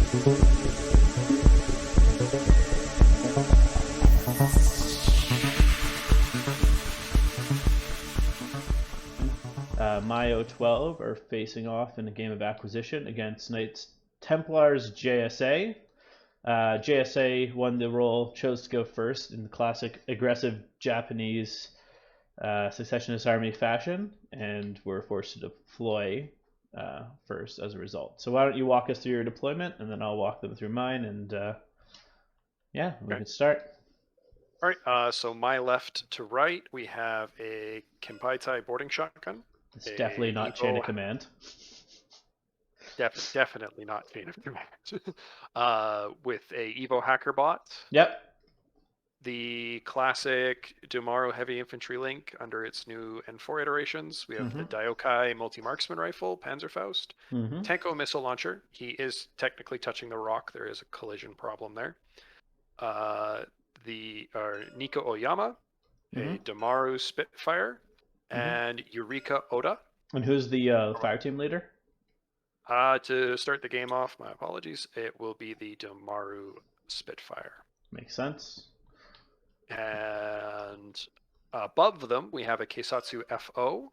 My O-12 are facing off in a game of acquisition against Knights Templars JSA. JSA won the role, chose to go first in the classic aggressive Japanese Secessionist Army fashion, and were forced to deploy first as a result. So why don't you walk us through your deployment, and then I'll walk them through mine, and yeah, we can start. All right, so my left to right, we have a Kenpai boarding shotgun. It's definitely not chain of command. Definitely not chain of command. With a Evo hacker bot. Yep. The classic Domaru heavy infantry link under its new N4 iterations. We have the Daiokai multi-marksman rifle, Panzerfaust. Tenko missile launcher. He is technically touching the rock. There is a collision problem there. Nico Oyama, a Domaru Spitfire, and Eureka Oda. And who's the fire team leader? To start the game off, my apologies, it will be the Domaru Spitfire. Makes sense. And above them, we have a Keisatsu FO,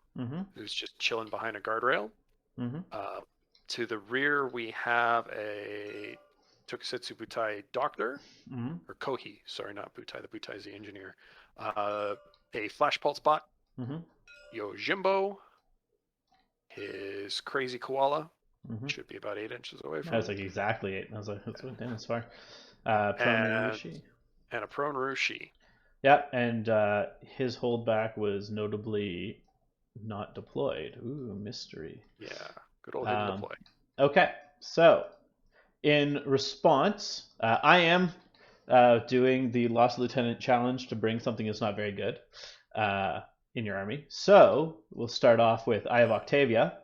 who's just chilling behind a guardrail. To the rear, we have a Tokusatsu Butai Doctor, or Kohi, sorry, not Butai. The Butai is the engineer. A Flash Pulse bot, Yojimbo, his Crazy Koala, should be about 8 inches away from That's like exactly 8. I was like, that's far. Prone Rushi. And a Prone Rushi. Yeah, and his holdback was notably not deployed. Ooh, mystery. Yeah, good old didn't deploy. Okay, so in response, I am doing the Lost Lieutenant challenge to bring something that's not very good in your army. So we'll start off with I have Octavia.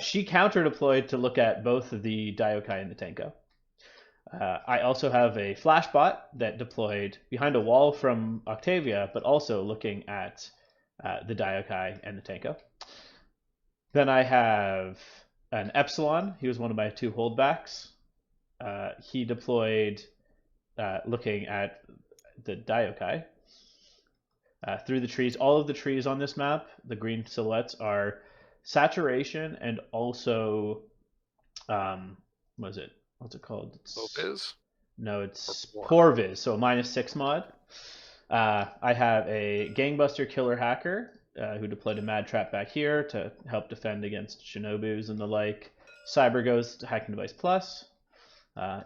She counter-deployed to look at both the Daiokai and the Tenko. I also have a flashbot that deployed behind a wall from Octavia, but also looking at the Daiokai and the Tenko. Then I have an Epsilon. He was one of my 2 holdbacks. He deployed looking at the Daiokai. Through the trees. All of the trees on this map, the green silhouettes, are saturation and also, what's it called? Low-vis? No, it's Poor-vis, so -6 mod. I have a Gangbuster Killer Hacker who deployed a Mad Trap back here to help defend against Shinobus and the like. Cyber Ghost Hacking Device Plus.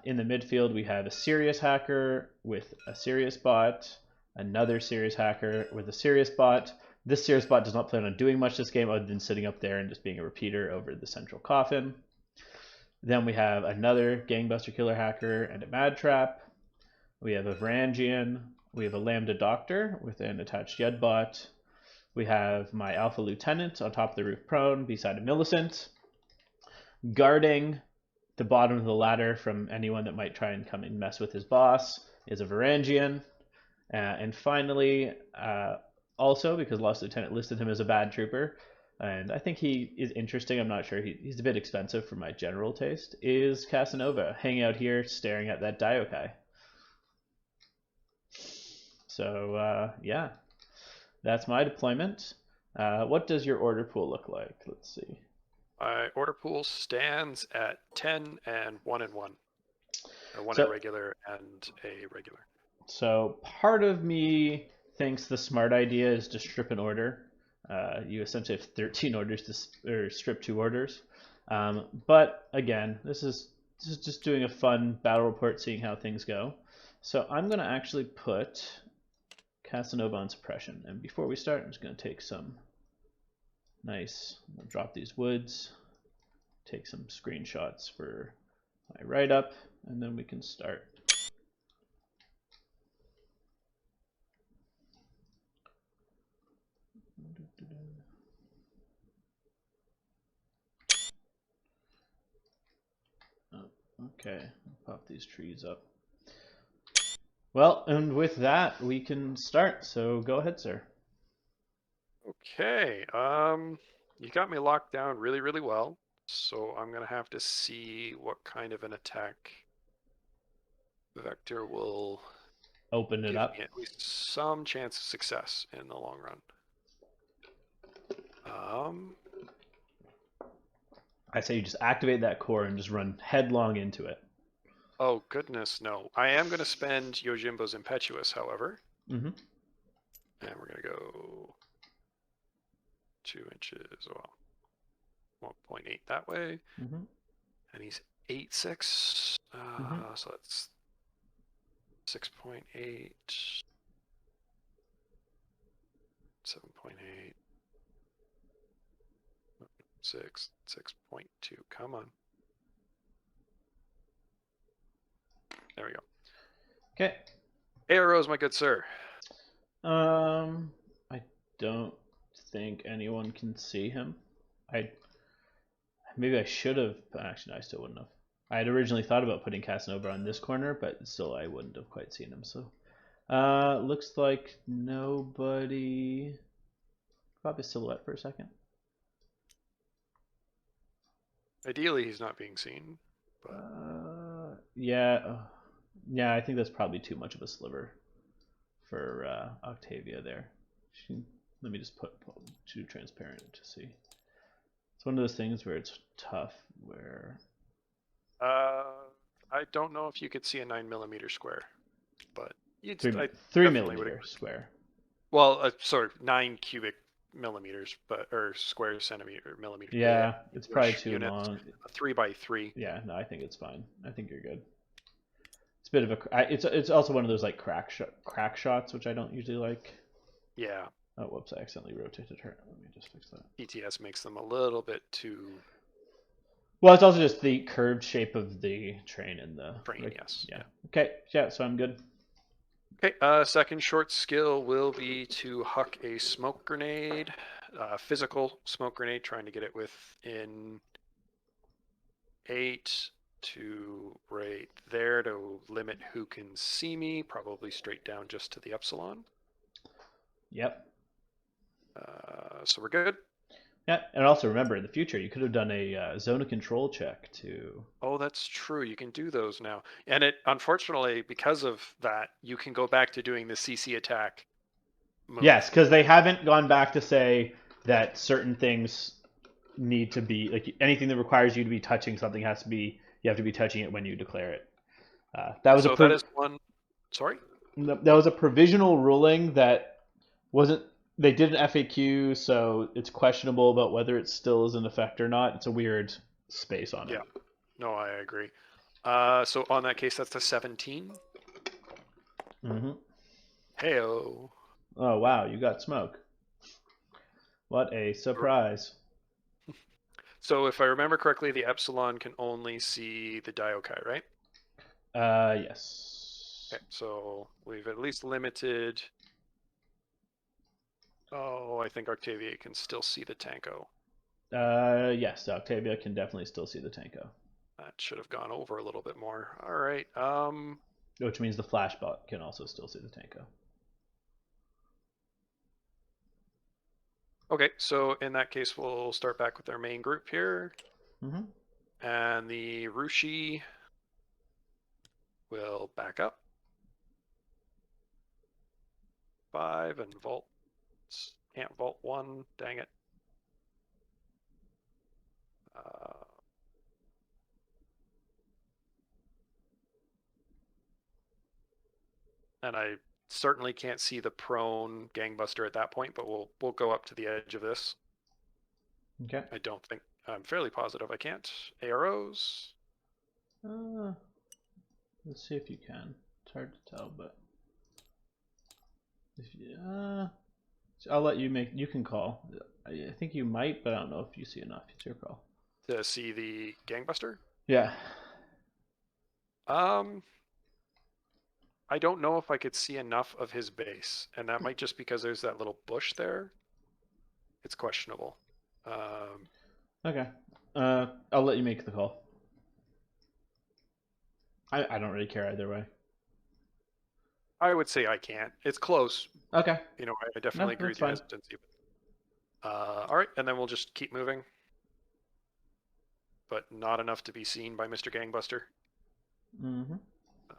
In the midfield, we have a Sirius Hacker with a Sirius bot, another Sirius Hacker with a Sirius bot. This Sirius bot does not plan on doing much this game other than sitting up there and just being a repeater over the central coffin. Then we have another Gangbuster Killer Hacker and a Mad Trap. We have a Varangian. We have a Lambda Doctor with an attached Yed bot. We have my Alpha Lieutenant on top of the roof prone beside a Millicent. Guarding the bottom of the ladder from anyone that might try and come and mess with his boss is a Varangian. And finally, also, because Lost Lieutenant listed him as a bad trooper, and I think he is interesting, I'm not sure, he's a bit expensive for my general taste, is Casanova, hanging out here staring at that Daiokai. So, yeah, that's my deployment. What does your order pool look like? Let's see. My order pool stands at 10 and 1 and 1. Or 1 irregular and a regular. So part of me thinks the smart idea is to strip an order. You essentially have 13 orders or strip 2 orders. But again, this is just doing a fun battle report, seeing how things go. So I'm going to actually put Casanova on suppression. And before we start, I'm just going to take some I'll drop these woods, take some screenshots for my write-up, and then we can start. Okay, pop these trees up. Well, and with that, we can start. So go ahead, sir. Okay, you got me locked down really, really well. So I'm going to have to see what kind of an attack Vector will open it give up. me at least some chance of success in the long run. I say you just activate that core and just run headlong into it. Oh, goodness, no. I am going to spend Yojimbo's Impetuous, however. Mm-hmm. And we're going to go 2 inches, well, 1.8 that way. Mm-hmm. And he's 8.6. So that's 6.8. 7.8. 6.2. Come on. There we go. Okay. Arrows, my good sir. I don't think anyone can see him. Maybe I should have. Actually, no, I still wouldn't have. I had originally thought about putting Casanova on this corner, but still, I wouldn't have quite seen him. So, looks like nobody. Pop his silhouette for a second. Ideally, he's not being seen. But... yeah. Yeah, I think that's probably too much of a sliver for Octavia there. Let me just put too transparent to see. It's one of those things where it's tough. Where I don't know if you could see a 9mm square, but you'd 3mm square. Well, sorry, 9 cubic millimeters, or square centimeter millimeters. Yeah, it's probably too long. A 3x3. Yeah, no, I think it's fine. I think you're good. It's a bit of a. It's also one of those like crack shots, which I don't usually like. Yeah. Oh, whoops! I accidentally rotated her. Let me just fix that. ETS makes them a little bit too. Well, it's also just the curved shape of the train and the. Train, yes. Yeah. Okay. Yeah. So I'm good. Okay. Second short skill will be to huck a smoke grenade, physical smoke grenade, trying to get it within 8 to right there to limit who can see me. Probably straight down just to the epsilon. Yep. So we're good. Yeah, and also remember, in the future, you could have done a zone of control check to. Oh, that's true. You can do those now, and it unfortunately because of that, you can go back to doing the CC attack move. Yes, because they haven't gone back to say that certain things need to be like anything that requires you to be touching something has to be you have to be touching it when you declare it. That was that is one. Sorry. That was a provisional ruling that wasn't. They did an FAQ, so it's questionable about whether it still is in effect or not. It's a weird space on it. Yeah, no, I agree. So on that case, that's a 17. Mm-hmm. Heyo. Oh wow, you got smoke. What a surprise. So if I remember correctly, the epsilon can only see the Diokai, right? Yes. Okay, so we've at least limited. Oh, I think Octavia can still see the Tanko. Yes, Octavia can definitely still see the Tanko. That should have gone over a little bit more. All right. Which means the flashbot can also still see the Tanko. Okay, so in that case, we'll start back with our main group here. Mm-hmm. And the Rushi will back up. 5 and vault. Can't vault 1, dang it. And I certainly can't see the prone gangbuster at that point, but we'll go up to the edge of this. Okay. I don't think I'm fairly positive I can't. Arrows. Let's see if you can. It's hard to tell, but if you, I'll let you make. You can call. I think you might, but I don't know if you see enough. It's your call. To see the gangbuster? Yeah. I don't know if I could see enough of his base, and that might just because there's that little bush there. It's questionable. Okay. I'll let you make the call. I don't really care either way. I would say I can't. It's close. Okay. You know, I definitely agree with your hesitancy. All right, and then we'll just keep moving. But not enough to be seen by Mr. Gangbuster. Mm-hmm.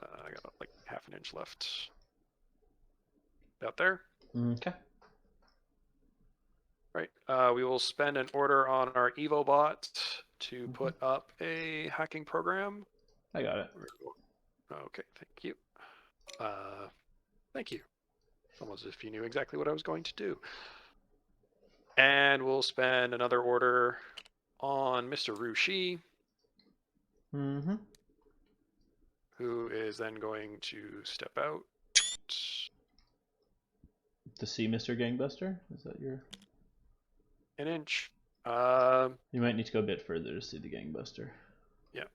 I got like half an inch left. About there. Okay. Right. We will spend an order on our EvoBot to put up a hacking program. I got it. Okay, thank you. Thank you. It's almost as if you knew exactly what I was going to do. And we'll spend another order on Mr. Rushi, who is then going to step out. To see Mr. Gangbuster? Is that your... An inch. You might need to go a bit further to see the Gangbuster. Yeah.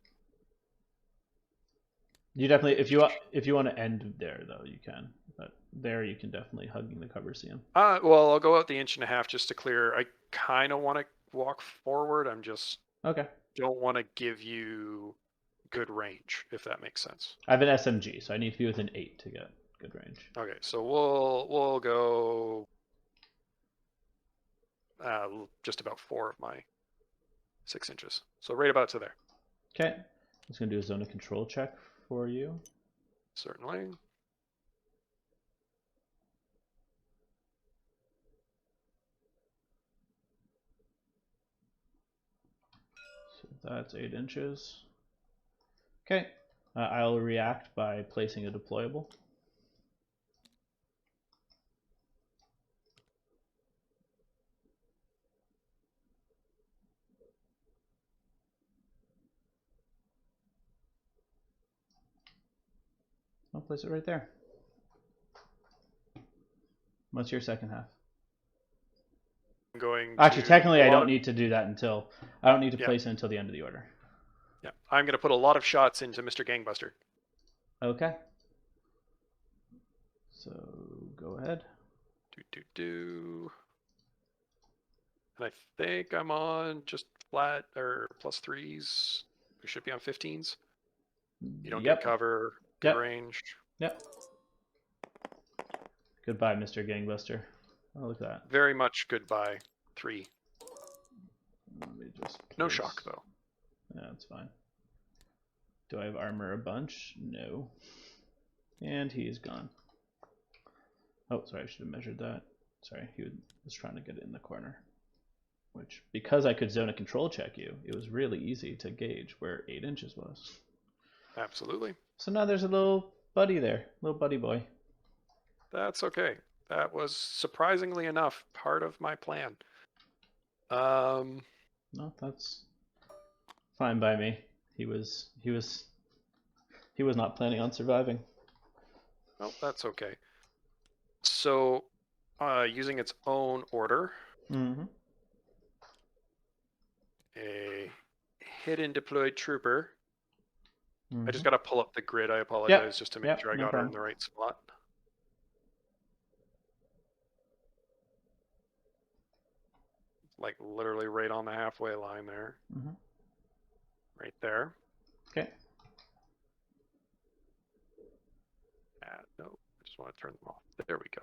You definitely, if you want to end there though, you can. But there you can definitely, hugging the cover, see him. Well, I'll go out the inch and a half just to clear. I kind of want to walk forward. I'm just don't want to give you good range, if that makes sense. I have an SMG, so I need to be within 8 to get good range. Okay, so we'll go just about 4 of my 6 inches. So right about to there. Okay. I'm just going to do a zone of control check for you. Certainly. So that's 8 inches. Okay. I'll react by placing a deployable. I'll place it right there. What's your second half? I'm going Actually, technically, I don't need to do that until... I don't need to place it until the end of the order. Yeah, I'm going to put a lot of shots into Mr. Gangbuster. Okay. So, go ahead. And I think I'm on just flat or +3s. We should be on 15s. You don't get cover. Good range. Yep. Goodbye, Mr. Gangbuster. Oh, look at that. Very much goodbye. 3. Let me just no shock, though. Yeah, that's fine. Do I have armor a bunch? No. And he's gone. Oh, sorry, I should have measured that. Sorry, he was trying to get it in the corner. Which, because I could zone a control check you, it was really easy to gauge where 8 inches was. Absolutely. So now there's a little buddy there, little buddy boy. That's okay. That was, surprisingly enough, part of my plan. No, that's fine by me. He was not planning on surviving. Oh, that's okay. So, using its own order, a hidden deployed trooper. I just got to pull up the grid. I apologize, just to make sure I got her in the right spot. Like literally right on the halfway line there. Right there. Okay. No, I just want to turn them off. There we go.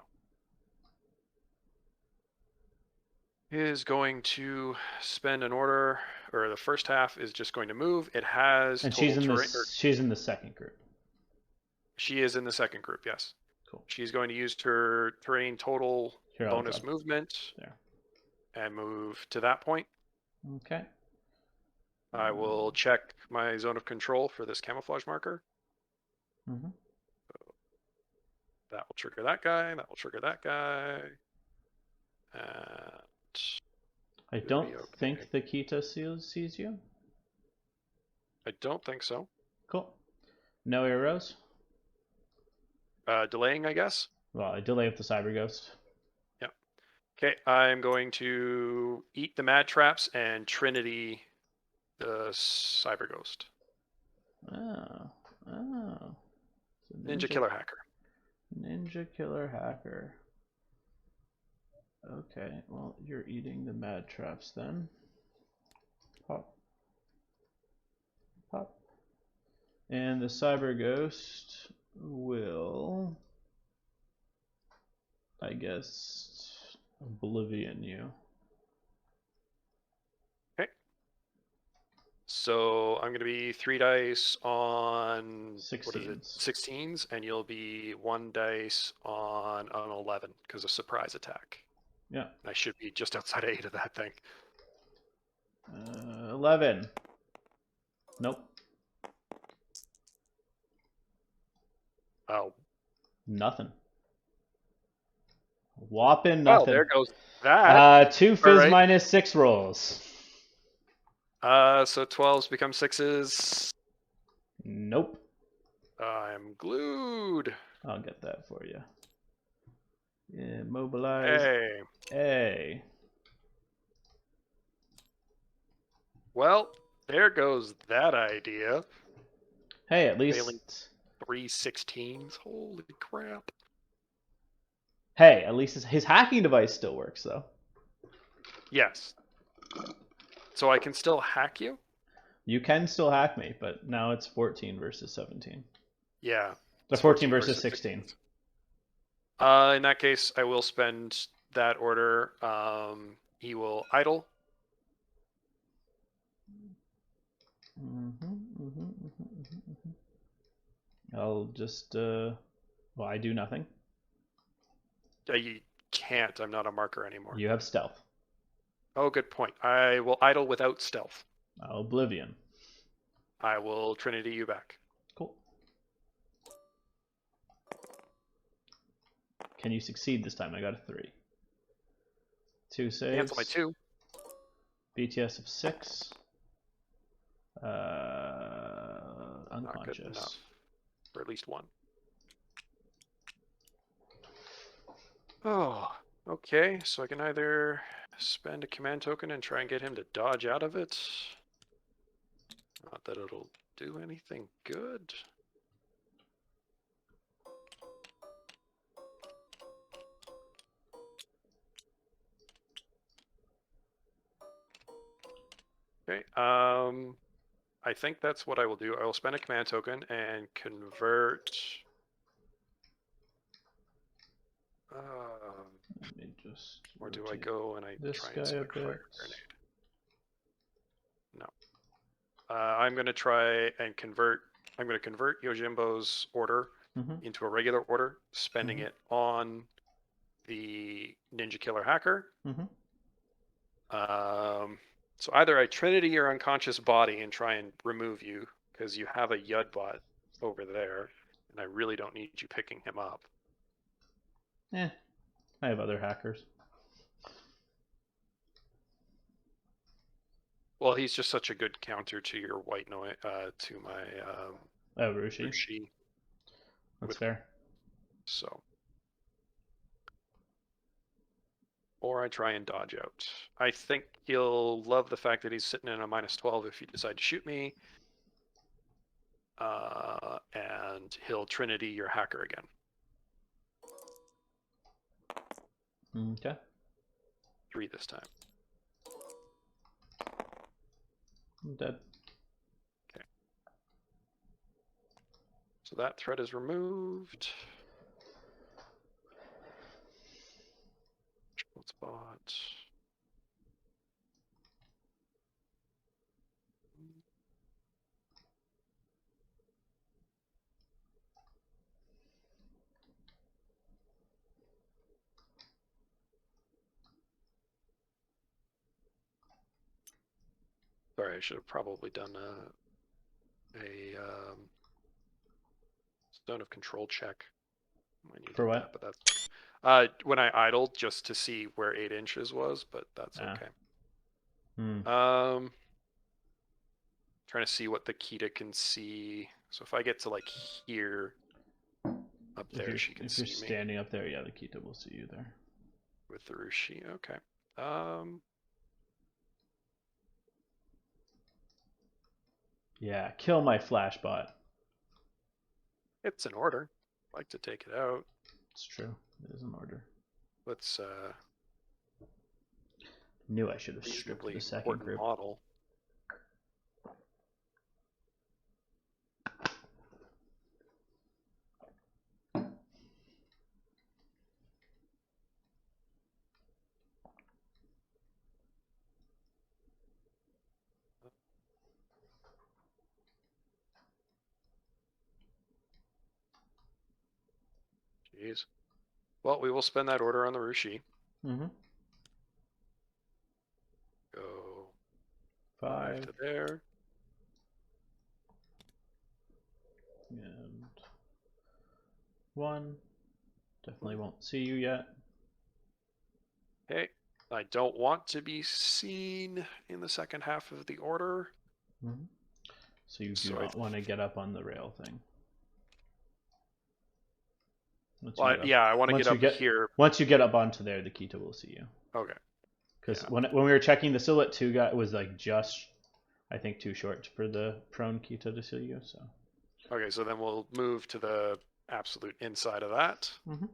Is going to spend an order, or the first half is just going to move. It has and she's in the second group. She is in the second group, yes. Cool. She's going to use her terrain total bonus movement there and move to that point. Okay. I will check my zone of control for this camouflage marker. So that will trigger that guy. That will trigger that guy. And I don't think the Kita sees you. I don't think so. Cool. No arrows? Delaying, I guess. Well, I delay with the Cyber Ghost. Yeah. Okay, I'm going to eat the Mad Traps and Trinity the Cyber Ghost. Oh. So Ninja Killer Hacker. Ninja Killer Hacker. Okay, well, you're eating the Mad Traps then. Pop. Pop. And the Cyber Ghost will, I guess, Oblivion you. Okay. So I'm going to be 3 dice on 16s. 16s, and you'll be 1 dice on an 11 because of surprise attack. Yeah. I should be just outside of 8 of that thing. 11. Nope. Oh. Nothing. Whopping Well, nothing. there goes that. 2 fizz right. minus 6 rolls. So 12s become 6s. Nope. I'm glued. I'll get that for you. Immobilize. Hey. A. Well, there goes that idea. Hey, at least. Failing 3 16s. Holy crap. Hey, at least his hacking device still works, though. Yes. So I can still hack you? You can still hack me, but now it's 14 versus 17. Yeah. The 14 versus 16. In that case, I will spend that order. He will idle. I'll just, well, I do nothing. You can't. I'm not a marker anymore. You have stealth. Oh, good point. I will idle without stealth. Oblivion. I will Trinity you back. Cool. Can you succeed this time? I got a 3. 2 saves. Cancel my 2. BTS of 6. Unconscious. Not good enough. Or at least 1. Oh, okay. So I can either spend a command token and try and get him to dodge out of it. Not that it'll do anything good. Okay. I think that's what I will do. I will spend a command token and convert. Let me just. Or do I go and I try and swing fire grenade? No. I'm going to try and convert. I'm going to convert Yojimbo's order into a regular order, spending it on the Ninja Killer Hacker. So either I Trinity your unconscious body and try and remove you because you have a Yud bot over there, and I really don't need you picking him up. I have other hackers. Well, he's just such a good counter to your white noise, to my Rushi. That's fair. So. Or I try and dodge out. I think he'll love the fact that he's sitting in a -12 if you decide to shoot me. And he'll Trinity your hacker again. Okay. 3 this time. I'm dead. Okay. So that threat is removed. Spot. Sorry, I should have probably done a zone of control check. For what? But that's when I idled just to see where 8 inches was, but that's okay. Trying to see what the Kita can see. So if I get to like here, up there, she can see me. If you're standing up there, yeah, the Kita will see you there. With the Rushi, okay. Yeah, kill my flash bot. It's an order. I'd like to take it out. It's true. It is an order. Let's knew I should have stripped the second group. Model. Jeez. Well, we will spend that order on the Rushi. Mm-hmm. Go 5 to there. And 1. Definitely won't see you yet. Okay. I don't want to be seen in the second half of the order. Mm-hmm. So you do not want to get up on the rail thing. I want to get up here. Once you get up onto there, the Kita will see you. Okay. Because when we were checking, the silhouette 2 guy was like just, I think, too short for the prone Kita to see you. So. Okay, so then we'll move to the absolute inside of that. Mm-hmm.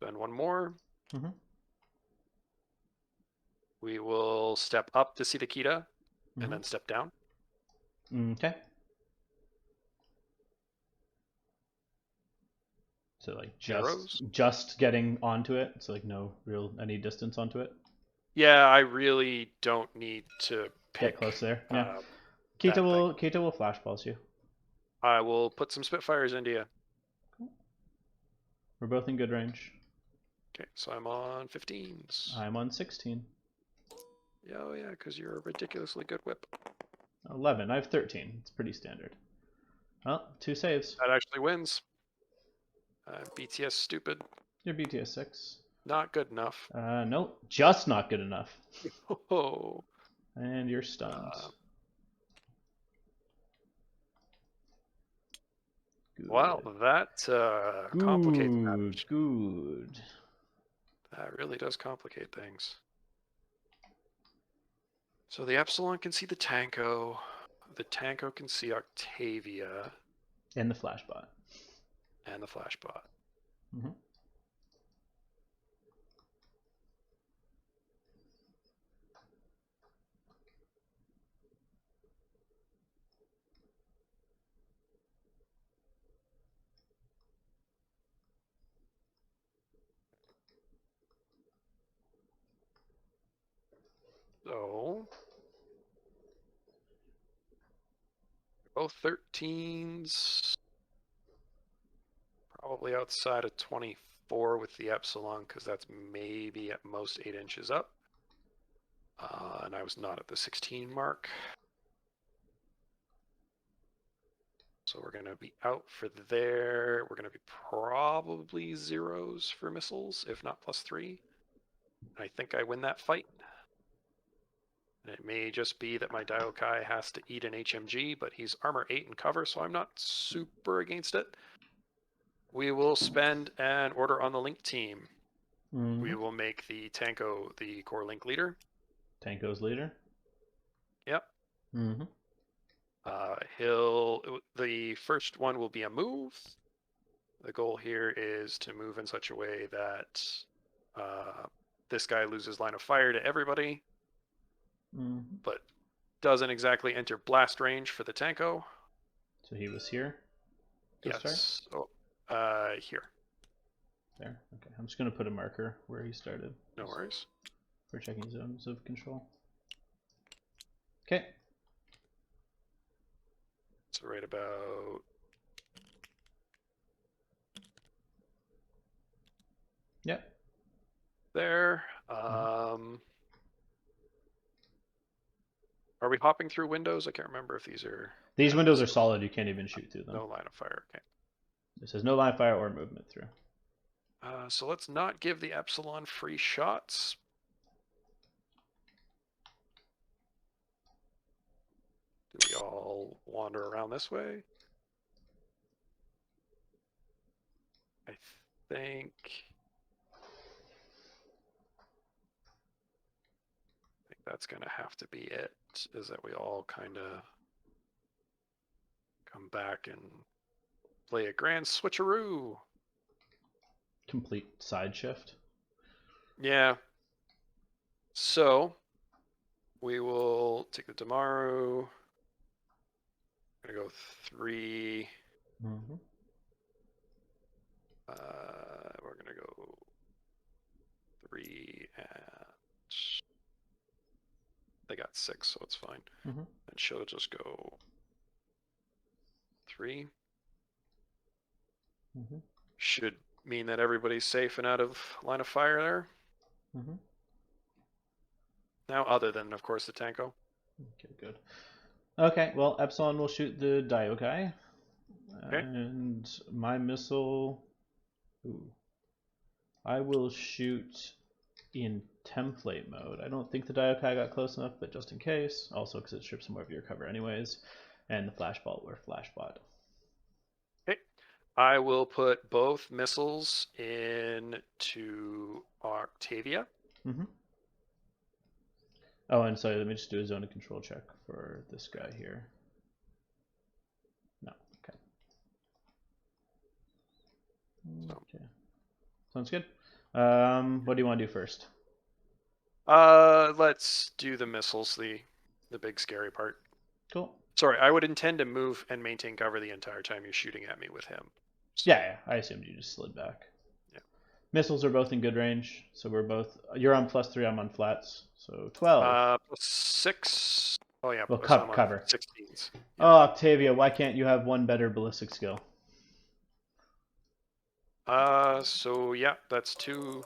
Spend one more. Mm-hmm. We will step up to see the Kita, and then step down. Okay. So like just getting onto it. So like no real any distance onto it. Yeah, I really don't need to get close there. Yeah. Kita will flash pulse you. I will put some Spitfires into you. Cool. We're both in good range. Okay, so I'm on 15s. I'm on 16. Oh yeah, because you're a ridiculously good whip. 11. I have 13. It's pretty standard. Well, 2 saves. That actually wins. BTS stupid. You're BTS 6. Not good enough. Nope, just not good enough. Oh. And you're stunned. Wow, that complicates matters. Good. That really does complicate things. So the Epsilon can see the Tanko. The Tanko can see Octavia. And the Flashbot. And the Flashbot. Mm-hmm. So both 13s, probably outside of 24 with the Epsilon, because that's maybe at most 8 inches up. And I was not at the 16 mark. So we're going to be out for there. We're going to be probably 0s for missiles, if not +3. I think I win that fight. And it may just be that my Daiokai has to eat an HMG, but he's armor 8 and cover, so I'm not super against it. We will spend an order on the Link team. Mm-hmm. We will make the Tanko the core Link leader. Tanko's leader? Yep. Mm-hmm. The first one will be a move. The goal here is to move in such a way that this guy loses line of fire to everybody, but doesn't exactly enter blast range for the Tanko. So he was here? Yes. Oh, here. There. Okay. I'm just going to put a marker where he started. No worries. For checking zones of control. Okay. So right about... Yep. There. Are we hopping through windows? I can't remember if these are... These windows are solid. You can't even shoot through them. No line of fire. Okay. It says no line of fire or movement through. So let's not give the Epsilon free shots. Do we all wander around this way? I think that's going to have to be it, is that we all kind of come back and play a grand switcheroo. Complete side shift. Yeah. So we will take the Damaru. We're going to go 3. Mm-hmm. We're going to go 3 at... They got 6, so it's fine. Mm-hmm. And she'll just go 3. Mm-hmm. Should mean that everybody's safe and out of line of fire there. Mm-hmm. Now, other than, of course, the Tanko. Okay, good. Okay, well, Epsilon will shoot the Diokai. Okay. And my missile... Ooh. I will shoot in template mode. I don't think the Diokai got close enough, but just in case. Also because it strips more of your cover anyways. And the flashball or flashbot. Okay. I will put both missiles into Octavia. Mm-hmm. Oh, and sorry, let me just do a zone of control check for this guy here. No, okay. Okay. Sounds good. What do you want to do first? Let's do the missiles, the big scary part. Cool. Sorry, I would intend to move and maintain cover the entire time you're shooting at me with him. So, yeah, I assumed you just slid back. Yeah. Missiles are both in good range, so we're both. You're on +3, I'm on flats, so 12. +6. Oh yeah, well, cover. 16s. Yeah. Oh, Octavia, why can't you have one better ballistic skill? So yeah, that's 2.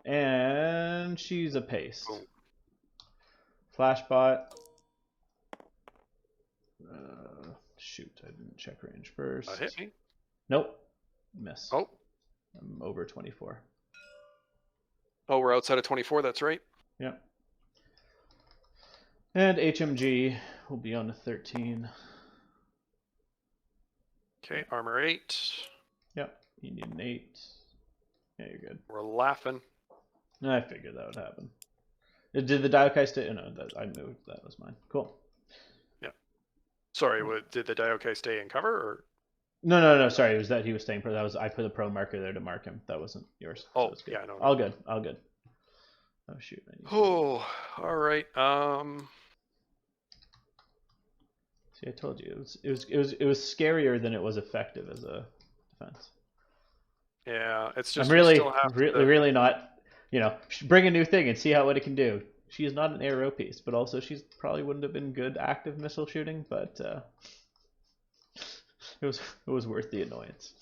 And she's a paste. Boom. Flashbot. Shoot, I didn't check range first. Hit me. Nope. Miss. Oh. I'm over 24. Oh, we're outside of 24, that's right. Yep. And HMG will be on a 13. Okay, armor 8. Yep, you need an 8. Yeah, you're good. We're laughing. I figured that would happen. Did the Diokai stay? No, I moved. That was mine. Cool. Yeah. Sorry, did the Diokai stay in cover or? No. Sorry, it was that he was staying pro. That was I put a pro marker there to mark him. That wasn't yours. Oh, so good. yeah, no. All good. All good. Oh shoot. Oh, all right. See, I told you it was scarier than it was effective as a defense. Yeah, it's just I'm really not. Bring a new thing and see what it can do. She is not an aero piece, but also she's probably wouldn't have been good active missile shooting, but it was worth the annoyance.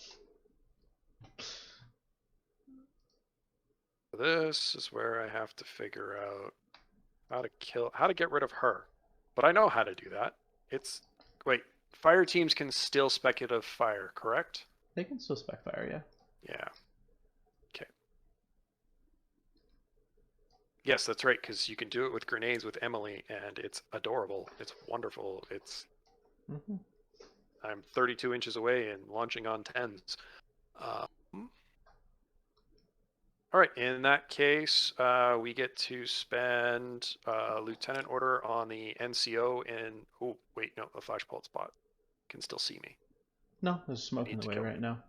This is where I have to figure out how to get rid of her. But I know how to do that. Wait, fire teams can still speculative fire, correct? They can still spec fire, yeah. Yeah. Okay. Yes, that's right, because you can do it with grenades with Emily, and it's adorable. It's wonderful. I'm 32 inches away and launching on 10s. All right, in that case, we get to spend lieutenant order on the NCO and... Oh, wait, no, the flash pulse bot can still see me. No, there's smoke in the way right now.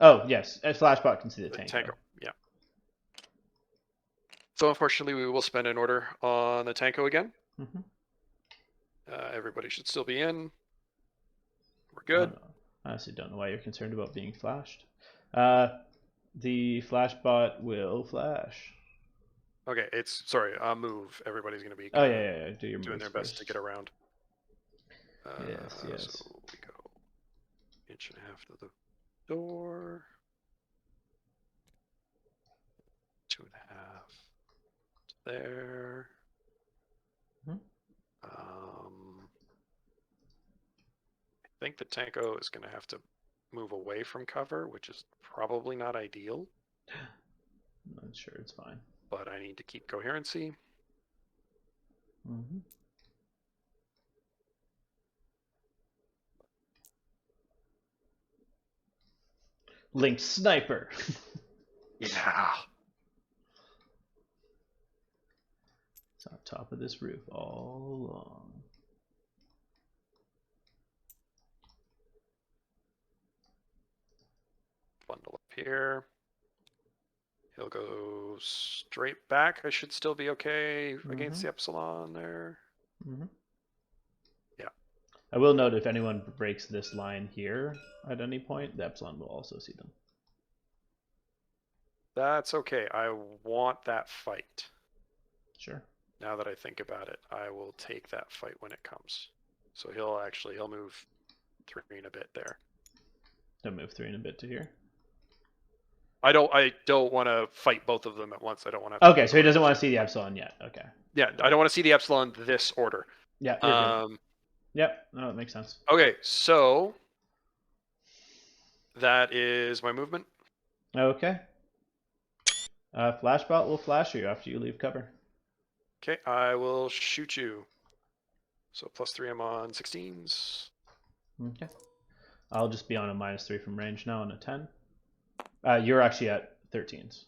Oh, yes, a flashbot can see the tank. Yeah. So unfortunately, we will spend an order on the Tanko again. Everybody should still be in. We're good. I honestly don't know why you're concerned about being flashed. The flashbot will flash. Okay, sorry, move. Everybody's going to be yeah. Do your doing their best to get around. Yes. So we go 1.5 inches to the door. 2.5 to there. I think the Tanko is going to have to move away from cover, which is probably not ideal. I'm not sure, it's fine. But I need to keep coherency. Link sniper. Yeah. It's on top of this roof all along. Bundle up here. He'll go straight back. I should still be okay against the Epsilon there. Yeah. I will note if anyone breaks this line here at any point, the Epsilon will also see them. That's okay. I want that fight. Sure. Now that I think about it, I will take that fight when it comes. So he'll move 3 and a bit there. He'll move 3 and a bit to here. I don't want to fight both of them at once. I don't want to. Okay, so he doesn't want to see the epsilon yet. Okay. Yeah, I don't want to see the epsilon this order. Yeah, you're good. Yep, no, that makes sense. Okay, so that is my movement. Okay. Flashbot will flash you after you leave cover. Okay, I will shoot you. So +3, I'm on 16s. Okay. I'll just be on a -3 from range now on a 10. You're actually at 13s.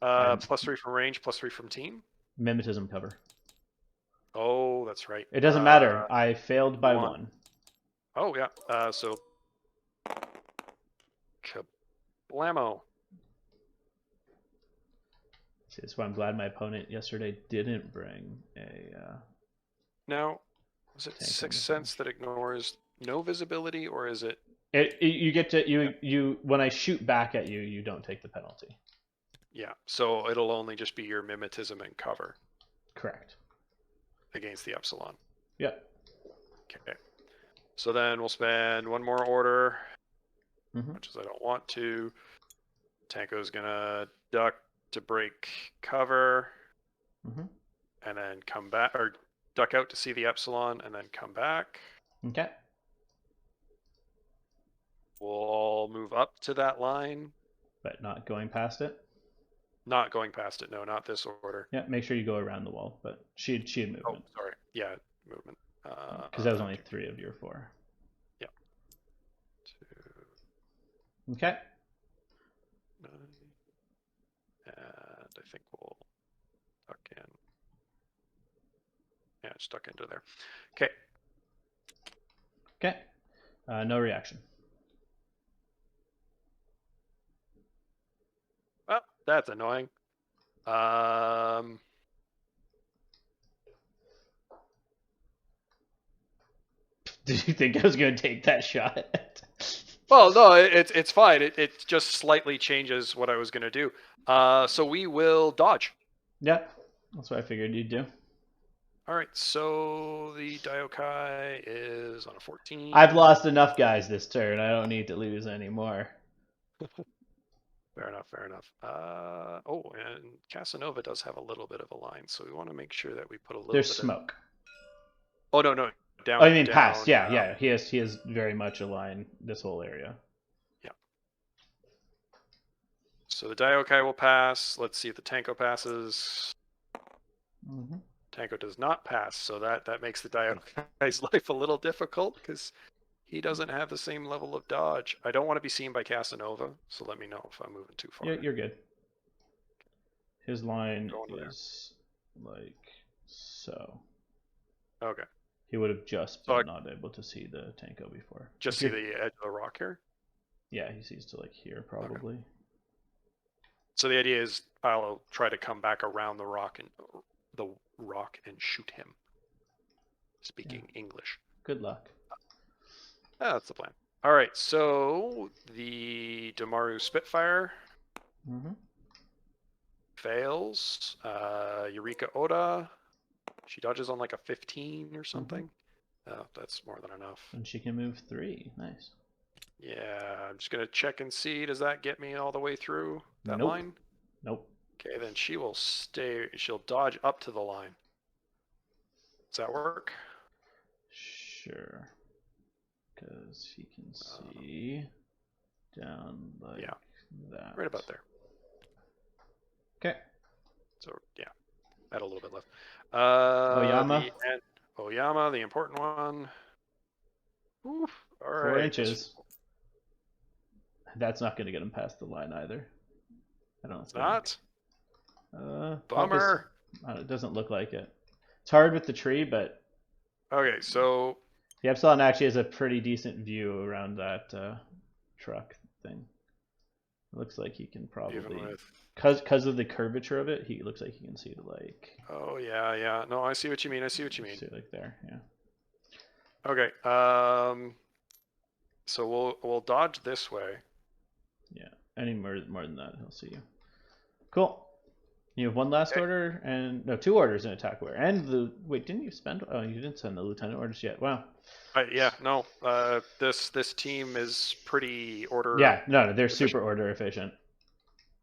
+3 from range, +3 from team. Mimetism cover. Oh, that's right. It doesn't matter. I failed by 1. Oh, yeah. So, kablamo. See, that's why I'm glad my opponent yesterday didn't bring a... Now, is it Sixth Sense that ignores no visibility, or is it... You get to... When I shoot back at you, you don't take the penalty. Yeah, so it'll only just be your mimetism and cover. Correct. Against the epsilon. Yep. Okay. So then we'll spend 1 more order, much as I don't want to. Tanko's gonna duck to break cover, and then come back, or duck out to see the epsilon, and then come back. Okay. We'll all move up to that line. But not going past it? Not going past it, no, not this order. Yeah, make sure you go around the wall, but she had movement. Oh, sorry. Yeah, movement. Because that was only 3 of your 4. Yeah. 2. Okay. 9. And I think we'll duck in. Yeah, just duck into there. Okay. Okay. No reaction. Well, that's annoying. Did you think I was going to take that shot? Well, no, it's fine. It just slightly changes what I was going to do. So we will dodge. Yep, that's what I figured you'd do. All right, so the Daiokai is on a 14. I've lost enough guys this turn. I don't need to lose anymore. Fair enough, fair enough. Oh, and Casanova does have a little bit of a line, so we want to make sure that we put a little There's bit smoke. Oh, no. Down. Oh, you mean down, past? Yeah. He has very much a line this whole area. Yeah. So the Daiokai will pass. Let's see if the Tanko passes. Tanko does not pass, so that makes the Daiyokai's life a little difficult because he doesn't have the same level of dodge. I don't want to be seen by Casanova, so let me know if I'm moving too far. Yeah, you're good. His line is like so. Okay. He would have just been not able to see the Tanko before. Just see the edge of the rock here? Yeah, he sees to like here probably. Okay. So the idea is I'll try to come back around the rock and shoot him. Speaking English. Good luck. That's the plan. All right, so the Damaru Spitfire fails. Eureka Oda, she dodges on like a 15 or something. Oh, that's more than enough. And she can move 3. Nice. Yeah, I'm just going to check and see. Does that get me all the way through that line? Nope. Okay, then she will stay. She'll dodge up to the line. Does that work? Sure. Because he can see down like that. Right about there. Okay. So, yeah. I had a little bit left. Oyama, the important one. Oof. All right. 4 inches. That's not going to get him past the line either. I don't think. Not? Bummer. It doesn't look like it. It's hard with the tree, but... Okay, so... The Epsilon actually has a pretty decent view around that truck thing. It looks like he can probably... Because of the curvature of it, he looks like he can see to like... Oh, yeah. No, I see what you mean. See like there, yeah. Okay, so we'll dodge this way. Yeah, any more than that, he'll see you. Cool. You have one last order and no, 2 orders in attack aware. And the wait, didn't you spend? Oh, you didn't send the lieutenant orders yet. Wow. Yeah, no. This team is pretty order. Yeah, no, they're super order efficient.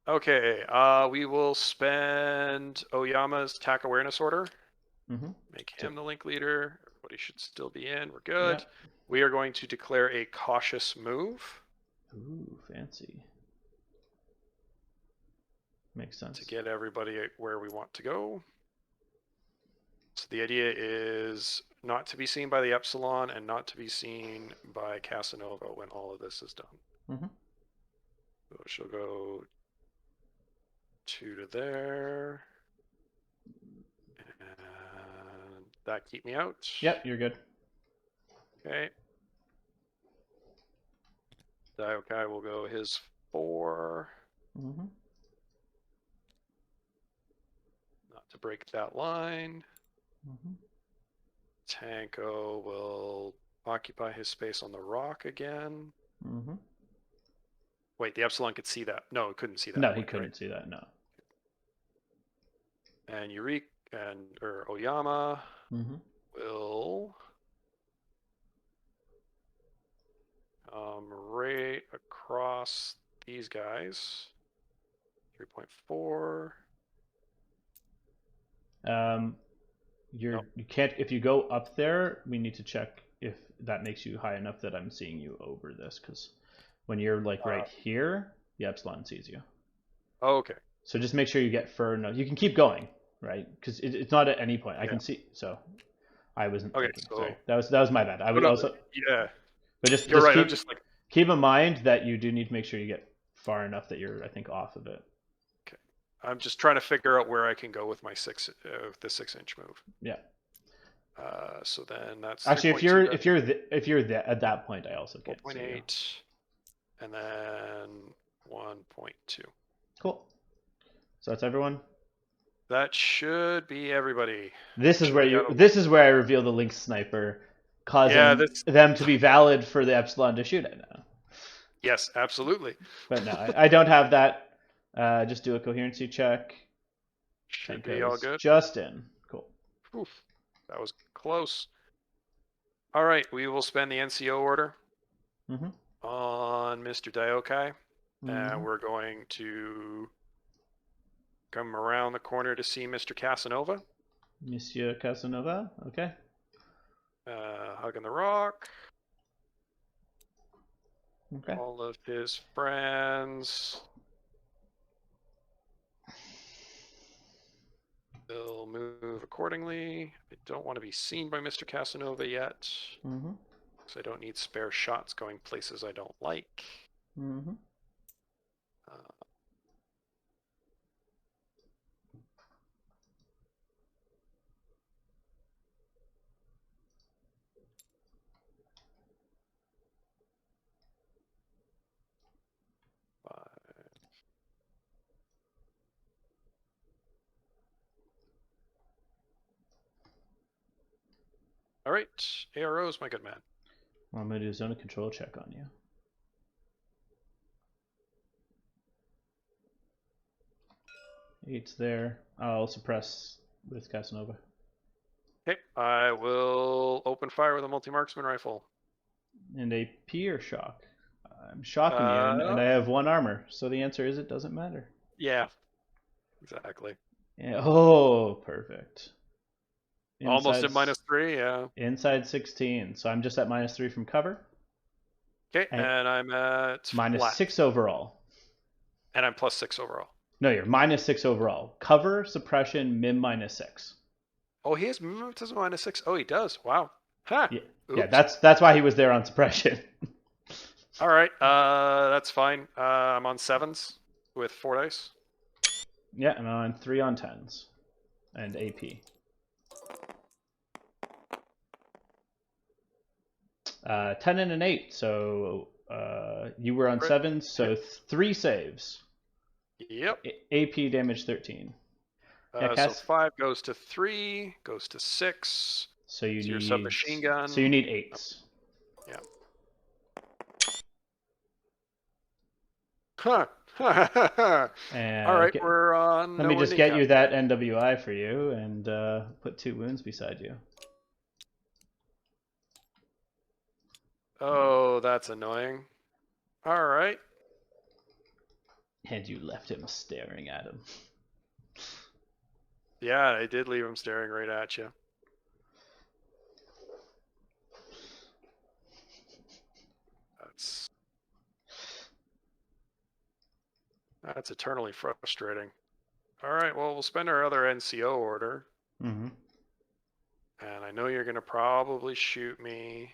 Okay, we will spend Oyama's attack awareness order. Make him the link leader. Everybody should still be in. We're good. Yep. We are going to declare a cautious move. Ooh, fancy. Makes sense. To get everybody where we want to go. So the idea is not to be seen by the Epsilon and not to be seen by Casanova when all of this is done. So she'll go 2 to there. And that keep me out? Yep, you're good. Okay. Daiokai will go his 4. Not to break that line. Tanko will occupy his space on the rock again. Wait, the Epsilon could see that. No, it couldn't see that. No, he couldn't see that, no. And Eureka or Oyama will right across these guys. 3.4. You can't, if you go up there, we need to check if that makes you high enough that I'm seeing you over this, because when you're like right here, the Epsilon sees you. Oh, okay. So just make sure you get fur enough. You can keep going, right? Because it's not at any point. I can see. So I wasn't thinking. So sorry. That was my bad. I would also. Yeah. But just right. Keep in mind that you do need to make sure you get far enough that you're, I think, off of it. Okay. I'm just trying to figure out where I can go with my 6-inch move. Yeah. So then that's actually if you're at that point, I also get 4.8 and then 1.2. Cool. So that's everyone. That should be everybody. This is where I reveal the Lynx sniper, causing them to be valid for the Epsilon to shoot at now. Yes, absolutely. But no, I don't have that. Just do a coherency check. Should be all good. Just in. Cool. Oof, that was close. All right, we will spend the NCO order on Mr. Daiokai. And we're going to come around the corner to see Mr. Casanova. Monsieur Casanova, okay. Hugging the rock. Okay. All of his friends. They'll move accordingly. I don't want to be seen by Mr. Casanova yet. Because I don't need spare shots going places I don't like. All right, AROs, my good man. Well, I'm going to do a zone of control check on you. It's there. I'll suppress with Casanova. Okay, I will open fire with a multi-marksman rifle. And AP or shock? I'm shocking you, and I have 1 armor, so the answer is it doesn't matter. Yeah, exactly. Yeah. Oh, perfect. Almost at -3, yeah. Inside 16, so I'm just at -3 from cover. Okay, and I'm at -6 overall. And I'm +6 overall. No, you're -6 overall. Cover, suppression, MIM -6. Oh, he has -6. Oh, he does. Wow. Huh. Yeah, that's why he was there on suppression. All right, that's fine. I'm on 7s with 4 dice. Yeah, I'm on 3 on 10s and AP. 10 and an 8, so you were on 7s, so 3 saves. Yep. AP damage 13. So 5 goes to 3, goes to 6. So you need your submachine gun. So you need 8s. Yeah. Huh. And all right, we're on. let me just get you that NWI for you and put 2 wounds beside you. Oh, that's annoying. All right. And you left him staring at him. Yeah, I did leave him staring right at you. That's eternally frustrating. All right, well, we'll spend our other NCO order. Mm-hmm. And I know you're going to probably shoot me.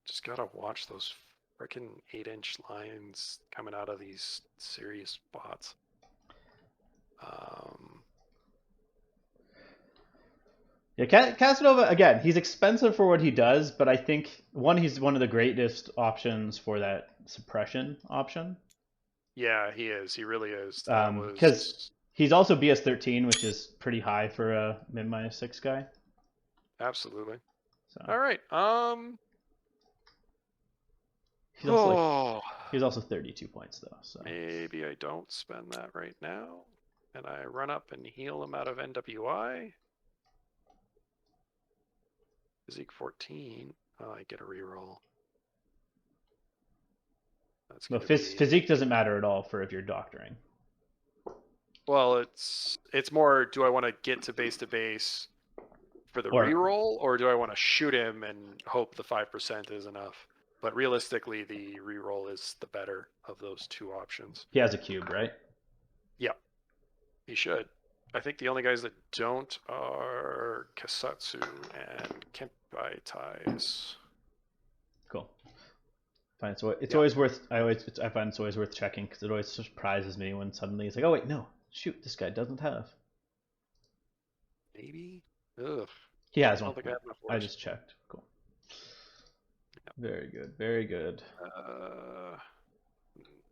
Just got to watch those freaking 8-inch lines coming out of these serious spots. Yeah, Casanova, again, he's expensive for what he does, but I think, he's one of the greatest options for that suppression option. Yeah, he is. He really is. Because he's also BS13, which is pretty high for a min-6 guy. Absolutely. So. All right. He's also 32 points, though. So maybe I don't spend that right now. And I run up and heal him out of NWI. Physique 14. Oh, I get a reroll. Well, physique doesn't matter at all for if you're doctoring. Well, it's more, do I want to get to base for the reroll, or do I want to shoot him and hope the 5% is enough? But realistically, the reroll is the better of those 2 options. He has a cube, right? Yeah, he should. I think the only guys that don't are Kasatsu and Kempai ties. Cool. Fine. So it's always worth. I find it's always worth checking because it always surprises me when suddenly it's like, oh wait, no, shoot, this guy doesn't have. Maybe. Ugh. He has one. I just checked. Cool. Yep. Very good. Very good.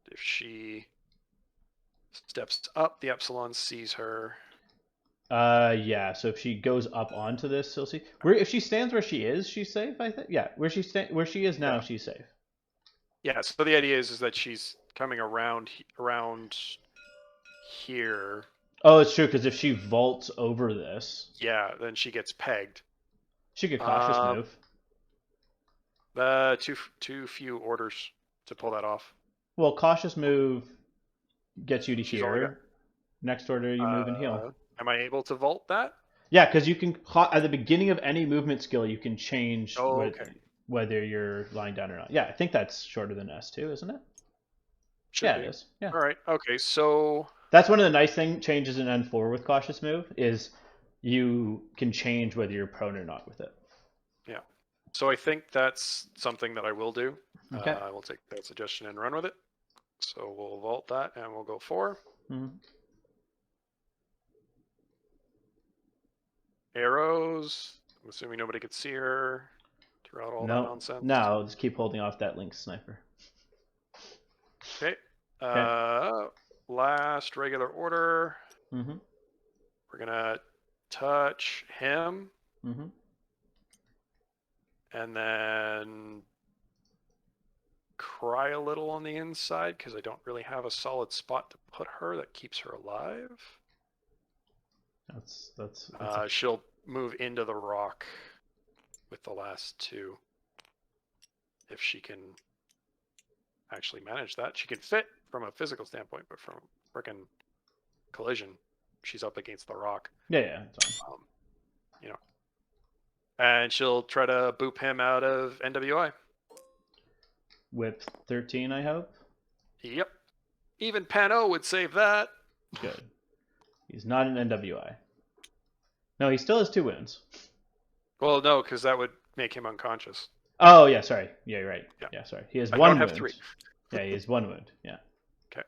If she steps up, the Epsilon sees her. Yeah. So if she goes up onto this, she'll see. If she stands where she is, she's safe. I think. Yeah. Where she is now, she's safe. Yeah. So the idea is that she's coming around here. Oh, it's true, because if she vaults over this... Yeah, then she gets pegged. She could cautious move. Too few orders to pull that off. Well, cautious move gets you to here. Next order, you move and heal. Am I able to vault that? Yeah, because you can, at the beginning of any movement skill, you can change whether you're lying down or not. Yeah, I think that's shorter than S2, isn't it? Should be. It is. Yeah. All right. Okay, so... That's one of the nice changes in N4 with cautious move, is you can change whether you're prone or not with it. Yeah. So I think that's something that I will do. Okay. I will take that suggestion and run with it. So we'll vault that and we'll go 4. Mm-hmm. Arrows. I'm assuming nobody could see her throughout all that nonsense. No, I'll just keep holding off that Lynx sniper. Okay. Last regular order. Mm-hmm. We're gonna touch him. Mm-hmm. And then cry a little on the inside because I don't really have a solid spot to put her that keeps her alive. That's she'll move into the rock with the last 2. If she can actually manage that. She can fit from a physical standpoint, but from frickin' collision, she's up against the rock. Yeah, it's fine. And she'll try to boop him out of NWI. Whip 13, I hope? Yep. Even Pano would save that. Good. He's not an NWI. No, he still has 2 wounds. Well, no, because that would make him unconscious. Oh, yeah, sorry. Yeah, you're right. Yeah, sorry. He has 1 wound. I don't have 3. Yeah, he has 1 wound. Yeah. Okay.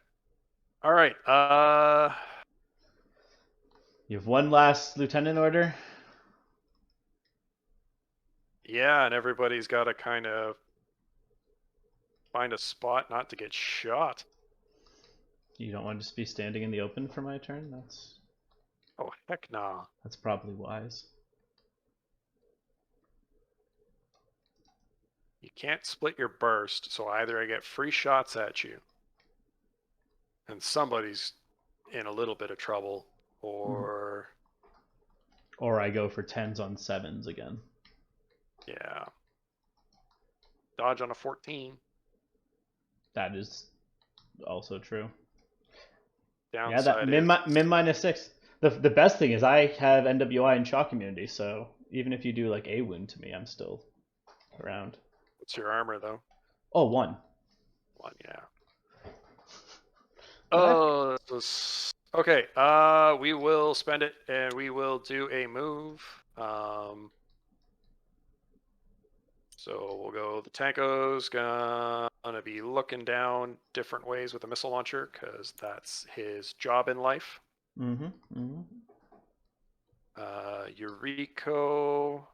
All right. You have 1 last lieutenant order? Yeah, and everybody's got to kind of find a spot not to get shot. You don't want to just be standing in the open for my turn? That's... Oh, heck nah. That's probably wise. You can't split your burst, so either I get free shots at you, and somebody's in a little bit of trouble, or... Or I go for 10s on 7s again. Yeah. Dodge on a 14. That is also true. Downside min -6. The best thing is I have NWI and shock immunity, so even if you do like a wound to me, I'm still around. What's your armor though? Oh, 1. 1, yeah. Oh, okay. We will spend it, and we will do a move. So we'll go. The Tanko's gonna be looking down different ways with a missile launcher because that's his job in life. Yuriko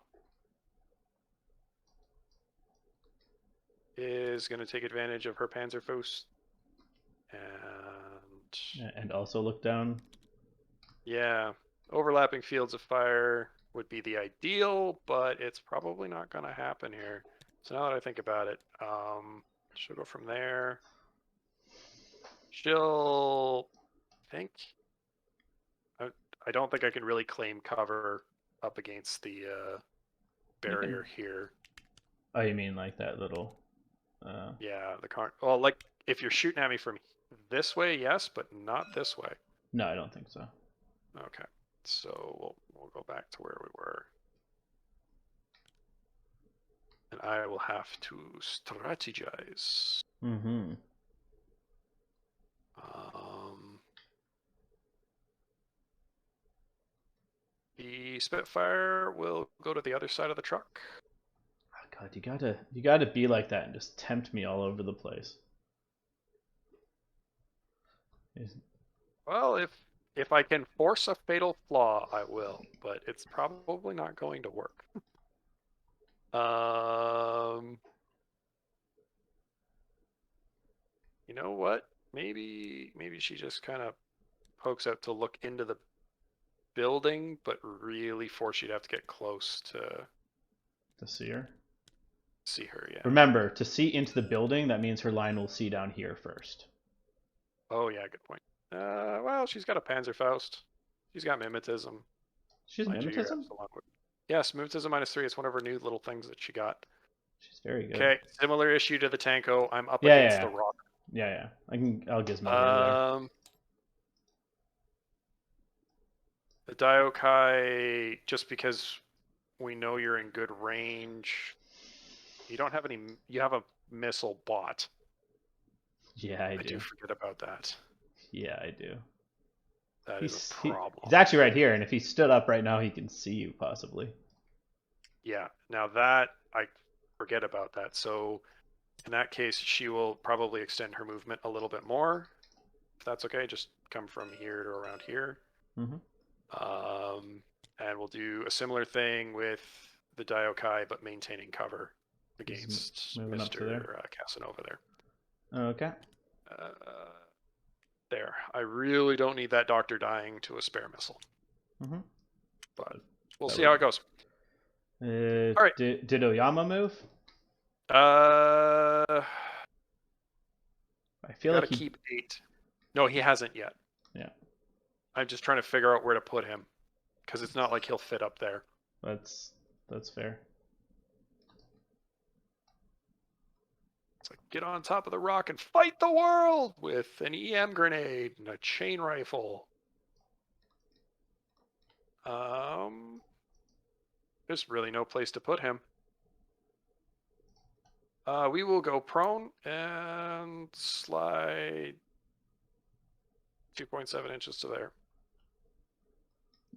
is gonna take advantage of her Panzerfaust, and also look down. Yeah, overlapping fields of fire would be the ideal, but it's probably not going to happen here. So now that I think about it, she'll go from there. She'll think. I don't think I can really claim cover up against the barrier here. Oh, you mean like that little? Yeah, the car. Well, like if you're shooting at me from this way, yes, but not this way. No, I don't think so. Okay, so we'll go back to where we were. And I will have to strategize. The Spitfire will go to the other side of the truck. Oh God, you gotta be like that and just tempt me all over the place. Well, if I can force a fatal flaw, I will, but it's probably not going to work. You know what? Maybe she just kind of pokes out to look into the building, but really force you to have to get close to see her. See her, yeah. Remember, to see into the building, that means her line will see down here first. Oh yeah, good point. Well, she's got a Panzerfaust. She's got mimetism. She's mimetism? Yes, mimetism -3. It's one of her new little things that she got. She's very good. Okay, similar issue to the Tanko. I'm up against the rock. Yeah. I'll gizmo there. The Diokai, just because we know you're in good range, you don't have any. You have a missile bot. Yeah, I do. I do forget about that. Yeah, I do. That is a problem. He's actually right here, and if he stood up right now, he can see you possibly. Yeah. Now that I forget about that. So in that case, she will probably extend her movement a little bit more. If that's okay, just come from here to around here. And we'll do a similar thing with the Diokai, but maintaining cover against Mr. Casanova there. Okay. There. I really don't need that doctor dying to a spare missile. But we'll see how it goes. All right. Did Oyama move? I feel like keep 8. No, he hasn't yet. Yeah. I'm just trying to figure out where to put him, because it's not like he'll fit up there. That's fair. It's like, get on top of the rock and fight the world with an EM grenade and a chain rifle. There's really no place to put him. We will go prone and slide 2.7 inches to there.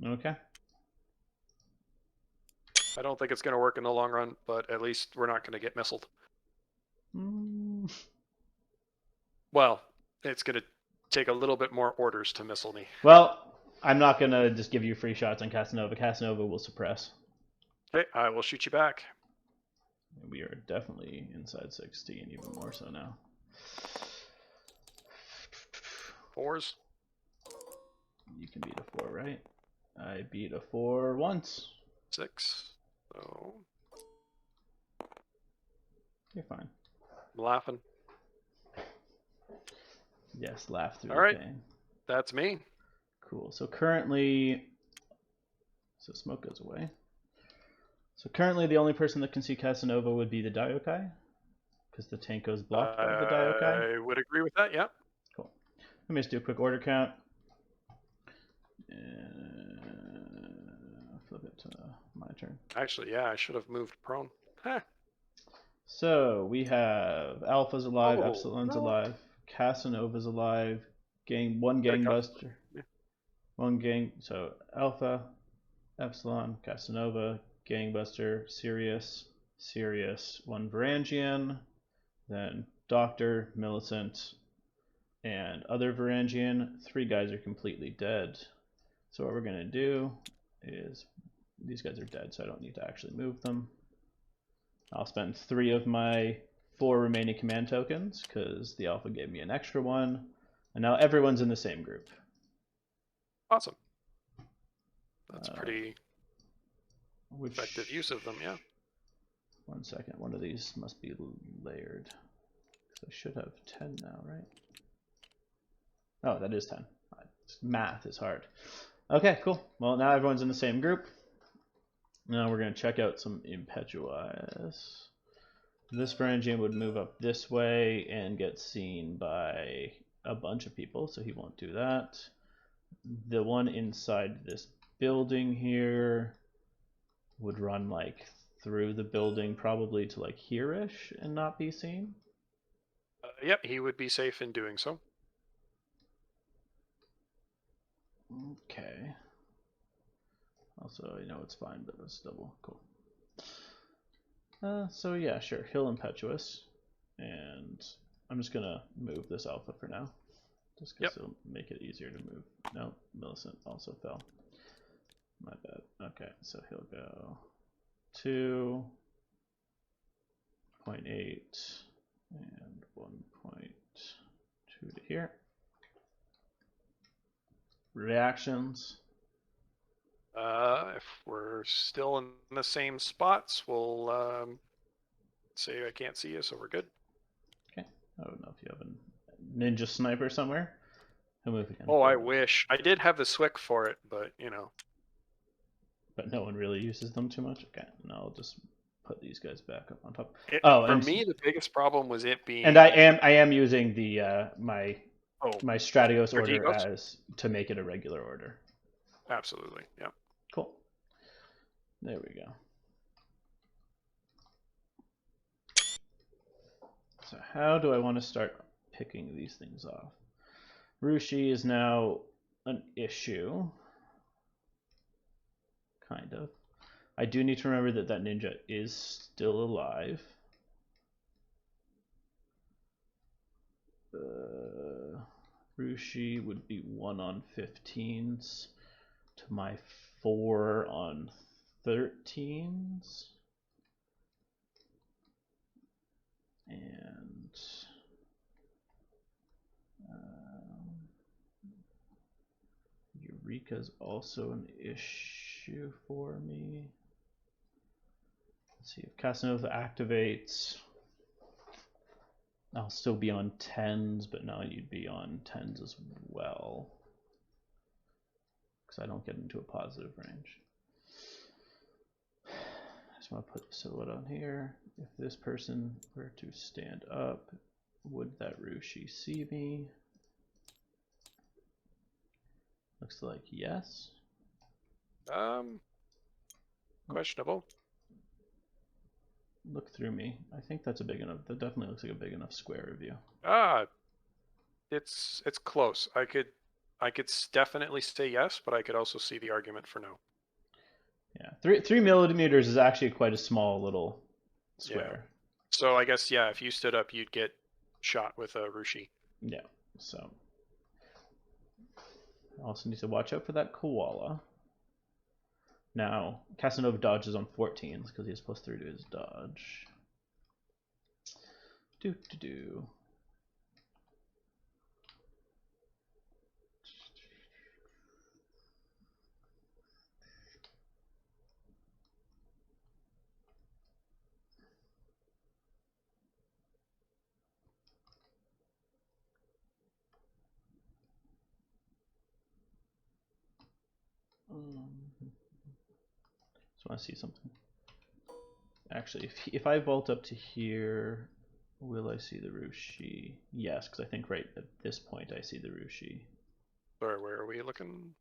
Okay. I don't think it's going to work in the long run, but at least we're not going to get missiled. Well, it's going to take a little bit more orders to missile me. Well, I'm not going to just give you free shots on Casanova. Casanova will suppress. Okay, I will shoot you back. We are definitely inside 60, and even more so now. 4s. You can beat a 4, right? I beat a 4 once. 6. So You're fine. I'm laughing. Yes, laugh through All the right. pain. That's me. Cool. So currently, smoke goes away. So currently, the only person that can see Casanova would be the Daiokai, because the tank goes blocked by the Daiokai. I would agree with that. Yeah. Cool. Let me just do a quick order count. And flip it to my turn. Actually, yeah, I should have moved prone. Huh. So we have Alpha's alive, Epsilon's alive, Casanova's alive, one gangbuster, Yeah. one gang. So Alpha, Epsilon, Casanova, gangbuster, Sirius, one Varangian, then Doctor, Millicent, and other Varangian. 3 guys are completely dead. So what we're gonna do is, these guys are dead, so I don't need to actually move them. I'll spend 3 of my 4 remaining command tokens, because the Alpha gave me an extra one, and now everyone's in the same group. Awesome. That's pretty effective use of them, yeah. 1 second, one of these must be layered. So I should have 10 now, right? Oh, that is 10. Math is hard. Okay, cool. Well, now everyone's in the same group. Now we're going to check out some Impetuous. This Varangian would move up this way and get seen by a bunch of people, so he won't do that. The one inside this building here would run like through the building, probably to like here-ish, and not be seen. Yep, he would be safe in doing so. Okay. Also, I know it's fine, but let's double. Cool. So yeah, sure. He'll Impetuous, and I'm just gonna move this Alpha for now, just because it'll make it easier to move. No, Millicent also fell. My bad. Okay, so he'll go 2.8 and 1.2 to here. Reactions. If we're still in the same spots, we'll say I can't see you, so we're good. Okay. I don't know if you have a ninja sniper somewhere. He'll move again. Oh, I wish. I did have the Swick for it, but you know. But no one really uses them too much. Okay, no, I'll just put these guys back up on top. For me, the biggest problem was it being. And I am using the my Stratios order as to make it a regular order. Absolutely, yeah. Cool. There we go. So how do I want to start picking these things off? Rushi is now an issue. Kind of. I do need to remember that that ninja is still alive. Rushi would be 1 on 15s to my 4 on 13s. And Eureka's also an issue for me. Let's see if Casanova activates. I'll still be on 10s, but now you'd be on 10s as well, because I don't get into a positive range. I just want to put the silhouette on here. If this person were to stand up, would that Rushi see me? Looks like yes. Questionable. Look through me. I think that's a big enough. That definitely looks like a big enough square of you. It's close. I could definitely say yes, but I could also see the argument for no. Yeah, 3 millimeters is actually quite a small little square. Yeah. So I guess if you stood up, you'd get shot with a Rushi. Yeah. So I also need to watch out for that koala. Now, Casanova dodges on 14s because he has +3 to his dodge. Do. Just want to see something. Actually, if I vault up to here, will I see the Rushi? Yes, because I think right at this point I see the Rushi. Sorry, where are we looking?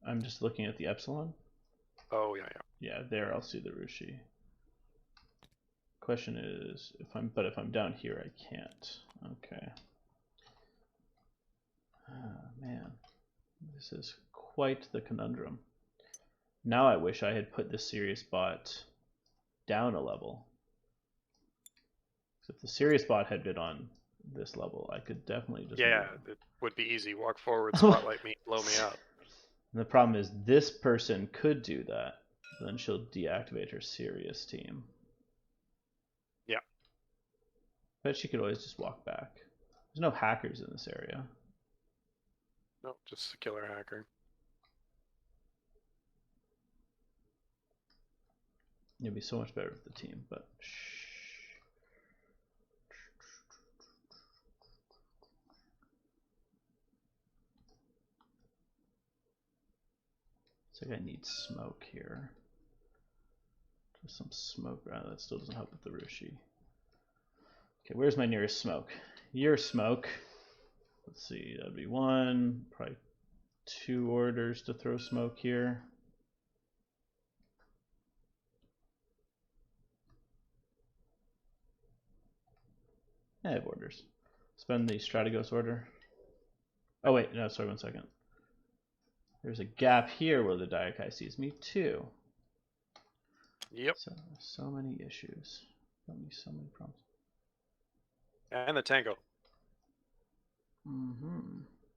I'm just looking at the Epsilon. Oh, yeah, yeah. Yeah, there I'll see the Rushi. Question is, if I'm down here, I can't. Okay. Man, this is quite the conundrum. Now I wish I had put the Sirius bot down a level. If the Sirius bot had been on this level, I could definitely just Yeah, move. it would be easy. Walk forward, spotlight me, blow me up. And the problem is this person could do that. Then she'll deactivate her Sirius team. Yeah. But she could always just walk back. There's no hackers in this area. No, just a killer hacker. It'd be so much better with the team, but shh. Looks like I need smoke here. Just some smoke. That still doesn't help with the Rushi. Okay, where's my nearest smoke? Your smoke. Let's see, that'd be one, probably 2 orders to throw smoke here. I have orders. Spend the Strategos order. Oh wait, no, sorry, 1 second. There's a gap here where the Daikai sees me too. Yep. So many issues. So many problems. And the Tango.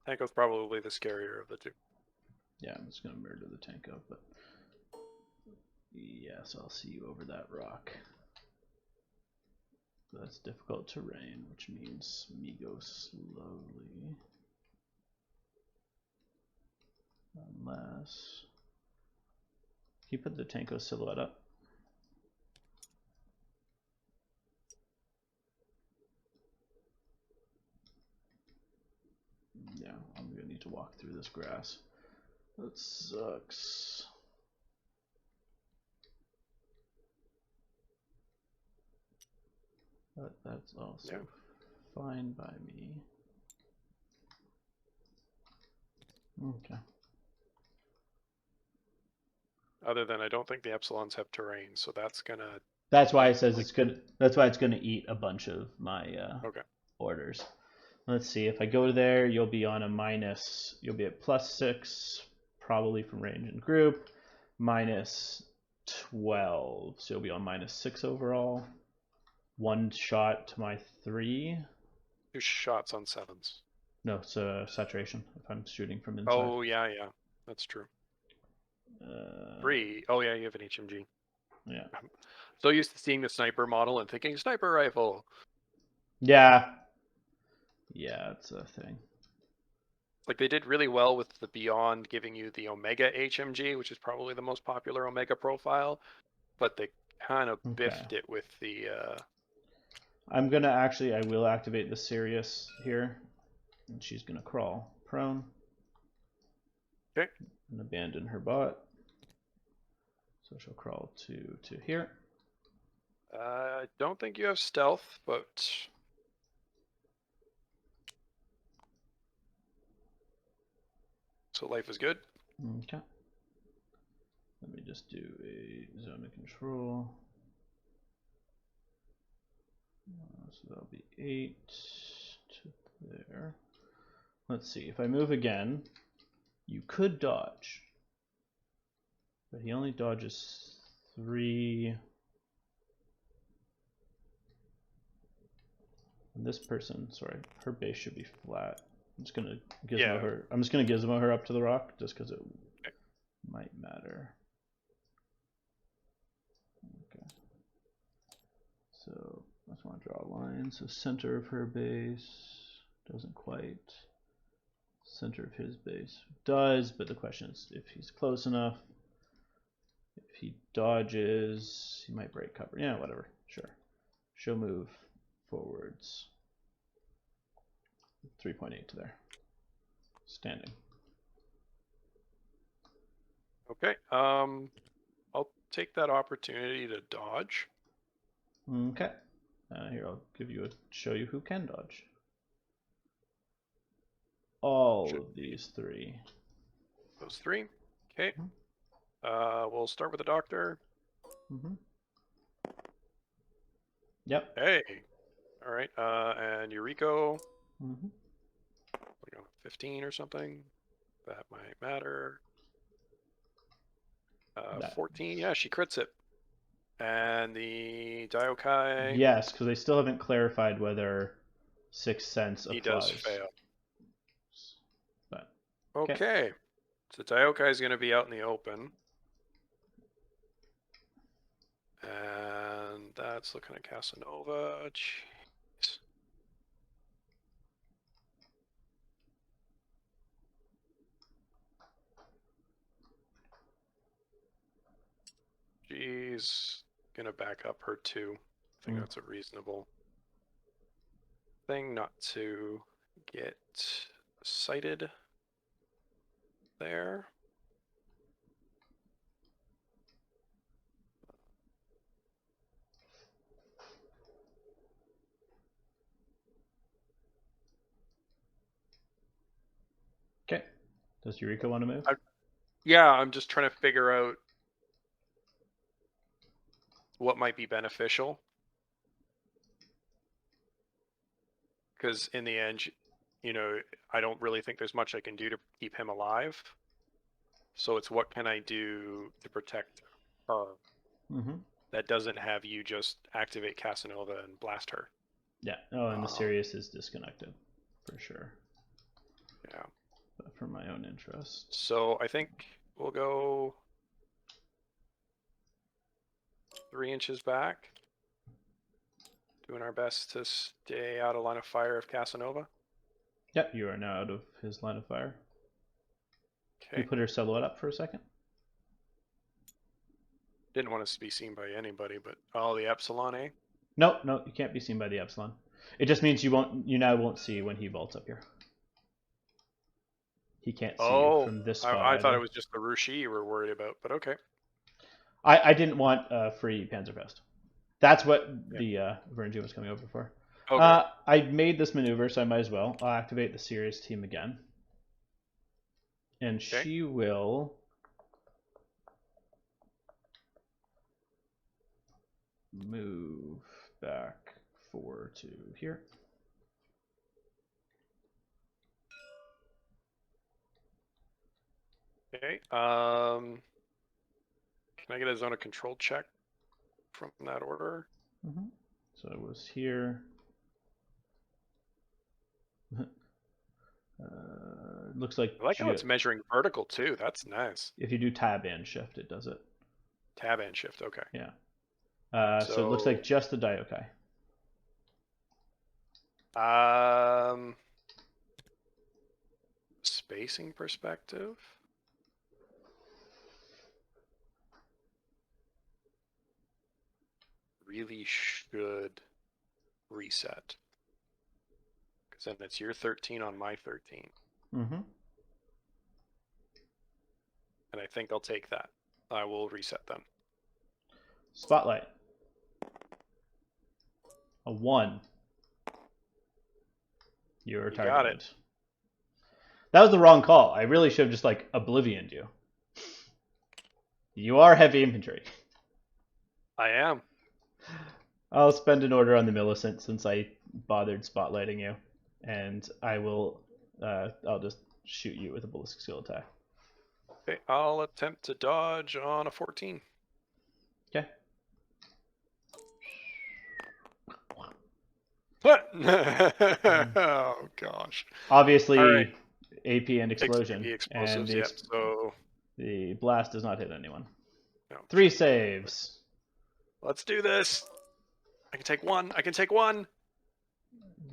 Tango's probably the scarier of the two. Yeah, I'm just gonna murder the Tango, but yes, I'll see you over that rock. That's difficult terrain, which means me go slowly. Unless... Can you put the Tanko silhouette up? Yeah, I'm gonna need to walk through this grass. That sucks. But that's also fine by me. Okay. Other than I don't think the Epsilons have terrain, so that's gonna. That's why it says it's gonna. That's why it's gonna eat a bunch of my orders. Let's see. If I go there, you'll be on a minus. You'll be at +6, probably from range and group. -12, so you'll be on -6 overall. 1 shot to my 3. 2 shots on 7s. No, it's saturation if I'm shooting from inside. Oh yeah, that's true. 3. Oh yeah, you have an HMG. Yeah. I'm so used to seeing the sniper model and thinking sniper rifle. Yeah. Yeah, it's a thing. Like they did really well with the Beyond giving you the Omega HMG, which is probably the most popular Omega profile, but they kind of biffed it with the. I'm gonna actually. I will activate the Sirius here, and she's gonna crawl prone. Okay. And abandon her bot. So she'll crawl to here. I don't think you have stealth, but. So life is good. Okay. Let me just do a zone of control. So that'll be 8 to there. Let's see. If I move again, you could dodge. But he only dodges 3. And this person, sorry, her base should be flat. I'm just gonna gizmo her. I'm just gonna gizmo her up to the rock, just because it might matter. Okay. So I just want to draw a line. So center of her base doesn't quite. Center of his base does, but the question is if he's close enough. If he dodges, he might break cover. Yeah, whatever. Sure. She'll move forwards. 3.8 to there. Standing. Okay. I'll take that opportunity to dodge. Okay. Here, I'll show you who can dodge. All of these three. Those three. Okay. We'll start with the doctor. Yep. Hey. All right. And Eureka. 15 or something. That might matter. 14. Yeah, she crits it. And the Daiokai. Yes, because they still haven't clarified whether Sixth Sense applies. He does fail. But, okay. So Daiokai is going to be out in the open. And that's looking at Casanova. Jeez. She's going to back up her too. I think that's a reasonable thing not to get sighted there. Okay. Does Eureka want to move? Yeah, I'm just trying to figure out what might be beneficial. Because in the end, you know, I don't really think there's much I can do to keep him alive. So it's what can I do to protect her that doesn't have you just activate Casanova and blast her. Yeah. Oh, and the Sirius is disconnected for sure. Yeah. But for my own interest. So I think we'll go 3 inches back. Doing our best to stay out of line of fire of Casanova. Yep, you are now out of his line of fire. Okay. You put her silhouette up for a second. Didn't want us to be seen by anybody, but the Epsilon, eh? No, you can't be seen by the Epsilon. It just means you now won't see when he vaults up here. He can't see you from this spot. I thought it was just the Rushi you were worried about, but okay. I didn't want a free Panzerfaust. That's what the Virgin was coming over for. Okay. I made this maneuver, so I might as well. I'll activate the Sirius team again. And she will move back 4 to here. Okay. Can I get a zone of control check from that order? So it was here. Looks like I like how it's measuring vertical too. That's nice. If you do tab and shift, it does it. Tab and shift, okay. Yeah. So it looks like just the Daiokai. Spacing perspective. Really should reset. Because then it's your 13 on my 13. And I think I'll take that. I will reset them. Spotlight. A 1. You're targeted. Got it. That was the wrong call. I really should have just like oblivioned you. You are heavy infantry. I am. I'll spend an order on the Millicent since I bothered spotlighting you, and I will. I'll just shoot you with a ballistic skill attack. Okay, I'll attempt to dodge on a 14. Okay. What? Oh gosh. Obviously, right. AP and explosion. Explosives, and so the blast does not hit anyone. No. 3 saves. Let's do this. I can take one.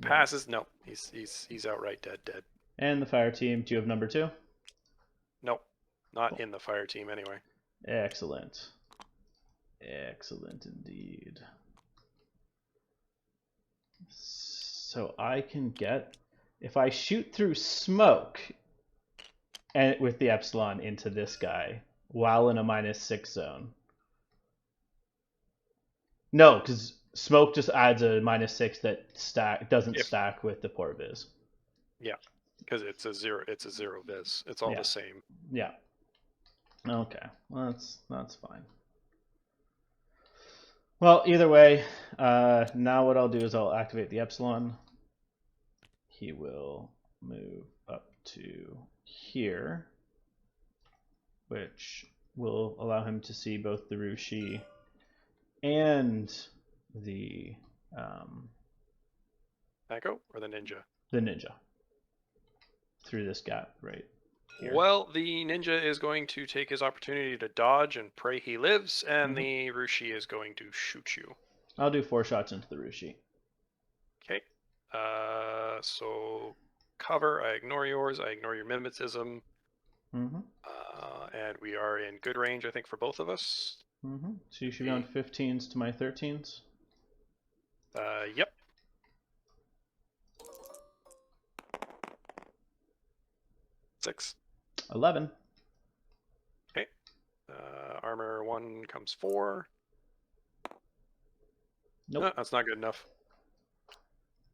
Passes. No, he's outright dead. And the fire team. Do you have number 2? Nope, not in the fire team anyway. Excellent. Excellent indeed. So I can get, if I shoot through smoke and with the Epsilon into this guy, while in a -6 zone. No, because smoke just adds a -6 that doesn't stack with the port vis. Yeah, because it's a zero vis. It's all the same. Yeah. Okay, well, that's fine. Well, either way, now what I'll do is I'll activate the epsilon. He will move up to here, which will allow him to see both the Rushi and the Echo or the ninja? The ninja. Through this gap right here. Well, the ninja is going to take his opportunity to dodge and pray he lives, and the Rushi is going to shoot you. I'll do 4 shots into the Rushi. Okay. So cover, I ignore yours, I ignore your mimetism. And we are in good range, I think, for both of us. So you should be on 15s to my 13s? Yep. Six. 11. Okay. Armor 1 comes 4. Nope. No, that's not good enough.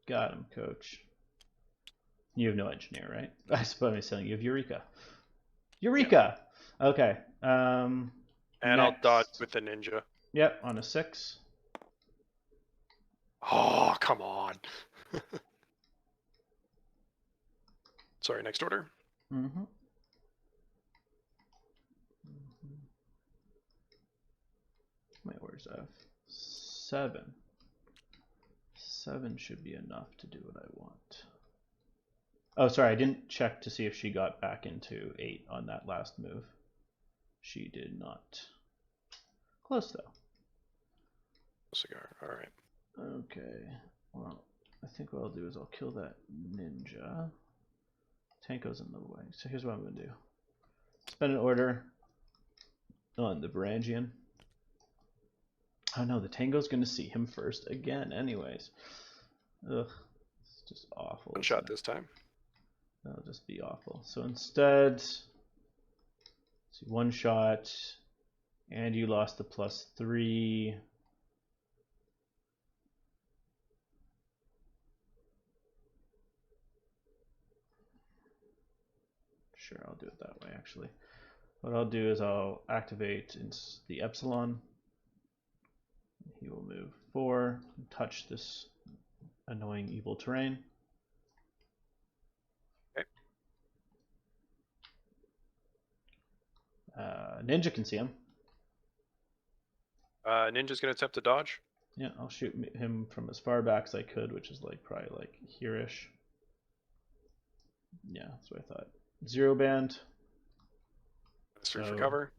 Got him, coach. You have no engineer, right? I suppose I'm saying you have Eureka. Eureka! Yep. Okay. And next. I'll dodge with the ninja. Yep, on a 6. Oh, come on. Sorry, next order. My orders have 7. 7 should be enough to do what I want. Oh, sorry, I didn't check to see if she got back into 8 on that last move. She did not. Close, though. Cigar, alright. Okay, well, I think what I'll do is I'll kill that ninja. Tanko's in the way, so here's what I'm going to do. Spend an order on the Varangian. Oh no, the Tango's going to see him first again anyways. Ugh, it's just awful. One shot this time. That'll just be awful. So instead, see, 1 shot, and you lost the +3. Sure, I'll do it that way actually. What I'll do is I'll activate the epsilon. He will move 4 and touch this annoying evil terrain. Okay. Ninja can see him. Ninja's going to attempt to dodge. Yeah, I'll shoot him from as far back as I could, which is like probably like here-ish. Yeah, that's what I thought. 0 band. -3 for cover.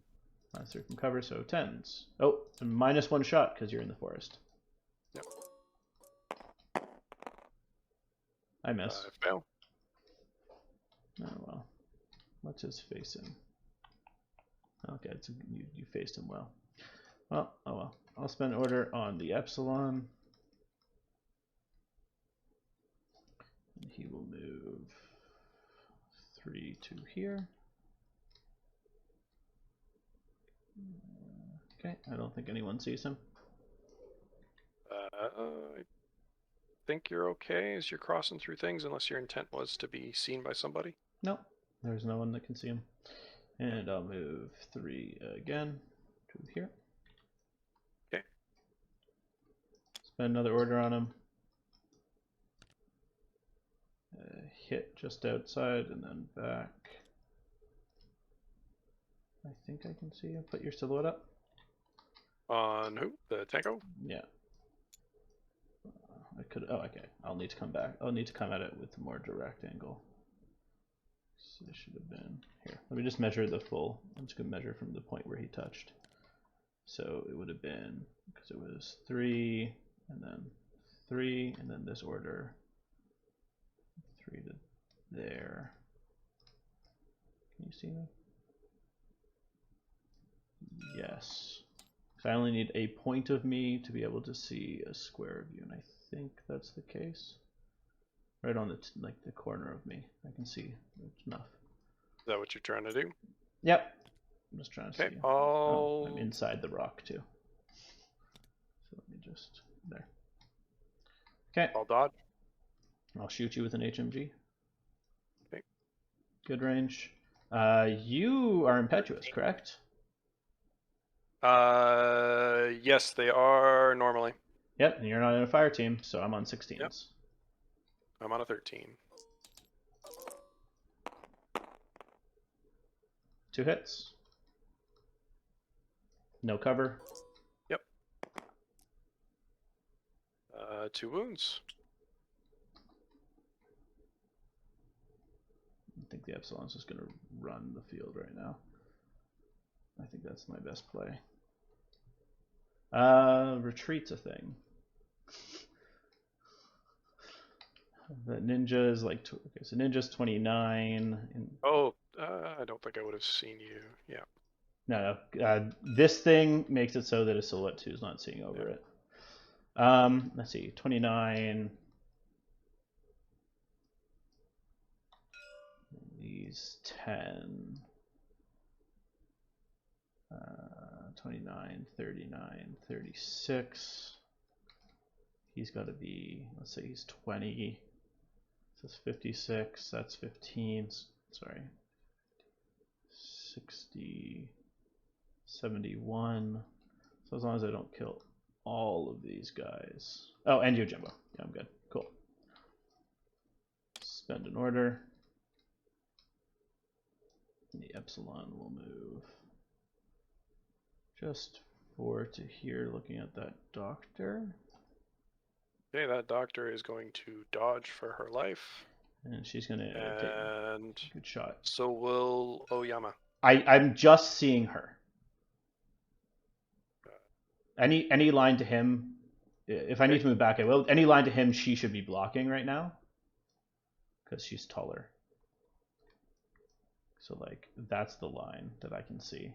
-3 from cover, so 10s. Oh, and -1 shot because you're in the forest. Yep. I miss. Fail. Oh well. What's his facing? Okay, it's you faced him well. Well, oh well. I'll spend order on the epsilon. And he will move 3 to here. Okay, I don't think anyone sees him. I think you're okay as you're crossing through things, unless your intent was to be seen by somebody. No, there's no one that can see him. And I'll move 3 again to here. Okay. Spend another order on him. Hit just outside and then back. I think I can see you. Put your silhouette up. On who? The Tango? Yeah. I could. Oh, okay. I'll need to come back. I'll need to come at it with a more direct angle. So this should have been here. Let me just measure the full. I'm just gonna measure from the point where he touched. So it would have been, because it was 3 and then 3 and then this order 3 to there. Can you see me? Yes. So I only need a point of me to be able to see a square of you, and I think that's the case. Right on the like the corner of me, I can see. It's enough. Is that what you're trying to do? Yep. I'm just trying to see. Oh. Oh, I'm inside the rock too. So let me just there. Okay. I'll dodge. I'll shoot you with an HMG. Okay. Good range. You are impetuous, correct? Yes, they are normally. Yep, and you're not in a fire team, so I'm on 16s. Yep. I'm on a 13. 2 hits. No cover. Yep. 2 wounds. I think the Epsilon's just going to run the field right now. I think that's my best play. Retreat's a thing. The ninja is like, okay, so ninja's 29. Oh, I don't think I would have seen you. Yeah. No. This thing makes it so that a silhouette 2 is not seeing over it. Let's see, 29. These 10. 29, 39, 36. He's got to be, let's say he's 20. So that's 56. That's 15. Sorry. 60. 71. So as long as I don't kill all of these guys. Oh, and you, Jimbo. Yeah, I'm good. Cool. Spend an order. The Epsilon will move just forward to here, looking at that doctor. Okay, that doctor is going to dodge for her life. And she's going to take a good shot. So will Oyama. I'm just seeing her. Any line to him, if I need to move back, I will. Any line to him, she should be blocking right now. Because she's taller. So, like, that's the line that I can see.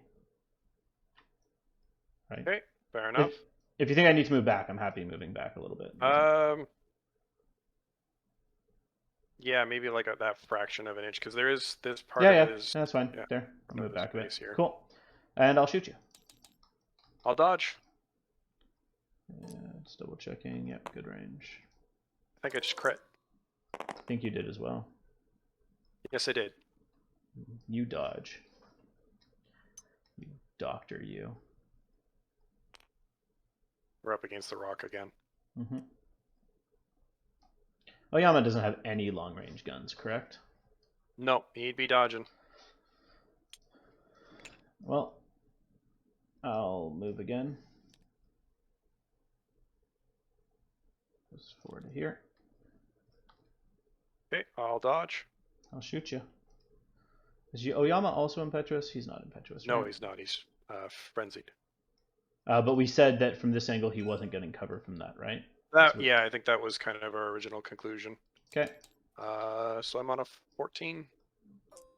Right? Okay, fair enough. If you think I need to move back, I'm happy moving back a little bit. Yeah, maybe like that fraction of an inch, because there is this part of his... that's fine. Yeah, there, I'll move back a bit. Here. Cool. And I'll shoot you. I'll dodge. Just double checking. Yep, good range. I think I just crit. I think you did as well. Yes, I did. You dodge. You doctor you. We're up against the rock again. Mm-hmm. Oyama doesn't have any long-range guns, correct? No, he'd be dodging. Well, I'll move again. Just forward to here. Okay, I'll dodge. I'll shoot you. Is Oyama also impetuous? He's not impetuous, right? No, he's not. He's frenzied. But we said that from this angle he wasn't getting cover from that, right? Yeah, I think that was kind of our original conclusion. Okay. So I'm on a 14.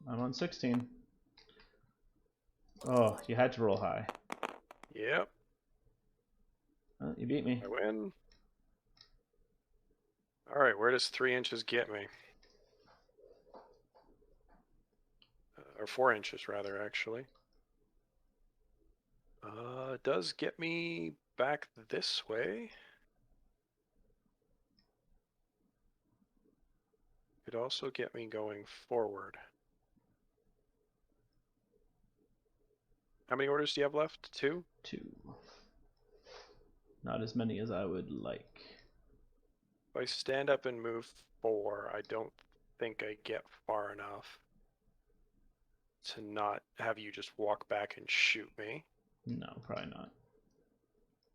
I'm on 16. Oh, you had to roll high. Yep. Well, you beat me. I win. All right, where does 3 inches get me? Or 4 inches, rather, actually. It does get me back this way. Could also get me going forward. How many orders do you have left? 2? 2. Not as many as I would like. If I stand up and move 4, I don't think I get far enough to not have you just walk back and shoot me. No, probably not.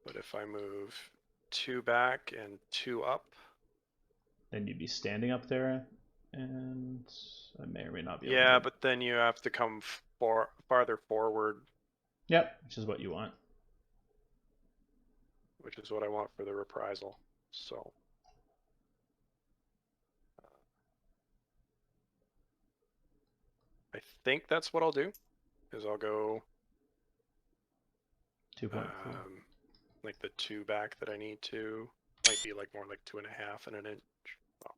But if I move 2 back and 2 up, then you'd be standing up there, and I may or may not be able yeah, to. but then you have to come farther forward. Yep, which is what you want. Which is what I want for the reprisal. So I think that's what I'll do. Is I'll go 2.4. Like the 2 back that I need to. Might be like more like 2.5 and an inch. Oh.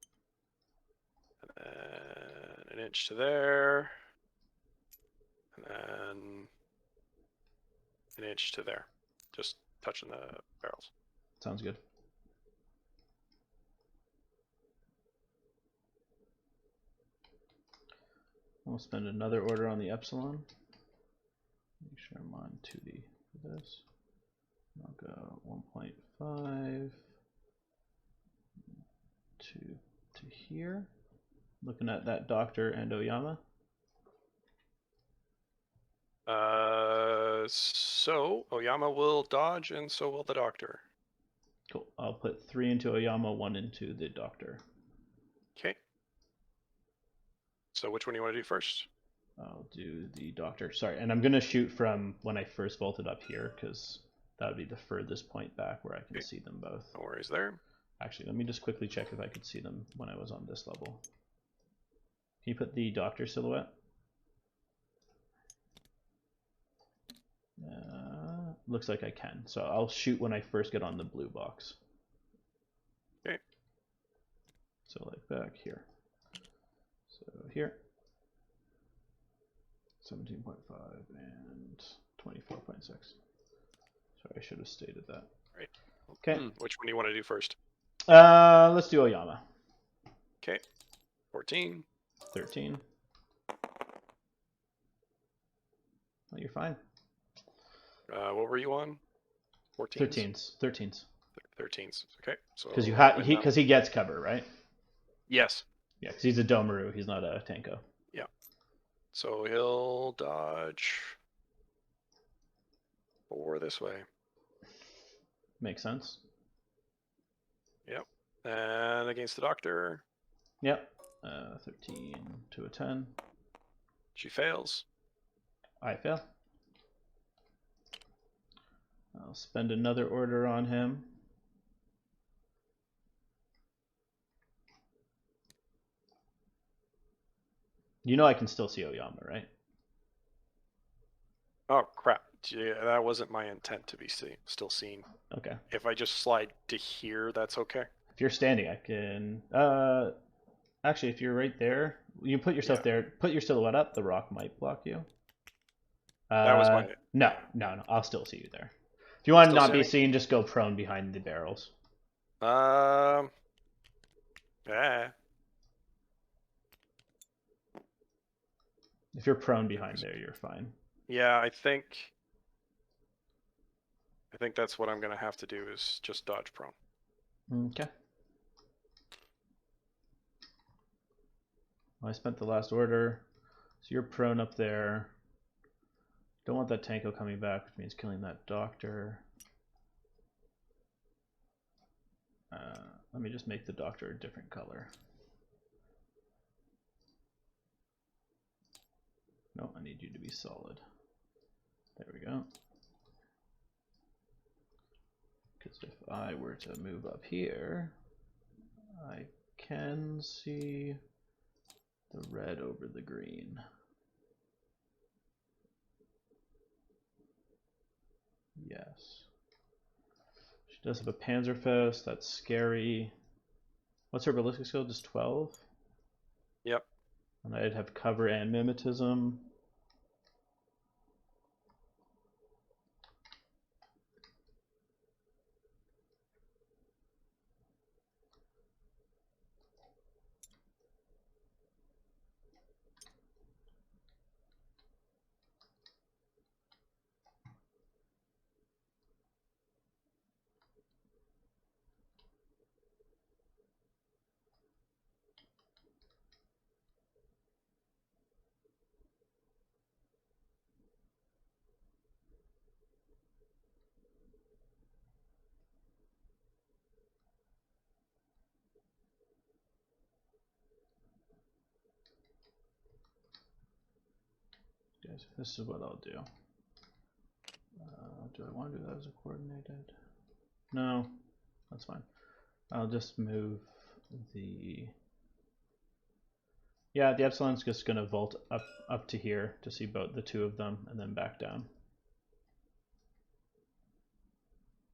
And then an inch to there. And then an inch to there, just touching the barrels. Sounds good. I'll spend another order on the epsilon. Make sure I'm on 2D for this. I'll go 1.5 to here. Looking at that doctor and Oyama. So Oyama will dodge, and so will the doctor. Cool. I'll put 3 into Oyama, 1 into the doctor. Okay. So which one do you want to do first? I'll do the doctor. Sorry, and I'm going to shoot from when I first vaulted up here, because that would be the furthest point back where I can see them both. No worries there. Actually, let me just quickly check if I could see them when I was on this level. Can you put the doctor silhouette? Looks like I can. So I'll shoot when I first get on the blue box. Okay. So like back here. So here. 17.5 and 24.6. Sorry, I should have stated that. Right. Okay. Which one do you want to do first? Let's do Oyama. Okay. 14. 13. Oh, you're fine. What were you on? 14s? 13s. 13s. 13s. Okay. So because he gets cover, right? Yes. Yeah, because he's a Domaru. He's not a Tenko. Yeah. So he'll dodge 4 this way. Makes sense. Yep. And against the doctor. Yep. 13 to a 10. She fails. I fail. I'll spend another order on him. You know I can still see Oyama, right? Oh, crap. Yeah, that wasn't my intent to be still seen. Okay. If I just slide to here, that's okay? If you're standing, I can... actually, if you're right there, you put yourself there. Put your silhouette up. The rock might block you. That was my... No. I'll still see you there. If you want to not be seen, just go prone behind the barrels. Yeah. If you're prone behind there, you're fine. Yeah, I think that's what I'm going to have to do is just dodge prone. Okay. Well, I spent the last order. So you're prone up there. Don't want that Tanko coming back, which means killing that doctor. Let me just make the doctor a different color. No, I need you to be solid. There we go. Because if I were to move up here, I can see the red over the green. Yes. She does have a Panzerfaust, that's scary. What's her ballistic skill? Just 12? Yep. And I'd have cover and mimetism. This is what I'll do. Do I want to do that as a coordinated? No, that's fine. I'll just move the... Yeah, the Epsilon's just going to vault up to here to see both the two of them and then back down.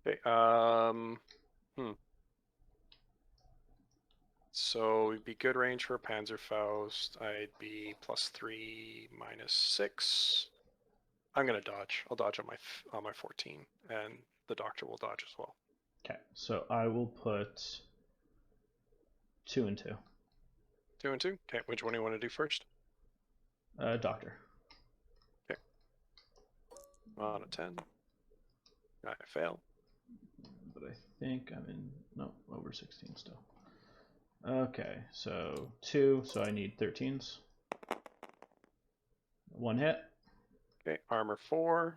Okay, So it'd be good range for Panzerfaust. I'd be +3, -6. I'm gonna dodge. I'll dodge on my 14, and the doctor will dodge as well. Okay, so I will put 2 and 2. 2 and 2. Okay, which one do you want to do first? Doctor. Okay. On a 10. I fail. But I think I'm in, no, over 16 still. Okay, so 2, so I need 13s. 1 hit. Okay, armor 4.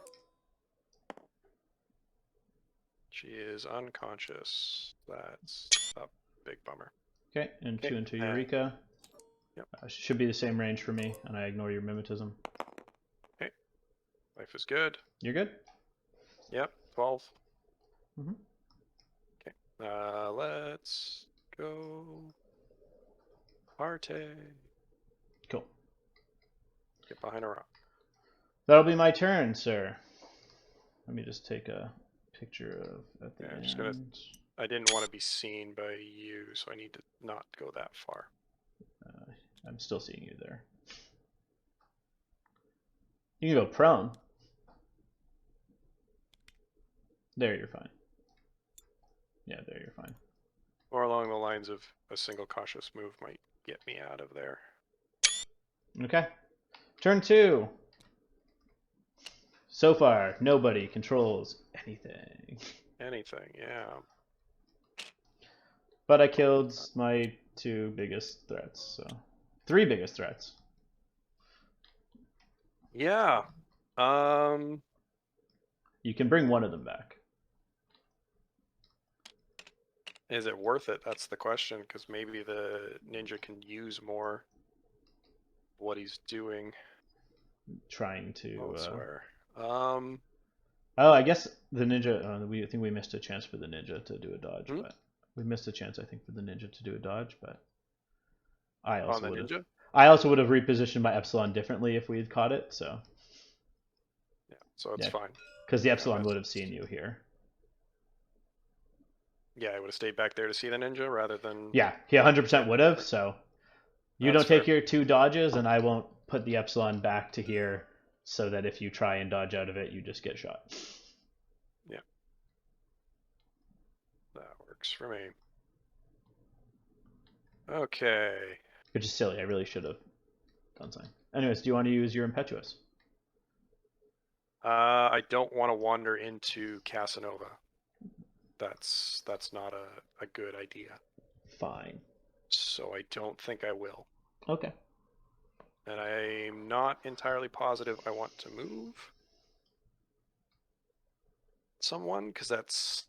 She is unconscious. That's a big bummer. Okay, and 2 and 2 Eureka. Yep. Should be the same range for me, and I ignore your mimetism. Okay. Life is good. You're good? Yep, 12. Mm-hmm. Okay. Let's go. Party. Cool. Get behind a rock. That'll be my turn, sir. Let me just take a picture of at the end. Just gonna. I didn't want to be seen by you, so I need to not go that far. I'm still seeing you there. You can go prone. There, you're fine. Yeah, there, you're fine. Or along the lines of a single cautious move might get me out of there. Okay. Turn 2. So far, nobody controls anything. Anything, yeah. But I killed my 2 biggest threats, so 3 biggest threats. Yeah. You can bring one of them back. Is it worth it? That's the question, because maybe the ninja can use more what he's doing. Trying to elsewhere. Oh, I guess the ninja. I think we missed a chance for the ninja to do a dodge, but we missed a chance, I think, for the ninja to do a dodge. But I also would have. I also would have repositioned my epsilon differently if we had caught it. So. Yeah, so it's fine. Because the epsilon would have seen you here. Yeah, I would have stayed back there to see the ninja rather than. Yeah, he 100% would have. So. You don't take your 2 dodges, and I won't put the epsilon back to here, so that if you try and dodge out of it, you just get shot. Yeah. That works for me. Okay. Which is silly. I really should have done something. Anyways, do you want to use your impetuous? I don't want to wander into Casanova. That's not a good idea. Fine. So I don't think I will. Okay. And I'm not entirely positive I want to move someone, because that's...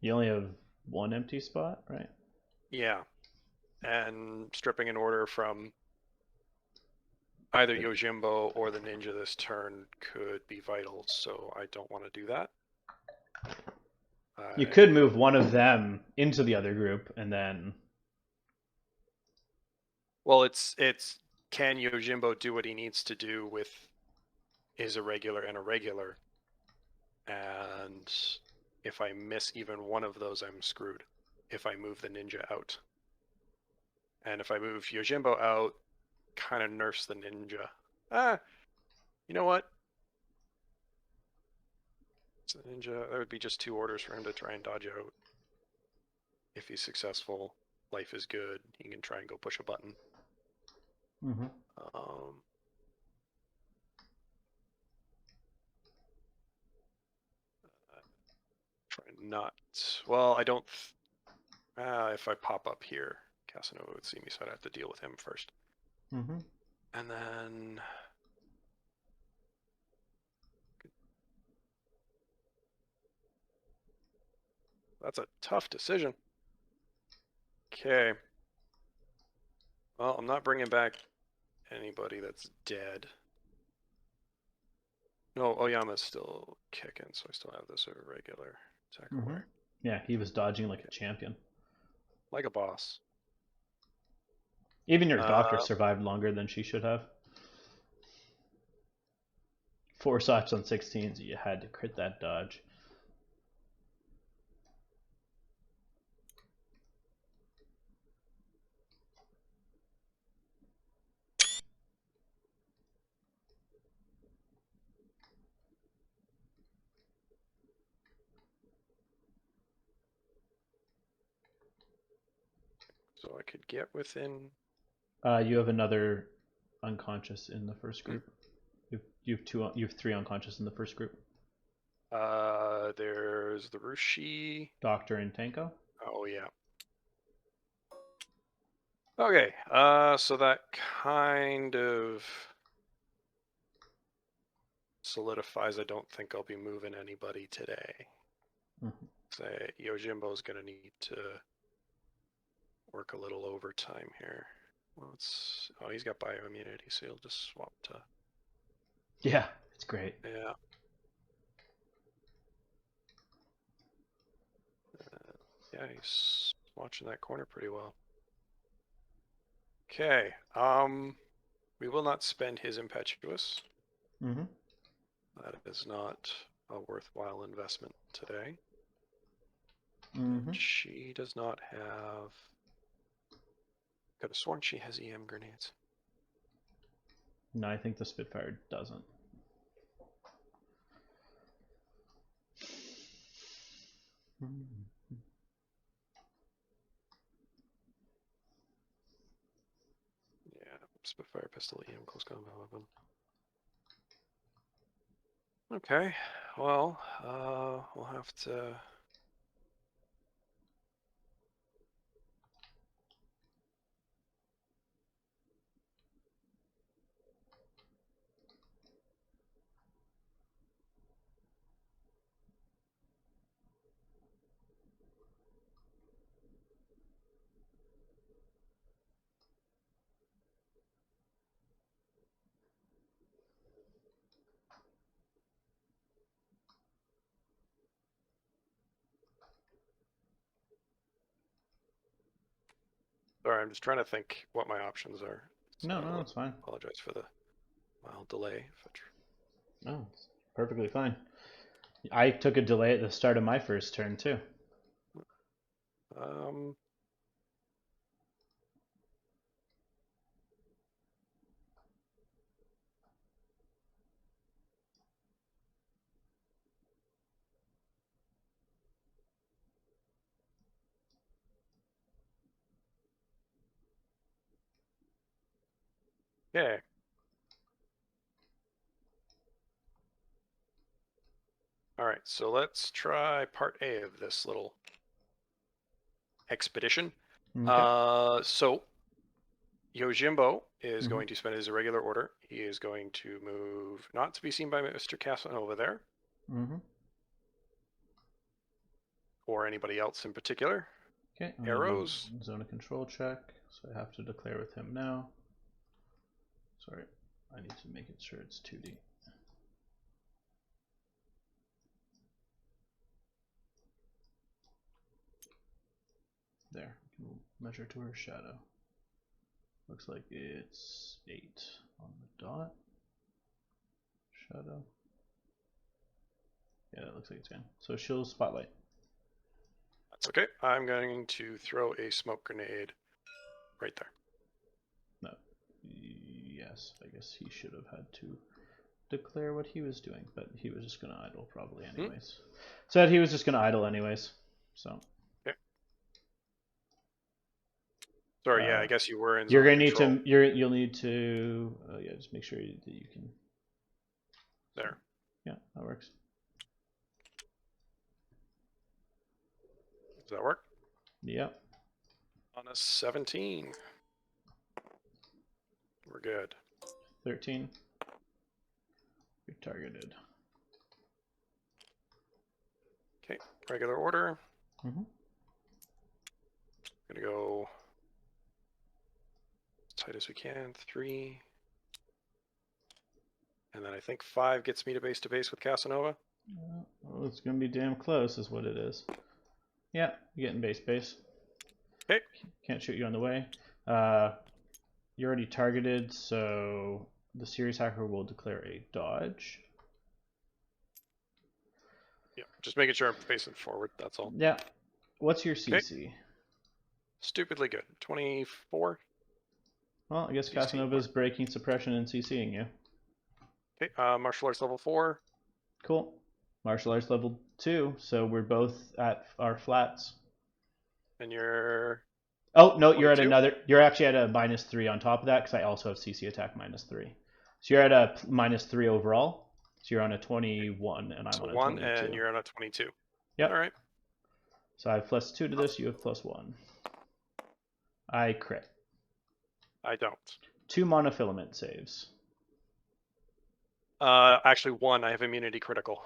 You only have 1 empty spot, right? Yeah. And stripping an order from either Yojimbo or the ninja this turn could be vital, so I don't want to do that. You could move one of them into the other group and then... Well, it's can Yojimbo do what he needs to do with his irregular and irregular? And if I miss even one of those, I'm screwed. If I move the ninja out. And if I move Yojimbo out, kind of nerfs the ninja. You know what? It's the ninja. That would be just 2 orders for him to try and dodge out. If he's successful, life is good. He can try and go push a button. Mm-hmm. Try not. Well, I don't. If I pop up here, Casanova would see me, so I'd have to deal with him first. Mm-hmm. And then. That's a tough decision. Okay. Well, I'm not bringing back anybody that's dead. No, Oyama's still kicking, so I still have this irregular attack away. Yeah, he was dodging like a champion. Like a boss. Even your doctor survived longer than she should have. 4 shots on 16s, you had to crit that dodge. could get within. You have another unconscious in the first group. You have two. You have 3 unconscious in the first group. There's the Rushi, Doctor, and Tanko. Oh yeah. Okay. So that kind of solidifies. I don't think I'll be moving anybody today. Say Yojimbo's gonna need to work a little overtime here. Oh, he's got bioimmunity, so he'll just swap to. Yeah, it's great. Yeah. Yeah, he's watching that corner pretty well. Okay. We will not spend his impetuous. That is not a worthwhile investment today. She does not have. Could have sworn she has EM grenades. No, I think the Spitfire doesn't. Yeah, Spitfire pistol, EM close combat weapon. Okay, well, we'll have to. Sorry, I'm just trying to think what my options are. No, it's fine. Apologize for the mild delay. No, it's perfectly fine. I took a delay at the start of my first turn too. Okay. All right, so let's try part A of this little expedition. Okay. So Yojimbo is going to spend his irregular order. He is going to move, not to be seen by Mr. Casanova there. Or anybody else in particular. Okay. Arrows. Zone of control check. So I have to declare with him now. Sorry, I need to make it sure it's 2D. There, we can measure to her shadow. Looks like it's 8 on the dot. Shadow. Yeah, it looks like it's 10. So she'll spotlight. That's okay. I'm going to throw a smoke grenade right there. No. Yes, I guess he should have had to declare what he was doing, but he was just going to idle probably anyways. Said he was just going to idle anyways. So. Okay. Sorry, yeah, I guess you were in. You're gonna need to. You'll need to. Yeah, just make sure that you can. There. Yeah, that works. Does that work? Yep. On a 17. We're good. 13. You're targeted. Okay, regular order. Mm-hmm. Gonna go as tight as we can. 3. And then I think 5 gets me to base with Casanova. Well, it's gonna be damn close, is what it is. Yeah, you're getting base. Okay. Can't shoot you on the way. You're already targeted, so the serious hacker will declare a dodge. Yeah, just making sure I'm facing forward, that's all. Yeah. What's your CC? Okay. Stupidly good. 24. Well, I guess Casanova's breaking suppression and CCing you. Okay, martial arts level 4. Cool. Martial arts level 2, so we're both at our flats. And you're... Oh, no, you're at 22? another. You're actually at a -3 on top of that because I also have CC attack -3. So you're at a -3 overall. So you're on a 21 and I'm on a 1, 22. and you're on a 22. Yep. All right. So I have +2 to this. You have +1. I crit. I don't. 2 monofilament saves. Actually 1. I have immunity critical.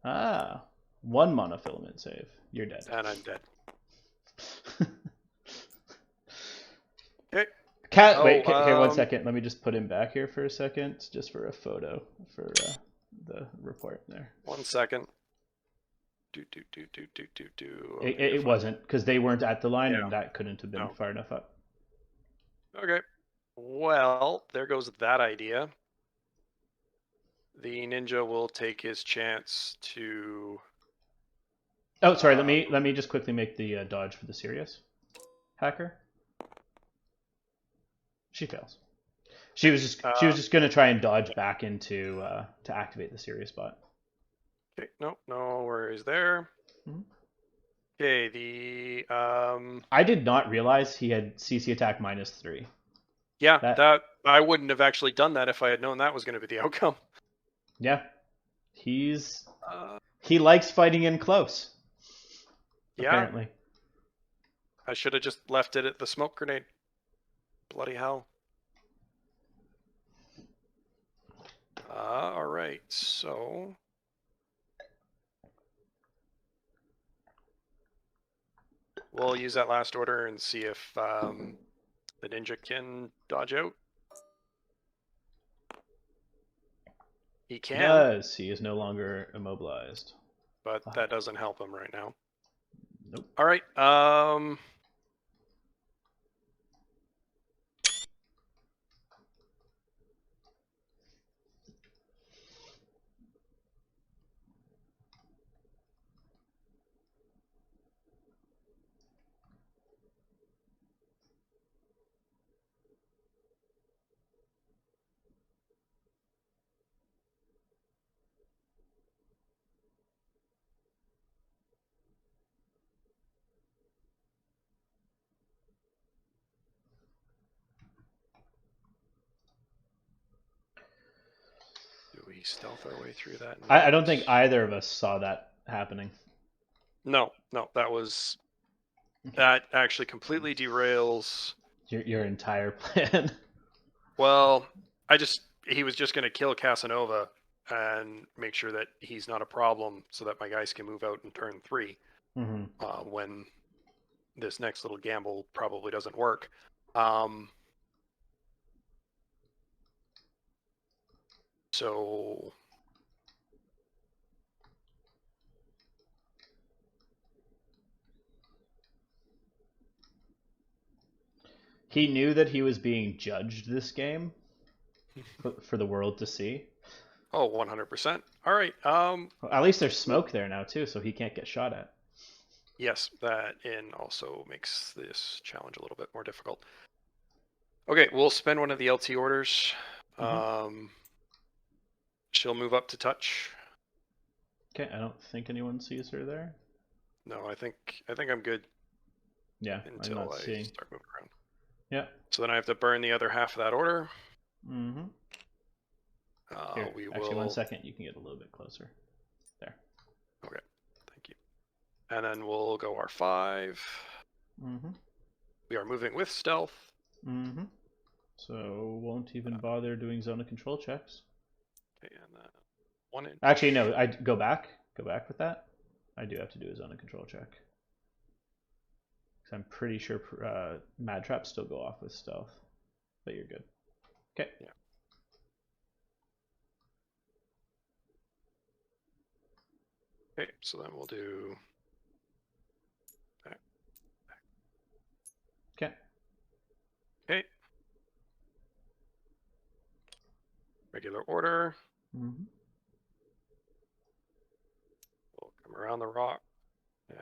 Ah, 1 monofilament save. You're dead. And I'm dead. Okay. Cat. Wait. Okay, 1 second. Let me just put him back here for a second, just for a photo for the report there. 1 second. It wasn't because they weren't at the line, Yeah. and that couldn't have been far enough up. Okay. Well, there goes that idea. The ninja will take his chance to. Oh, sorry. Let me just quickly make the dodge for the serious hacker. She fails. She was just going to try and dodge back into to activate the serious bot. Okay. No worries there. Mm-hmm. Okay. The I did not realize he had CC attack -3. Yeah, that I wouldn't have actually done that if I had known that was going to be the outcome. Yeah, he likes fighting in close. Yeah. Apparently. I should have just left it at the smoke grenade. Bloody hell. All right, so we'll use that last order and see if the ninja can dodge out. He can. He does. He is no longer immobilized. But that doesn't help him right now. Nope. All right. Do we stealth our way through that? I don't think either of us saw that happening. No, that was that actually completely derails your entire plan. Well, he was just going to kill Casanova and make sure that he's not a problem so that my guys can move out in turn 3 when this next little gamble probably doesn't work. So he knew that he was being judged this game for the world to see. Oh, 100%. All right. Well, at least there's smoke there now too, so he can't get shot at. Yes, that also makes this challenge a little bit more difficult. Okay, we'll spend one of the LT orders. She'll move up to touch. Okay, I don't think anyone sees her there. No, I think I'm good. Yeah, until I'm not I seeing. start moving around. Yeah. So then I have to burn the other half of that order. Here, we actually, will... 1 second. You can get a little bit closer. There. Okay, thank you. And then we'll go R5. We are moving with stealth. So won't even bother doing zone of control checks. Okay, and 1 inch. Actually, no. I go back. Go back with that. I do have to do a zone of control check. Because I'm pretty sure mad traps still go off with stealth, but you're good. Okay. Yeah. Okay, so then we'll do. Okay. Okay. Regular order. We'll come around the rock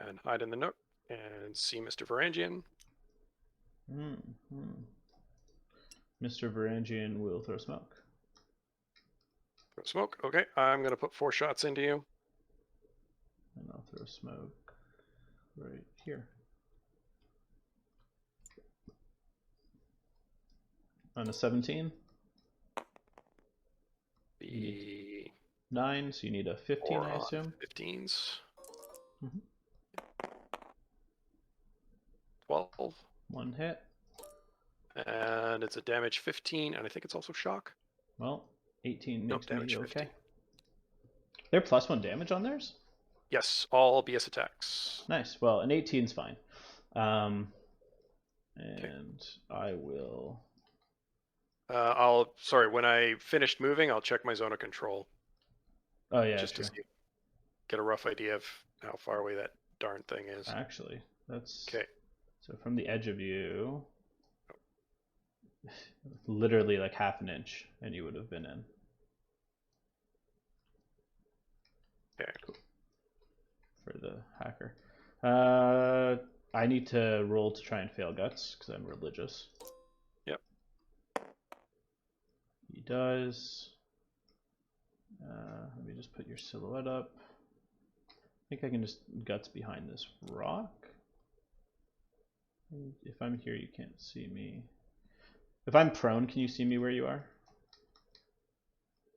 and hide in the nook and see Mr. Varangian. Mr. Varangian will throw smoke. Throw smoke. Okay, I'm going to put 4 shots into you. And I'll throw smoke right here. On a 17? The 9, so you need a 15, I assume? 15s. Mm-hmm. 12. 1 hit. And it's a damage 15, and I think it's also shock. Well, 18 makes damage me okay. 15. They're +1 damage on theirs? Yes, all BS attacks. Nice. Well, an 18's fine. And I will... Sorry, when I finished moving, I'll check my zone of control. Oh, yeah, just to get a rough idea of how far away that darn thing is. Actually, that's... Okay. So from the edge of you, literally like half an inch, and you would have been in. Okay. Cool. For the hacker. I need to roll to try and fail guts, because I'm religious. Yep. He does. Let me just put your silhouette up. I think I can just guts behind this rock. If I'm here, you can't see me. If I'm prone, can you see me where you are?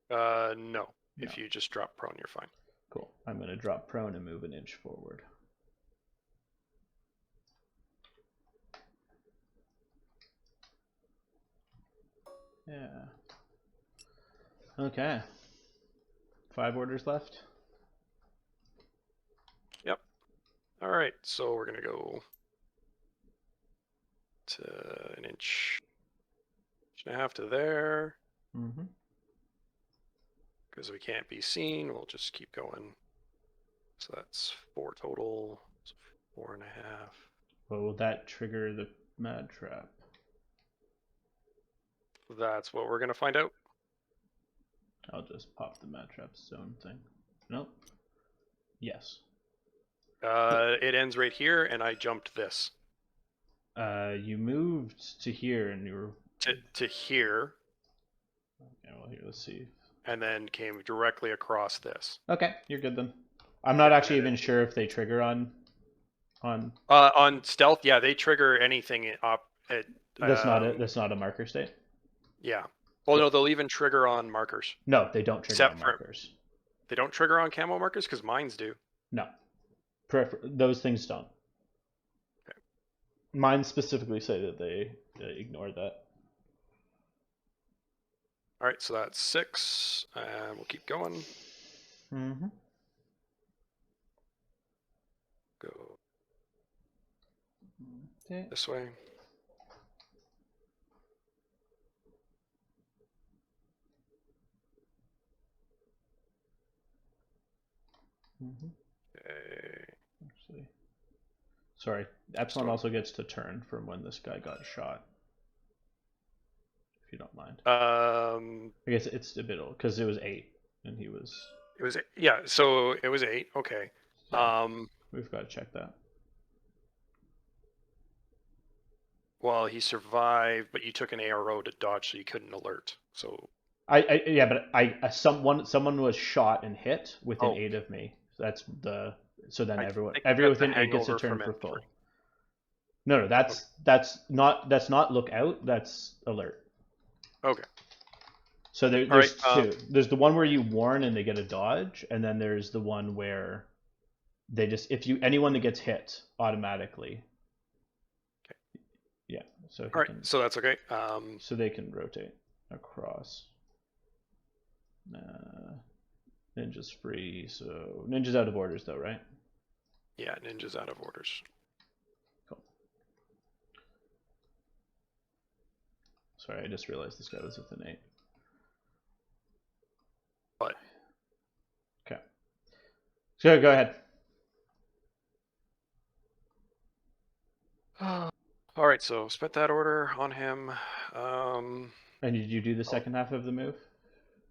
No. If you just drop prone, you're fine. Cool. I'm going to drop prone and move an inch forward. Yeah. Okay. 5 orders left. Yep. All right, so we're going to go to an inch and a half to there. Mm-hmm. Because we can't be seen, we'll just keep going. So that's 4 total. So 4.5. Well, will that trigger the mad trap? That's what we're going to find out. I'll just pop the mad trap zone thing. Nope. Yes. It ends right here, and I jumped this. You moved to here, and you were... To here. Okay, well, here, let's see. And then came directly across this. Okay, you're good then. I'm not actually even sure if they trigger on stealth. Yeah, they trigger anything up. That's not it. That's not a marker state. Yeah. Well, no, they'll even trigger on markers. No, they don't trigger on markers. They don't trigger on camo markers because mines do. No, those things don't. Okay. Mine specifically say that they ignore that. All right, so that's 6, and we'll keep going. Mm-hmm. Go okay. This way. Mm-hmm. Okay. Actually, sorry. Epsilon also gets to turn from when this guy got shot. If you don't mind. I guess it's a bit old because it was 8, and he was. It was so it was 8. Okay. Yeah. We've got to check that. Well, he survived, but you took an ARO to dodge, so you couldn't alert. So. Someone was shot and hit within 8 of me. That's the. So then everyone within 8 gets a turn for full. No, that's not look out. That's alert. Okay. So there's 2. There's the one where you warn and they get a dodge, and then there's the one where they just anyone that gets hit automatically. Okay. Yeah. So. All right. So that's okay. So they can rotate across. Ninja's free, so Ninja's out of orders though, right? Yeah, Ninja's out of orders. Cool. Sorry, I just realized this guy was within 8. What? Okay. So go ahead. All right, so spent that order on him. And did you do the second half of the move?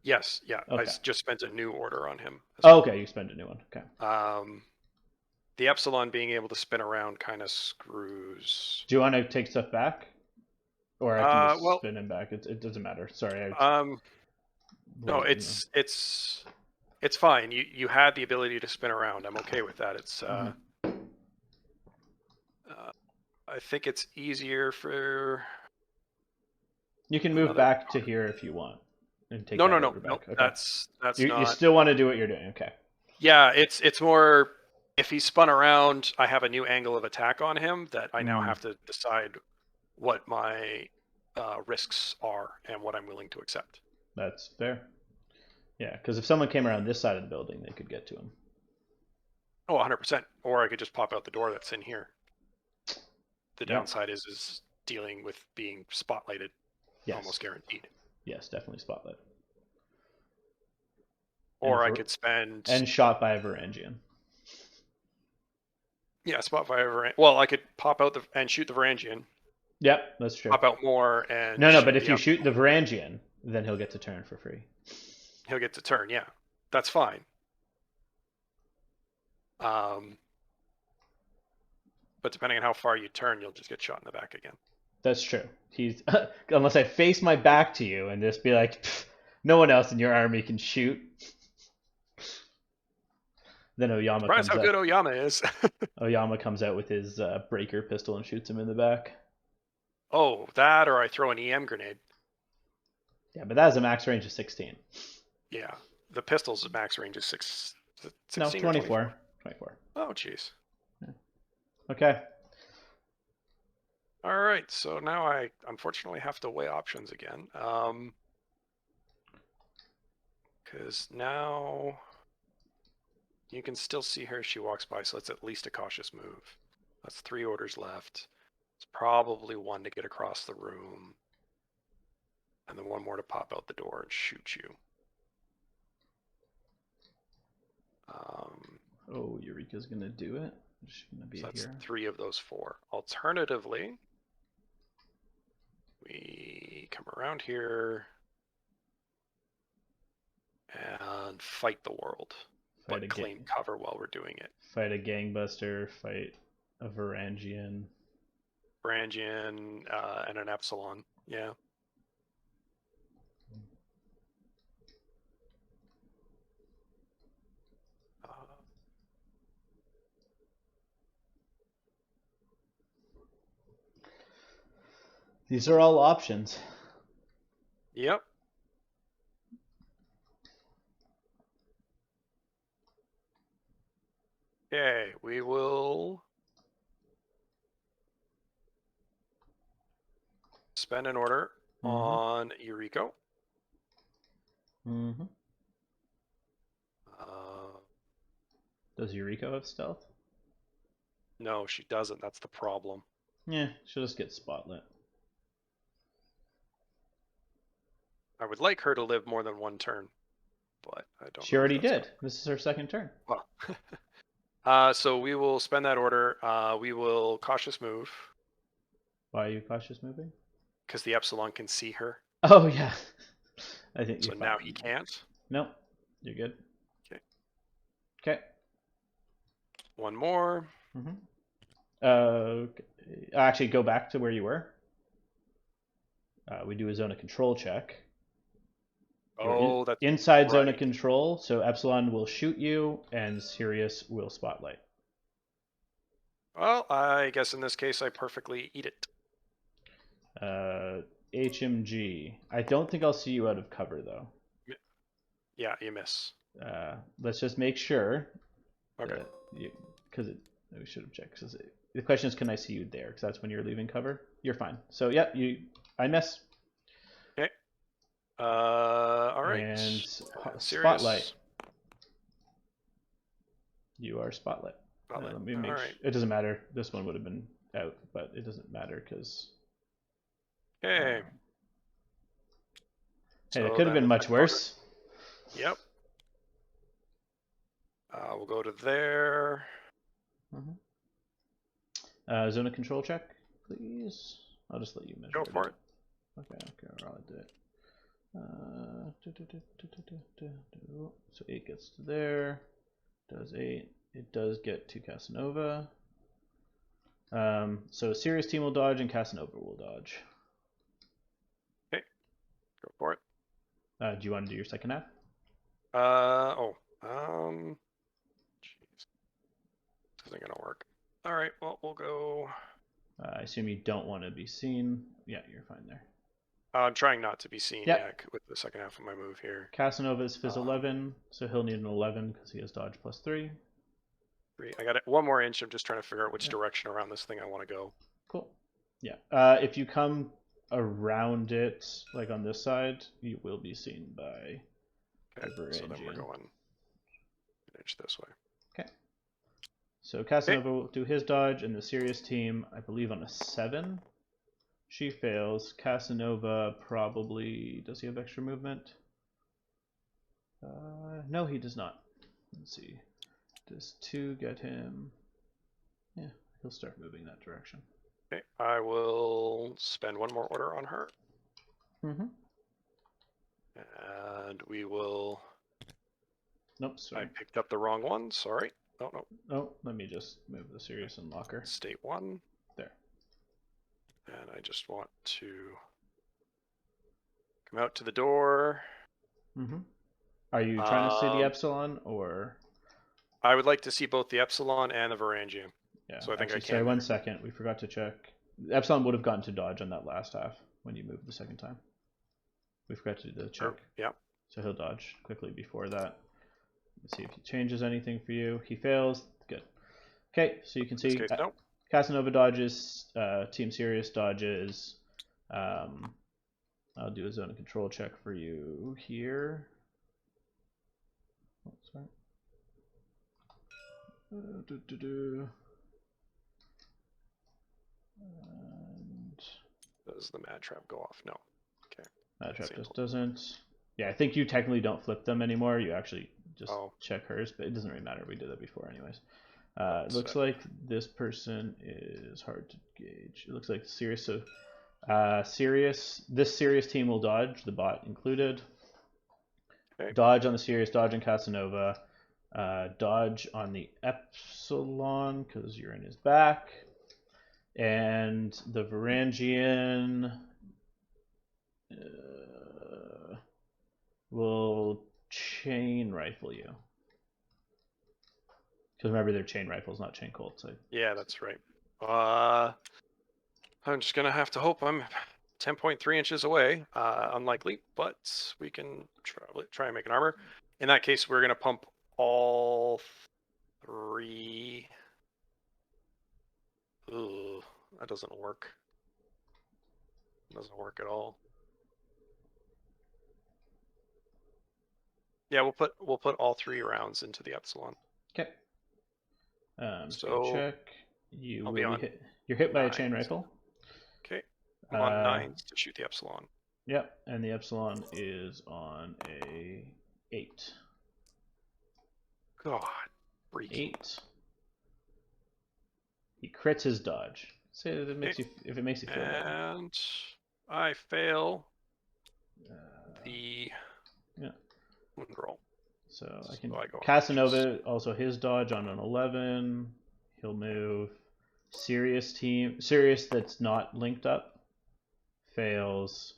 Yes, yeah. Okay. I just spent a new order on him. Okay, you spent a new one. Okay. The Epsilon being able to spin around kind of screws. Do you want to take stuff back? Or I can just spin him back. It doesn't matter. Sorry. No, it's fine. You had the ability to spin around. I'm okay with that. It's I think it's easier for You can move back to here if you want and take No. back. Okay. That's you, not. You still want to do what you're doing. Okay. Yeah, it's more if he spun around, I have a new angle of attack on him that I now have to decide what my risks are and what I'm willing to accept. That's fair. Yeah, because if someone came around this side of the building, they could get to him. Oh, 100%. Or I could just pop out the door that's in here. The downside is dealing with being spotlighted, almost guaranteed. Yes, definitely spotlight. Or I could spend... And shot by a Varangian. Yeah, spot by a Varangian. Well, I could pop out and shoot the Varangian. Yep, that's true. Pop out more and... No, but if you shoot the Varangian, then he'll get to turn for free. He'll get to turn, yeah. That's fine. But depending on how far you turn, you'll just get shot in the back again. That's true. He's unless I face my back to you and just be like, no one else in your army can shoot. Then Oyama Surprise how good Oyama is. Oyama comes out with his breaker pistol and shoots him in the back. Oh, that or I throw an EM grenade. Yeah, but that has a max range of 16. Yeah, the pistol's max range is 16 no, 24. 24. Oh, jeez. Yeah. Okay. All right, so now I unfortunately have to weigh options again. Because now you can still see her as she walks by, so that's at least a cautious move. That's 3 orders left. It's probably 1 to get across the room. And then 1 more to pop out the door and shoot you. Oh, Eureka's going to do it. She's going to be so that's here. 3 of those 4. Alternatively, we come around here and fight the world, but claim cover while we're doing it. Fight a gangbuster, fight a Varangian. Varangian and an Epsilon, yeah. These are all options. Yep. Okay, we will spend an order on Eureka. Does Eureka have stealth? No, she doesn't. That's the problem. Yeah, she'll just get spotlit. I would like her to live more than 1 turn, but I don't. She already did. This is her 2nd turn. Well, so we will spend that order. We will cautious move. Why are you cautious moving? Because the Epsilon can see her. Oh yeah. I think so. Now he can't. Nope. You're good. Okay. Okay. 1 more. Okay. Actually, go back to where you were. We do a zone of control check. Oh, that's inside right. Zone of control, so Epsilon will shoot you, and Sirius will spotlight. Well, I guess in this case, I perfectly eat it. HMG. I don't think I'll see you out of cover, though. Yeah, you miss. Let's just make sure. Okay. Because we should have checked. Cause the question is, can I see you there? Because that's when you're leaving cover. You're fine. So, yeah, I miss. Okay. All right. And spotlight. You are spotlight. Let me make sure. It doesn't matter. This one would have been out, but it doesn't matter because. Okay. Hey, it could have been much worse. Yep. We'll go to there. Zone of control check, please. I'll just let you measure. Go for it. Okay, I'll do it. So 8 gets to there. Does 8. It does get to Casanova. So Sirius team will dodge and Casanova will dodge. Okay, go for it. Do you want to do your second half? Jeez. This isn't gonna work. All right, well, we'll go. I assume you don't want to be seen. Yeah, you're fine there. I'm trying not to be seen with the second half of my move here. Casanova is Phys 11, so he'll need an 11 because he has dodge +3. I got it. 1 more inch. I'm just trying to figure out which direction around this thing I want to go. Cool. Yeah. If you come around it, like on this side, you will be seen by the Varangian. So then we're going an inch this way. Okay. So Casanova will do his dodge, and the Sirius team, I believe on a 7, she fails. Casanova probably, does he have extra movement? No, he does not. Let's see. Does 2 get him? Yeah, he'll start moving that direction. Okay, I will spend 1 more order on her. And we will... Nope, sorry. I picked up the wrong one, sorry. Oh, no. Oh, let me just move the Sirius and locker. State 1. There. And I just want to come out to the door. Are you trying to see the Epsilon, or...? I would like to see both the Epsilon and the Varangian. Yeah, so I think actually, sorry, 1 second. We forgot to check. The Epsilon would have gotten to dodge on that last half when you moved the second time. We forgot to do the check. Yeah. So he'll dodge quickly before that. Let's see if he changes anything for you. He fails. Good. Okay, so you can see Casanova dodges, Team Sirius dodges. I'll do a zone of control check for you here. Oh, sorry. And does the mad trap go off? No. Okay. Mad trap just doesn't. Yeah, I think you technically don't flip them anymore. You actually just check hers, but it doesn't really matter. We did that before anyways. It looks like this person is hard to gauge. It looks like Sirius. So this Sirius team will dodge, the bot included. Okay. Dodge on the Sirius, dodge on Casanova. Dodge on the Epsilon because you're in his back, and the Varangian will chain rifle you because remember they're chain rifles, not chain colts. Yeah, that's right. I'm just gonna have to hope I'm 10.3 inches away. Unlikely, but we can try and make an armor. In that case, we're gonna pump all 3. Ooh, that doesn't work. It doesn't work at all. Yeah, we'll put all 3 rounds into the Epsilon. Okay. So check. You're hit by 9. a chain rifle. Okay. I'm on 9 to shoot the Epsilon. Yep, and the Epsilon is on a 8. God, freaking. 8. He crits his dodge. Say if it makes you feel better. And I fail the wound roll. So I can Casanova also his dodge on an 11. He'll move. Sirius that's not linked up fails.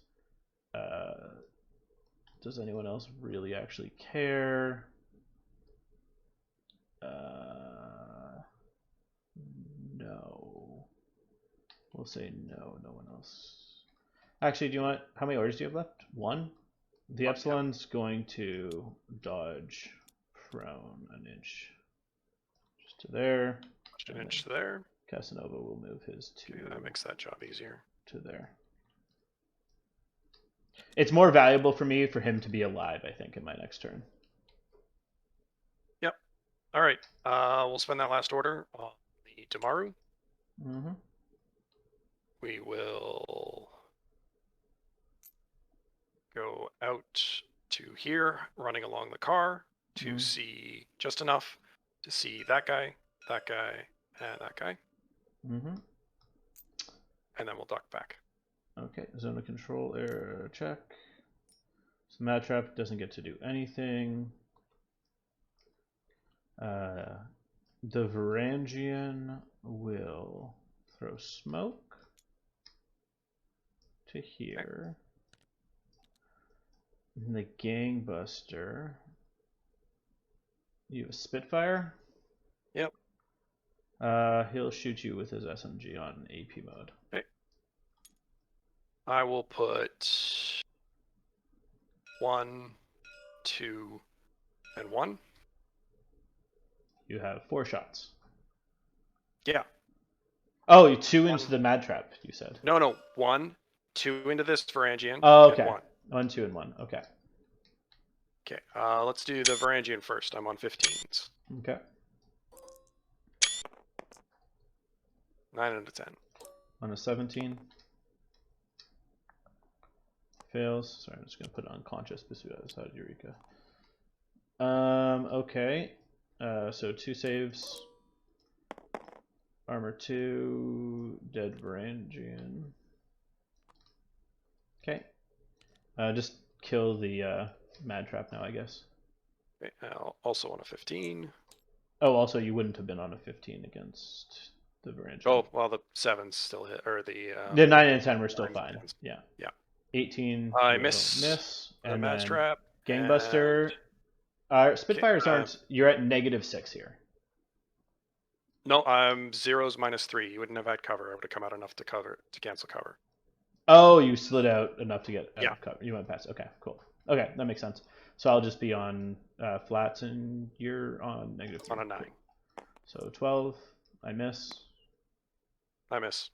Does anyone else really actually care? No. We'll say no. No one else. Actually, do you want? How many orders do you have left? 1. The Epsilon's going to dodge prone an inch, just to there. Just an inch to there. Casanova will move his to. Okay, that makes that job easier. To there. It's more valuable for me for him to be alive, I think, in my next turn. Yep. All right. We'll spend that last order on the Damaru. We will go out to here, running along the car to see just enough to see that guy, and that guy. And then we'll duck back. Okay, zone of control error check. So Mad Trap doesn't get to do anything. The Varangian will throw smoke to here. And the Gangbuster. You have a Spitfire? Yep. He'll shoot you with his SMG on AP mode. Okay. I will put 1, 2, and 1. You have 4 shots. Yeah. Oh, 2 into the mad trap, you said. No. 1, 2 into this Varangian. Oh, okay. And 1. 1, 2, and 1. Okay. Okay. Let's do the Varangian first. I'm on 15s. Okay. 9 out of 10. On a 17. Fails. Sorry, I'm just gonna put it unconscious because we outside Eureka. Okay. So 2 saves. Armor 2. Dead Varangian. Okay. Just kill the mad trap now, I guess. Okay, also on a 15. Oh, also you wouldn't have been on a 15 against the Varangian. Oh, well, the 7s still hit, or the 9 and 10 were still fine. Yeah. 18. I miss and mad then trap. Gangbuster. Spitfires aren't. You're at -6 here. No, I'm 0s -3. You wouldn't have had cover. I would have come out enough to cancel cover. Oh, you slid out enough to get out Yeah. of cover. You went past. Okay, cool. Okay, that makes sense. So I'll just be on flats, and you're on -3. On a 9. Cool. So 12. I miss. I miss.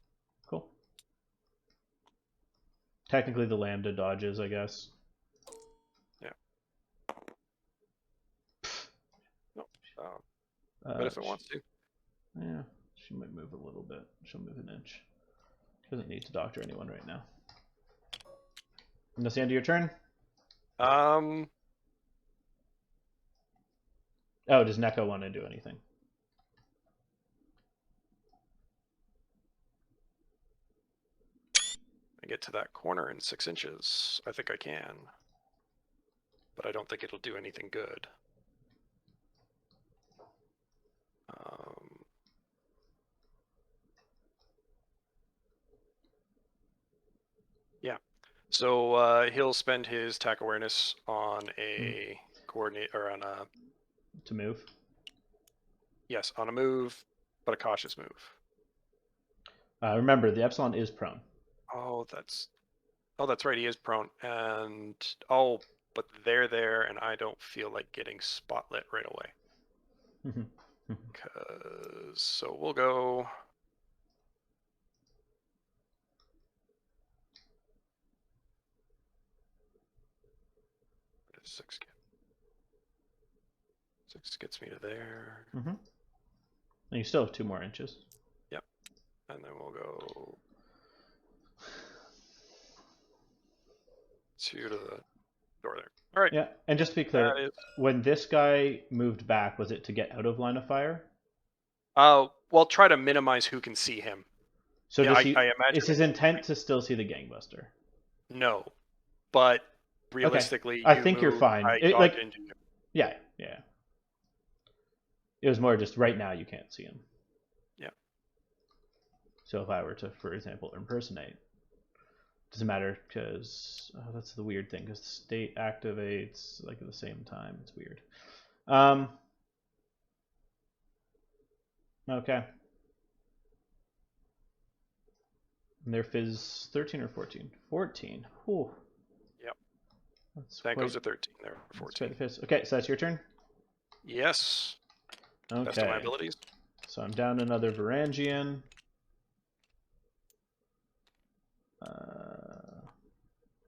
Cool. Technically, the lambda dodges, I guess. Yeah. No. But if it wants to. Yeah, she might move a little bit. She'll move an inch. She doesn't need to doctor anyone right now. And that's the end of your turn? Oh, does Neko want to do anything? I get to that corner in 6 inches. I think I can. But I don't think it'll do anything good. Yeah. So he'll spend his attack awareness on a coordinate, or on a... To move? Yes, on a move, but a cautious move. Remember, the Epsilon is prone. Oh, that's right. He is prone, and but they're there, and I don't feel like getting spotlit right away. So we'll go. What does 6 get? 6 gets me to there. And you still have 2 more inches. Yep, and then we'll go 2 to the door there. All right. Yeah, and just to be clear, when this guy moved back, was it to get out of line of fire? Well, try to minimize who can see him. So I imagine is his intent to still see the gangbuster? No, but realistically, I think you're fine. Yeah. It was more just right now you can't see him. Yeah. So if I were to, for example, impersonate, doesn't matter because that's the weird thing because the state activates like at the same time. It's weird. Okay. And their fizz 13 or 14? 14. Whew. Yep. That goes to 13 there. 14. Okay, so that's your turn? Yes. Okay. Best of my abilities. So I'm down another Varangian.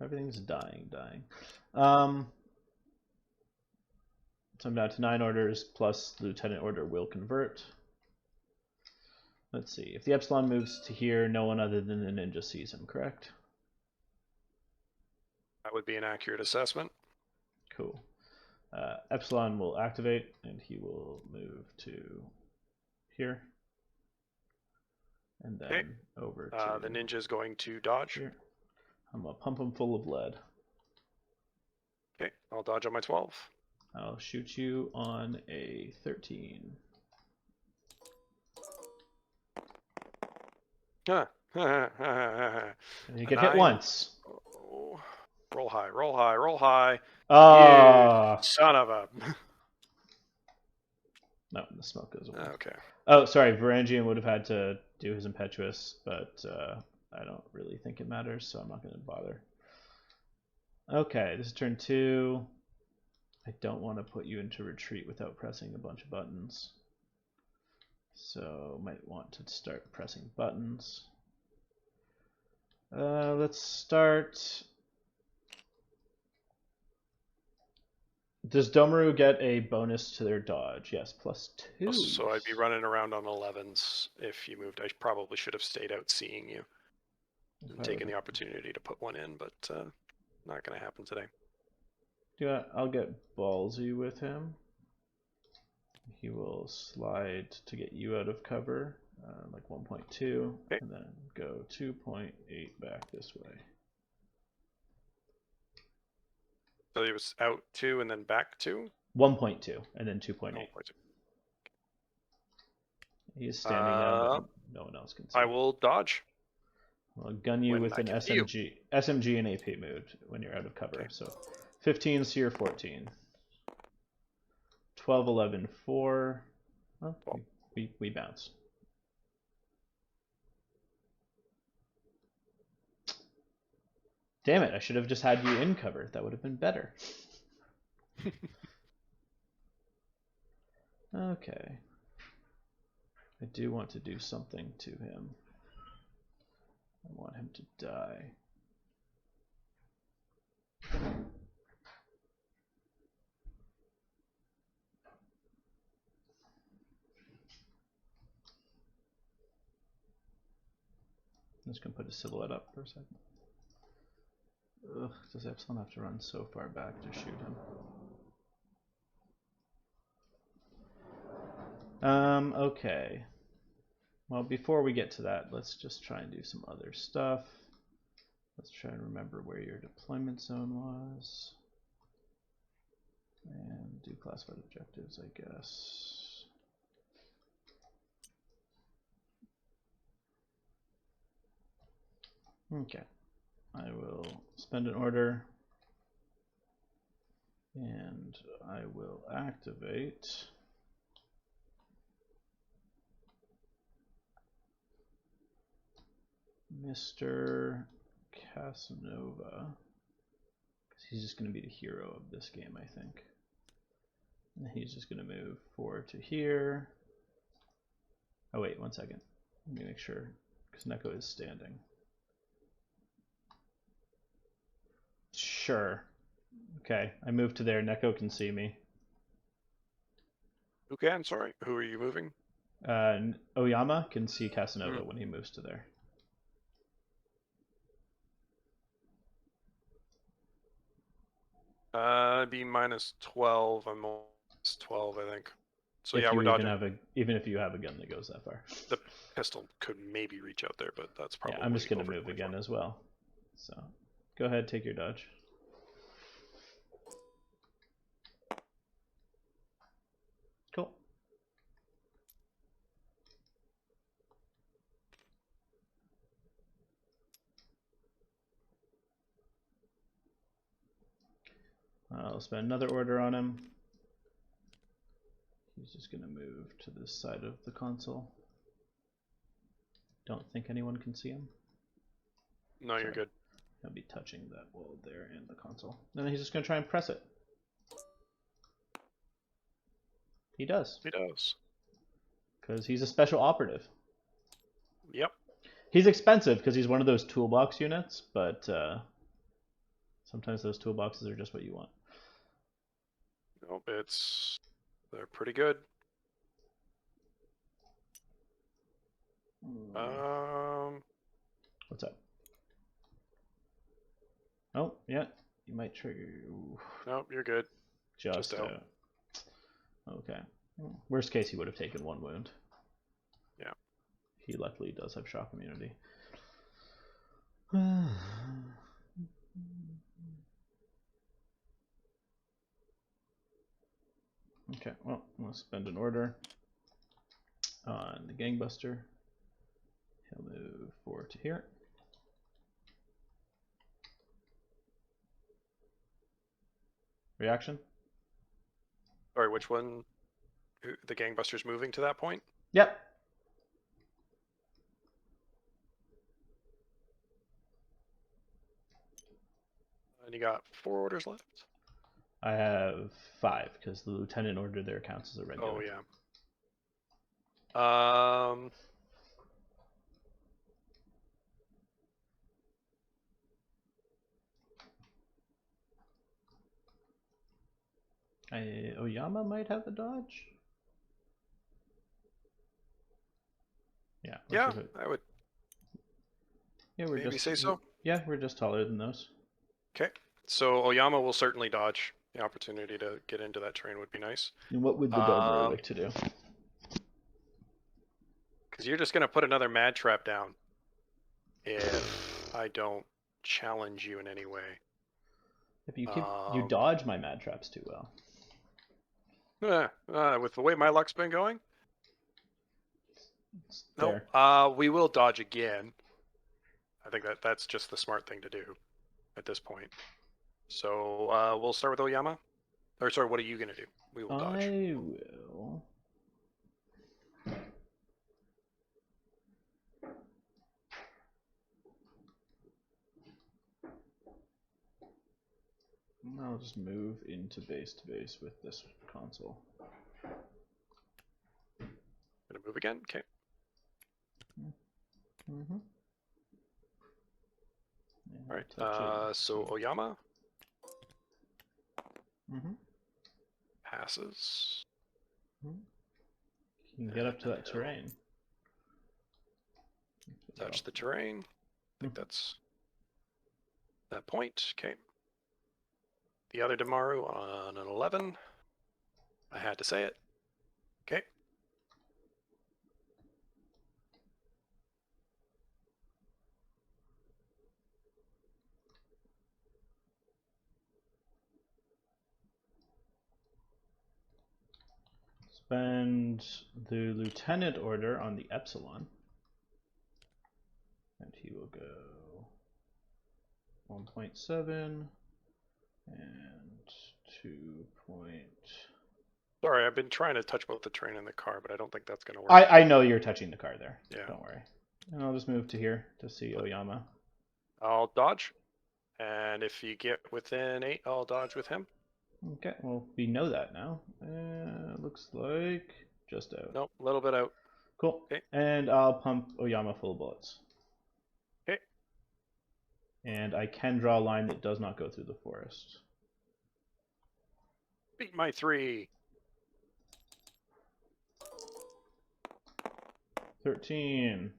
Everything's dying. So I'm down to 9 orders, plus the lieutenant order will convert. Let's see. If the Epsilon moves to here, no one other than the ninja sees him, correct? That would be an accurate assessment. Cool. Epsilon will activate, and he will move to here. And then over to... the ninja is going to dodge. Here. I'm going to pump him full of lead. Okay, I'll dodge on my 12. I'll shoot you on a 13. You get hit once. Oh. Roll high. Oh, you son of a... No, the smoke goes away. Okay. Oh, sorry. Varangian would have had to do his impetuous, but I don't really think it matters, so I'm not going to bother. Okay, this is turn 2. I don't want to put you into retreat without pressing a bunch of buttons. So might want to start pressing buttons. Let's start. Does Domaru get a bonus to their dodge? Yes, +2. So I'd be running around on 11s if you moved. I probably should have stayed out seeing you and taken the opportunity to put one in, but not going to happen today. Yeah, I'll get ballsy with him. He will slide to get you out of cover, like 1.2, okay. And then go 2.8 back this way. So he was out 2 and then back 2? 1.2 and then 2.8. 1.2. He is standing down. No one else can see. I will dodge. I'll gun you with an SMG. SMG and AP mode when you're out of cover. Okay. So 15 Seer 14. 12, 11, 4. Well, we bounce. Damn it, I should have just had you in cover. That would have been better. Okay. I do want to do something to him. I want him to die. I'm just going to put a silhouette up for a second. Ugh, does Epsilon have to run so far back to shoot him? Okay. Well, before we get to that, let's just try and do some other stuff. Let's try and remember where your deployment zone was. And do classified objectives, I guess. Okay. I will spend an order. And I will activate Mr. Casanova, because he's just going to be the hero of this game, I think. And he's just going to move forward to here. Oh wait, 1 second. Let me make sure, because Neko is standing. Sure. Okay, I moved to there. Neko can see me. Who can? Sorry, who are you moving? Oyama can see Casanova when he moves to there. Be -12. I'm -12, I think. So if yeah, we're dodging. Even if you have a gun that goes that far. The pistol could maybe reach out there, but that's probably. Yeah, I'm just going to move again as well. So go ahead, take your dodge. Cool. I'll spend another order on him. He's just going to move to this side of the console. Don't think anyone can see him. No, you're good. He'll be touching that wall there and the console. And then he's just going to try and press it. He does. He does. Because he's a special operative. Yep. He's expensive because he's one of those toolbox units, but sometimes those toolboxes are just what you want. Nope, they're pretty good. What's up? Oh, yeah. You might trigger. Nope, you're good. Just out. Okay. Worst case, he would have taken 1 wound. Yeah. He luckily does have shock immunity. Okay, well, I'm going to spend an order on the gangbuster. He'll move forward to here. Reaction? Sorry, which one? The gangbuster's moving to that point? Yep. And you got 4 orders left? I have 5 because the lieutenant order there counts as a regular. Oh, yeah. Oyama might have a dodge. Yeah. Yeah, I would. Yeah, we're maybe just say so. Yeah, we're just taller than those. Okay, so Oyama will certainly dodge. The opportunity to get into that terrain would be nice. And what would the Domaru like to do? Because you're just going to put another mad trap down if I don't challenge you in any way. If you dodge my mad traps too well. With the way my luck's been going? Nope. We will dodge again. I think that's just the smart thing to do at this point. So we'll start with Oyama. Or sorry, what are you going to do? We will dodge. I will. I'll just move into base to base with this console. Gonna move again? Okay. Mm-hmm. Alright, so Oyama. Mm-hmm. Passes. Mm-hmm. You can get up to that terrain. Touch the terrain. I think that's that point. Okay. The other Damaru on an 11. I had to say it. Okay. Spend the lieutenant order on the Epsilon. And he will go 1.7 and 2. Sorry, I've been trying to touch both the train and the car, but I don't think that's going to work. I know you're touching the car there. Yeah. Don't worry. And I'll just move to here to see Oyama. I'll dodge. And if you get within 8, I'll dodge with him. Okay, well, we know that now. Looks like just out. Nope, a little bit out. Cool. Okay. And I'll pump Oyama full of bullets. Okay. And I can draw a line that does not go through the forest. Beat my 3. 13.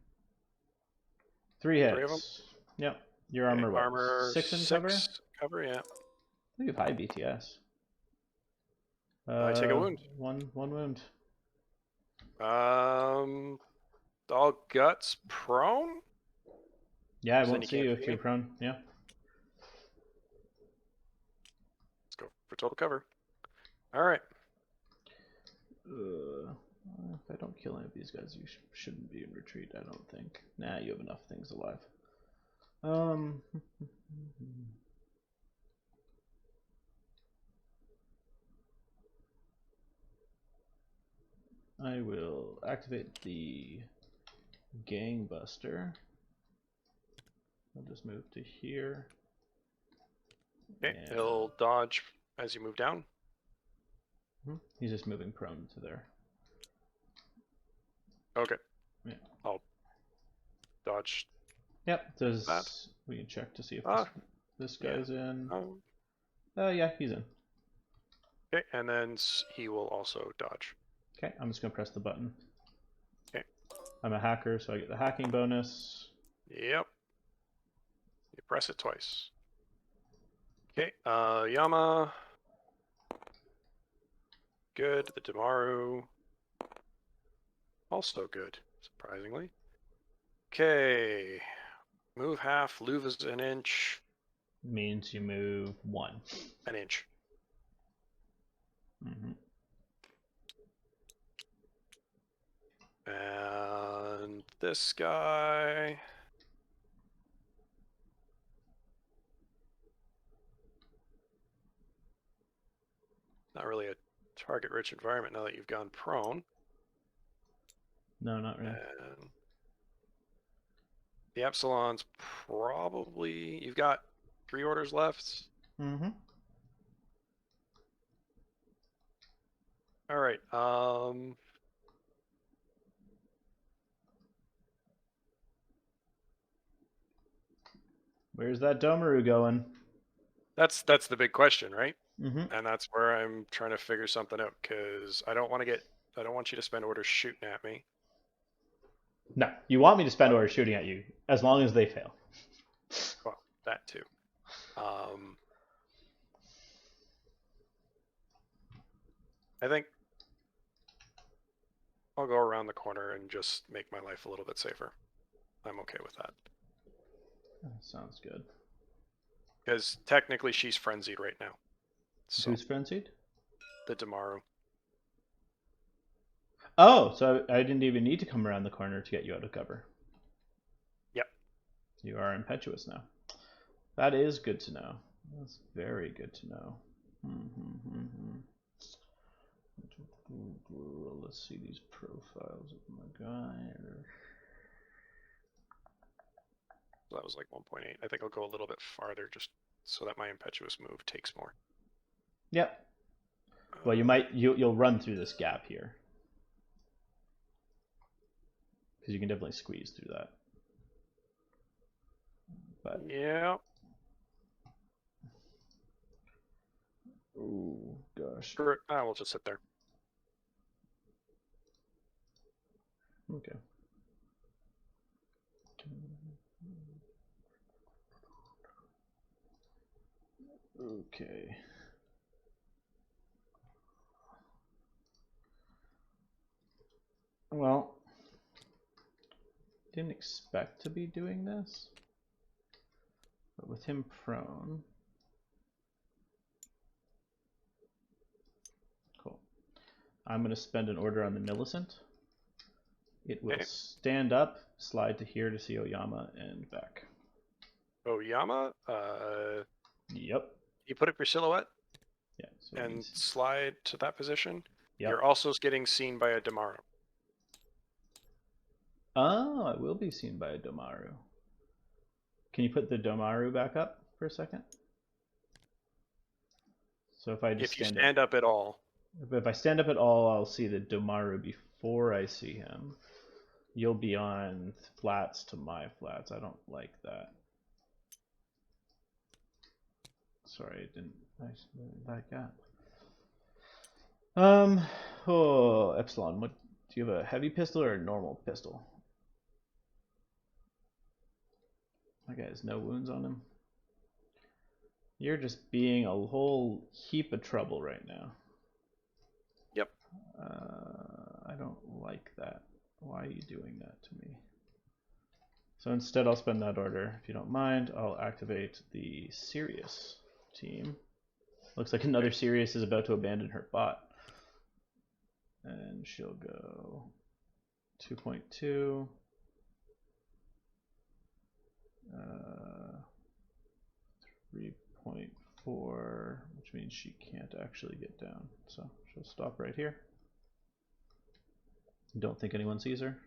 3 hits. 3 of them? Yep. Your armor, what? Armor 6 in 6 cover? Cover, yeah. You have high BTS. I take a wound. One wound. All guts prone? Yeah, I won't see you if you're prone. Yeah. Let's go for total cover. All right. If I don't kill any of these guys, you shouldn't be in retreat, I don't think. Nah, you have enough things alive. I will activate the gangbuster. I'll just move to here. Okay, he'll dodge as you move down. He's just moving prone to there. Okay. Yeah. I'll dodge. Yep. We can check to see if this guy's in. Yeah, he's in. Okay, and then he will also dodge. Okay, I'm just gonna press the button. Okay. I'm a hacker, so I get the hacking bonus. Yep. You press it twice. Okay, Yama. Good. The Damaru. Also good, surprisingly. Okay. Move half, move is an inch. Means you move 1. An inch. And this guy. Not really a target-rich environment now that you've gone prone. No, not really. And the Epsilon's probably... You've got 3 orders left. Mm-hmm. All right. Where's that Domaru going? That's the big question, right? Mm-hmm. And that's where I'm trying to figure something out, because I don't want you to spend orders shooting at me. No, you want me to spend orders shooting at you as long as they fail. Well, that too. I think I'll go around the corner and just make my life a little bit safer. I'm okay with that. Sounds good. Because technically she's frenzied right now. So, who's frenzied? The Damaru. Oh, so I didn't even need to come around the corner to get you out of cover. Yep. You are impetuous now. That is good to know. That's very good to know. Let's see these profiles of my guy. So that was like 1.8. I think I'll go a little bit farther just so that my impetuous move takes more. Yep. Well, you'll run through this gap here. Because you can definitely squeeze through that. But yeah. Oh gosh. We'll just sit there. Okay. Okay. Well, didn't expect to be doing this, but with him prone. Cool. I'm going to spend an order on the Millicent. It will stand up, slide to here to see Oyama, and back. Oyama? Yep. You put up your silhouette? Yeah. So and slide to that position. Yep. You're also getting seen by a Damaru. Oh, I will be seen by a Domaru. Can you put the Domaru back up for a second? So if I just stand up at all. If I stand up at all, I'll see the Domaru before I see him. You'll be on flats to my flats. I don't like that. Sorry, I didn't that gap. Oh, Epsilon, what do you have, a heavy pistol or a normal pistol? That guy has no wounds on him. You're just being a whole heap of trouble right now. Yep. I don't like that. Why are you doing that to me? So instead I'll spend that order. If you don't mind, I'll activate the Sirius team. Looks like another Sirius is about to abandon her bot. And she'll go 2.2. 3.4, which means she can't actually get down. So she'll stop right here. Don't think anyone sees her?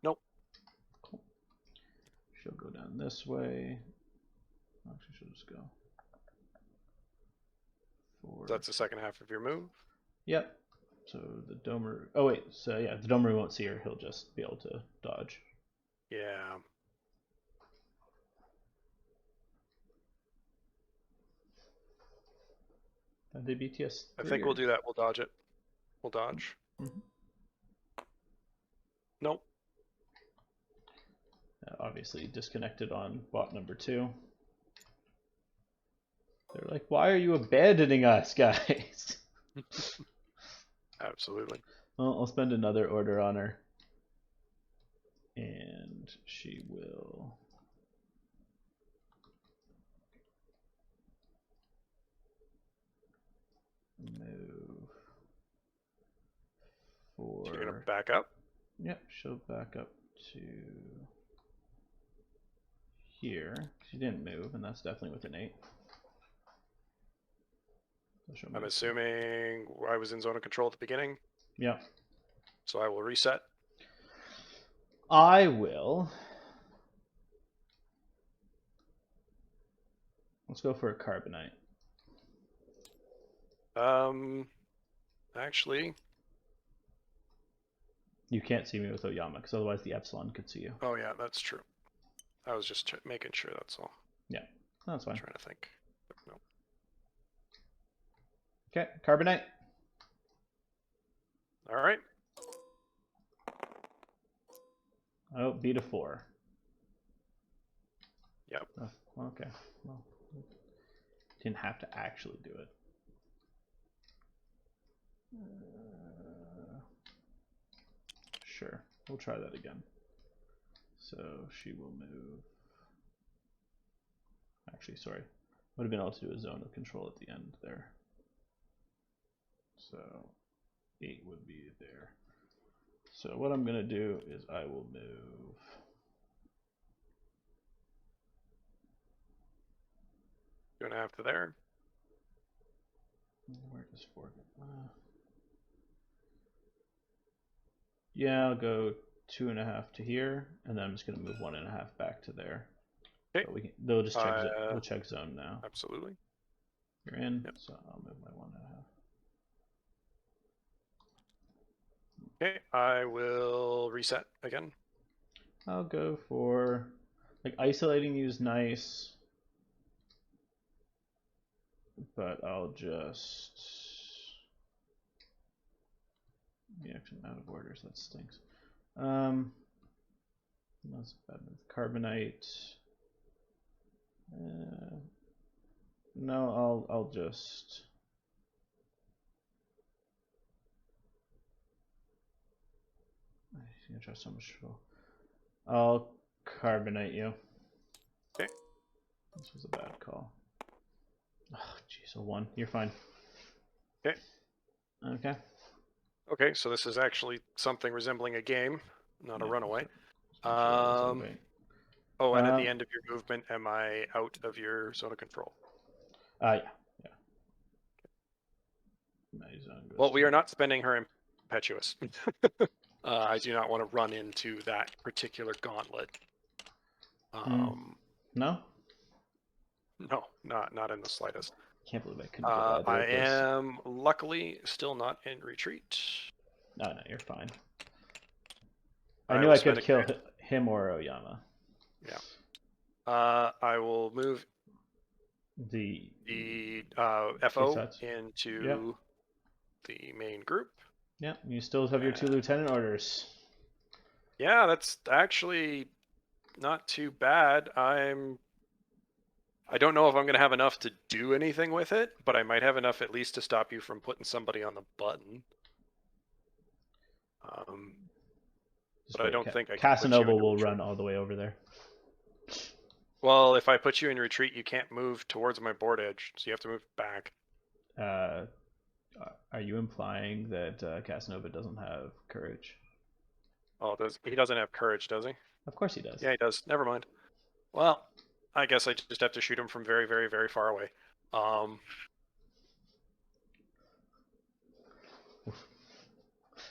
Nope. Cool. She'll go down this way. Actually, she'll just go. So that's the second half of your move? Yep. So the Domaru. Oh, wait. So yeah, the Domaru won't see her. He'll just be able to dodge. Yeah. They BTS. I think we'll do that. We'll dodge it. We'll dodge. Mm-hmm. Nope. Obviously disconnected on bot number 2. They're like, why are you abandoning us, guys? Absolutely. Well, I'll spend another order on her. And she will move for... So you're going to back up? Yep, she'll back up to here. She didn't move, and that's definitely within 8. So I'm assuming I was in zone of control at the beginning? Yeah. So I will reset? I will Let's go for a carbonite. Actually, you can't see me with Oyama because otherwise the Epsilon could see you. Oh yeah, that's true. I was just making sure. That's all. Yeah, that's fine. I'm trying to think. No. Okay, carbonite. All right. Oh, beat a 4. Yep. Oh, okay. Well, didn't have to actually do it. Sure, we'll try that again. So she will move. Actually, sorry. Would have been able to do a zone of control at the end there. So 8 would be there. So what I'm going to do is I will move. Going to have to there. Where does 4 go? Yeah, I'll go 2.5 to here, and then I'm just going to move 1.5 back to there. Okay. But they'll just check. We'll check zone now. Absolutely. You're in, yep. So I'll move my 1.5. Okay, I will reset again. I'll go for like isolating you is nice, but I'll just actually I'm out of orders. That stinks. That's bad move. Carbonite. No, I'll just. I'm gonna try so much trouble. I'll carbonite you. Okay. This was a bad call. Oh, jeez, a 1. You're fine. Okay. Okay. Okay, so this is actually something resembling a game, not a runaway. Oh, and at the end of your movement, am I out of your zone of control? Yeah. Well, we are not spending her impetuous. I do not want to run into that particular gauntlet. No? No, not in the slightest. Can't believe I couldn't get either I of this. am luckily still not in retreat. No, you're fine. I knew I could kill him or Oyama. Yeah. I will move the FO into the main group. Yeah, you still have your 2 lieutenant orders. Yeah, that's actually not too bad. I don't know if I'm going to have enough to do anything with it, but I might have enough at least to stop you from putting somebody on the button. But I don't think I can. Casanova will run all the way over there. Well, if I put you in retreat, you can't move towards my board edge, so you have to move back. Are you implying that Casanova doesn't have courage? Oh, he doesn't have courage, does he? Of course he does. Yeah, he does. Never mind. Well, I guess I just have to shoot him from very, very, very far away.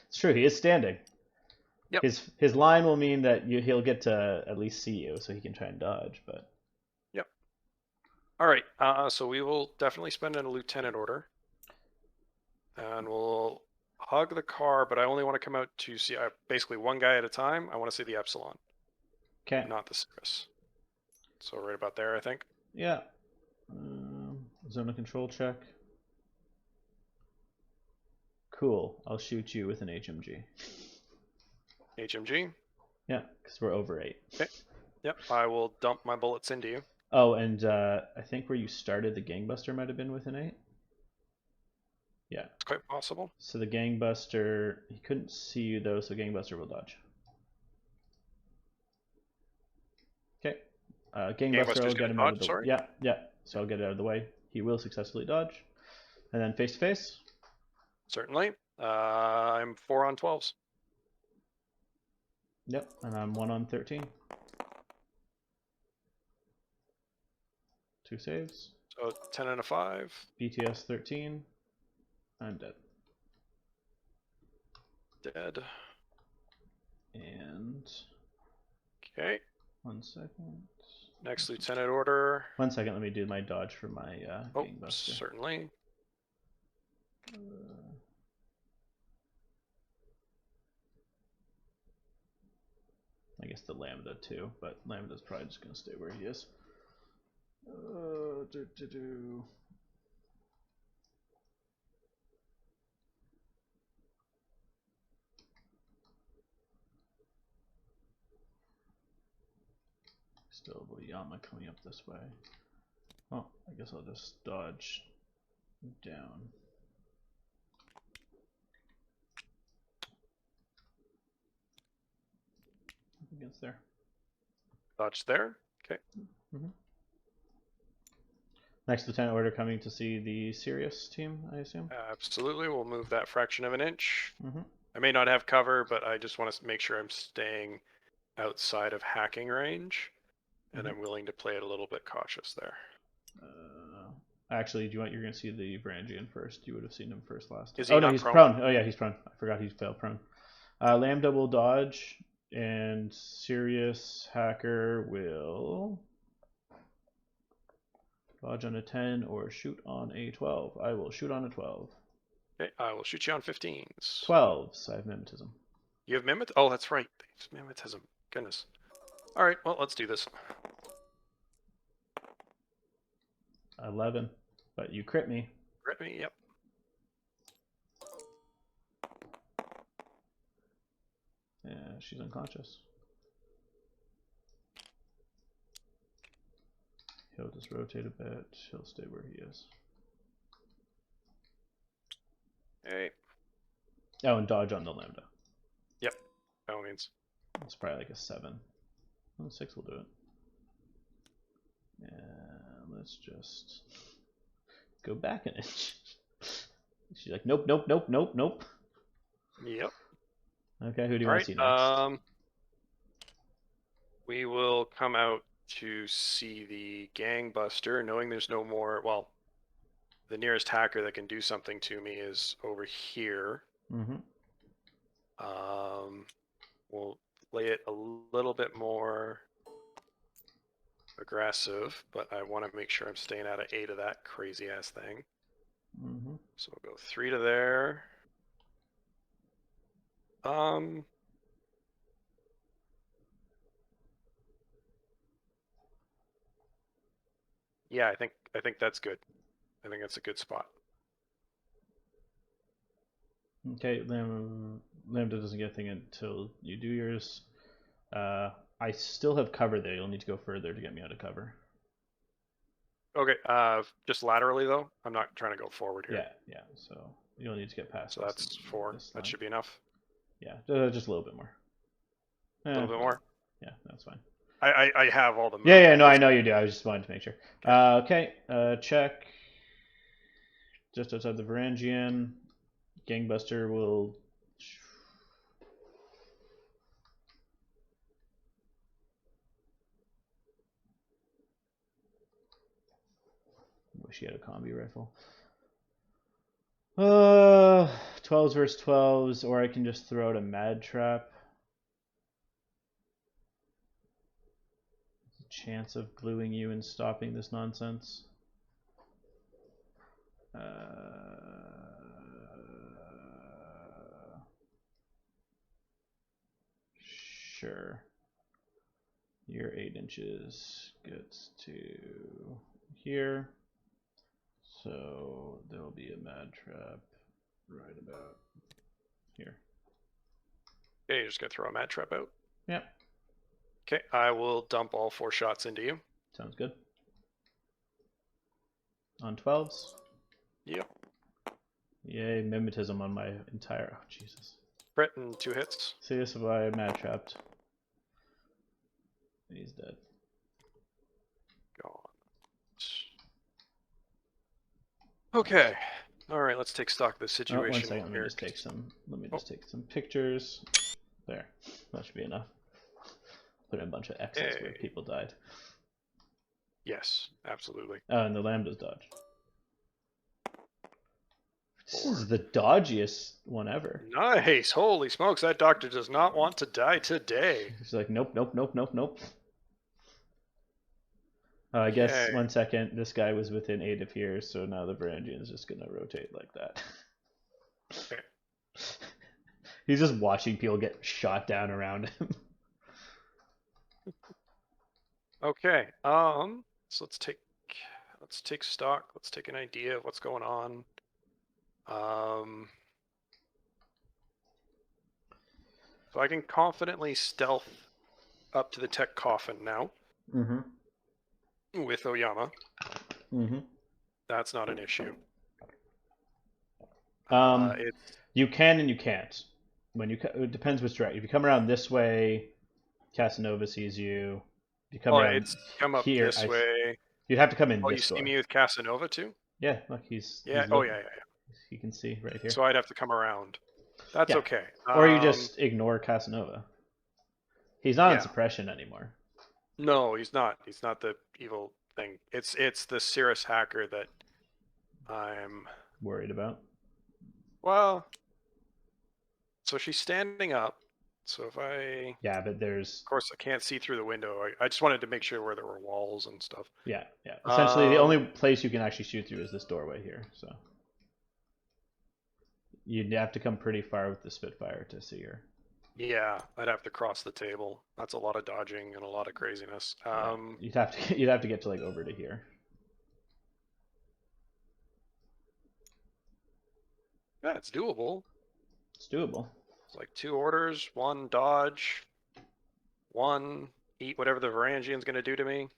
It's true. He is standing. Yep. His line will mean that he'll get to at least see you, so he can try and dodge. But. Yep. All right. So we will definitely spend in a lieutenant order, and we'll hug the car. But I only want to come out to see basically one guy at a time. I want to see the Epsilon. Okay. Not the Cirrus. So right about there, I think. Yeah. Zone of control check. Cool. I'll shoot you with an HMG. HMG? Yeah, because we're over 8. Okay. Yep, I will dump my bullets into you. Oh, and I think where you started, the gangbuster might have been with an 8. Yeah. It's quite possible. So the gangbuster, he couldn't see you though, so gangbuster will dodge. Okay. Gangbuster will get him out of the way. Yeah. So I'll get it out of the way. He will successfully dodge. And then face to face? Certainly. I'm 4 on 12s. Yep, and I'm 1 on 13. 2 saves. So 10 and a 5. BTS 13. I'm dead. Dead. And. Okay. 1 second. Next lieutenant order. 1 second, let me do my dodge for my gangbuster. Certainly. I guess the Lambda too, but Lambda's probably just gonna stay where he is. Still Yama coming up this way. Oh, I guess I'll just dodge down. Against there. Dodge there. Okay. Next lieutenant order coming to see the Sirius team, I assume? Absolutely. We'll move that fraction of an inch. I may not have cover, but I just want to make sure I'm staying outside of hacking range. And I'm willing to play it a little bit cautious there. Actually, you're going to see the Varangian first. You would have seen him first last time. Is he not he's prone? Oh, yeah, he's prone. I forgot he fell prone. Lambda will dodge, and Sirius Hacker will dodge on a 10 or shoot on a 12. I will shoot on a 12. Okay, I will shoot you on 15s. 12s. I have mimetism. You have mimetism? Oh, that's right. Mimetism. Goodness. All right, well, let's do this. 11, but you crit me. Crit me, yep. Yeah, she's unconscious. He'll just rotate a bit. He'll stay where he is. Hey. Oh, and dodge on the Lambda. Yep, by all means. It's probably like a 7. Well, 6 will do it. And let's just go back an inch. She's like, nope, nope, nope, nope, nope. Yep. Okay, who do you want to see next? We will come out to see the gangbuster, knowing there's no more. Well, the nearest hacker that can do something to me is over here. We'll play it a little bit more aggressive, but I want to make sure I'm staying out of 8 of that crazy ass thing. So we'll go 3 to there. Yeah, I think that's good. I think that's a good spot. Okay, Lambda doesn't get a thing until you do yours. I still have cover there. You'll need to go further to get me out of cover. Okay, just laterally though. I'm not trying to go forward here. Yeah. So you'll need to get past. So that's 4. That should be enough. Yeah, just a little bit more. A little bit more. Yeah, that's fine. I have all the moves. Yeah, no, I know you do. I just wanted to make sure. Okay, check. Just outside the Varangian. Gangbuster will... Wish he had a combi rifle. 12s versus 12s, or I can just throw out a mad trap. Chance of gluing you and stopping this nonsense. Sure. Your 8 inches gets to here. So there will be a mad trap right about here. Okay, you're just gonna throw a mad trap out? Yep. Okay, I will dump all 4 shots into you. Sounds good. On 12s? Yep. Yay, mimetism on my entire... Oh, Jesus. Crit and 2 hits. See this is why I'm mad trapped. He's dead. Gone. Okay. All right, let's take stock of the situation. 1 second, let me just take some pictures. There. That should be enough. Put in a bunch of X's where people died. Yes, absolutely. Oh, and the Lambda's dodge. This is the dodgiest one ever. Nice! Holy smokes, that doctor does not want to die today. He's like, nope, nope, nope, nope, nope. I guess 1 second. This guy was within 8 of here, so now the Varangian is just gonna rotate like that. Okay. He's just watching people get shot down around him. Okay. So let's take stock. Let's take an idea of what's going on. So I can confidently stealth up to the tech-coffin now. With Oyama. That's not an issue. You can and you can't. It depends which direction. If you come around this way, Casanova sees you. If you come around come up here, this way. You'd have to come in this door. You see me with Casanova too? Yeah, look, he's yeah. You can see right here. So I'd have to come around. That's okay. Or you just ignore Casanova. He's not in suppression anymore. No, he's not. He's not the evil thing. It's the Cirrus hacker that I'm worried about. Well, so she's standing up. So if I... Yeah, but there's... Of course, I can't see through the window. I just wanted to make sure where there were walls and stuff. Yeah. Essentially, the only place you can actually shoot through is this doorway here, so... You'd have to come pretty far with the Spitfire to see her. Yeah, I'd have to cross the table. That's a lot of dodging and a lot of craziness. You'd have to get to like over to here. Yeah, it's doable. It's doable. It's like 2 orders, 1 dodge, 1 eat whatever the Varangian's going to do to me,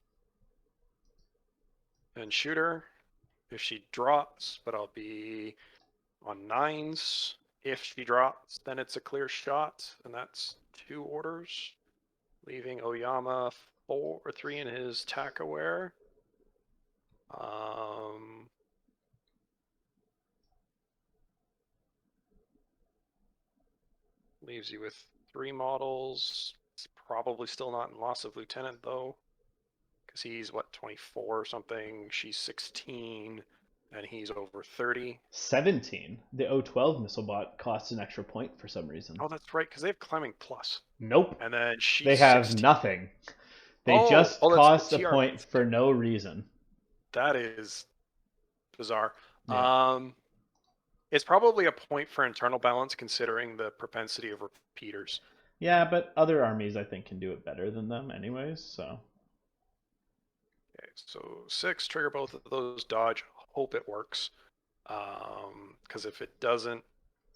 and shoot her if she drops, but I'll be on 9s. If she drops, then it's a clear shot, and that's 2 orders, leaving Oyama 4 or 3 in his tack aware. Leaves you with 3 models. It's probably still not in loss of lieutenant though, because he's what, 24 or something. She's 16. And he's over 30. 17. The O-12 missile bot costs an extra point for some reason. Oh, that's right, because they have climbing plus. Nope. And then they have 16. Nothing. They just cost a point for no reason. That is bizarre. Yeah. It's probably a point for internal balance, considering the propensity of repeaters. Yeah, but other armies, I think, can do it better than them anyways, so... Okay, so 6, trigger both of those, dodge. Hope it works, because if it doesn't,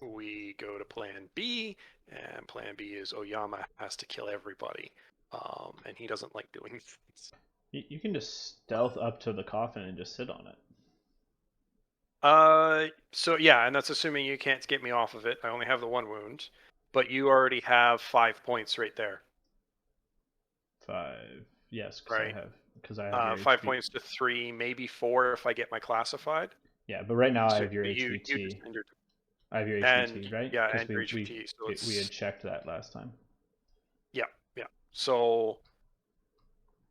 we go to plan B, and plan B is Oyama has to kill everybody, and he doesn't like doing things. You can just stealth up to the coffin and just sit on it. So yeah, and that's assuming you can't get me off of it. I only have the 1 wound, but you already have 5 points right there. 5, yes, right. Because I have 5 points to 3, maybe 4 if I get my classified. Yeah, but right now I have your HVT. I have your HVT, right? Yeah, and your HVT. We had checked that last time. Yeah. So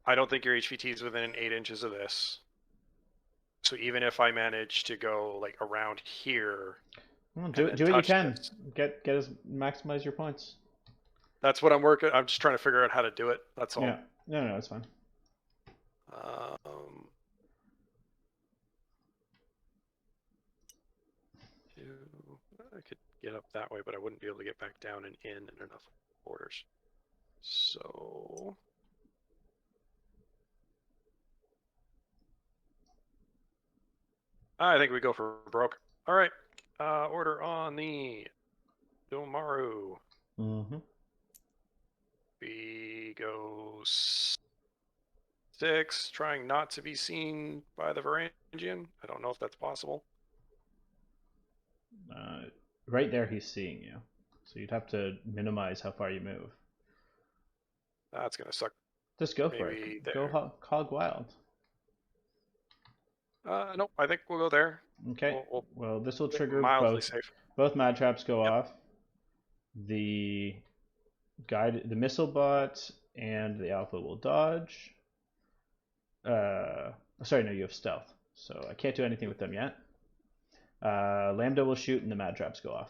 I don't think your HVT is within 8 inches of this. So even if I manage to go like around here, do what you can. Get maximize your points. That's what I'm working. I'm just trying to figure out how to do it. That's all. Yeah. No, it's fine. I could get up that way, but I wouldn't be able to get back down and in enough orders. So I think we go for broke. All right. Order on the Domaru. We go 6, trying not to be seen by the Varangian. I don't know if that's possible. Right there, he's seeing you. So you'd have to minimize how far you move. That's going to suck. Just go for it. There. Go hog wild. Nope, I think we'll go there. Okay. Well, this will trigger safe. Both mad traps go off. The missile bot and the alpha will dodge. Sorry, no, you have stealth, so I can't do anything with them yet. Lambda will shoot and the mad traps go off.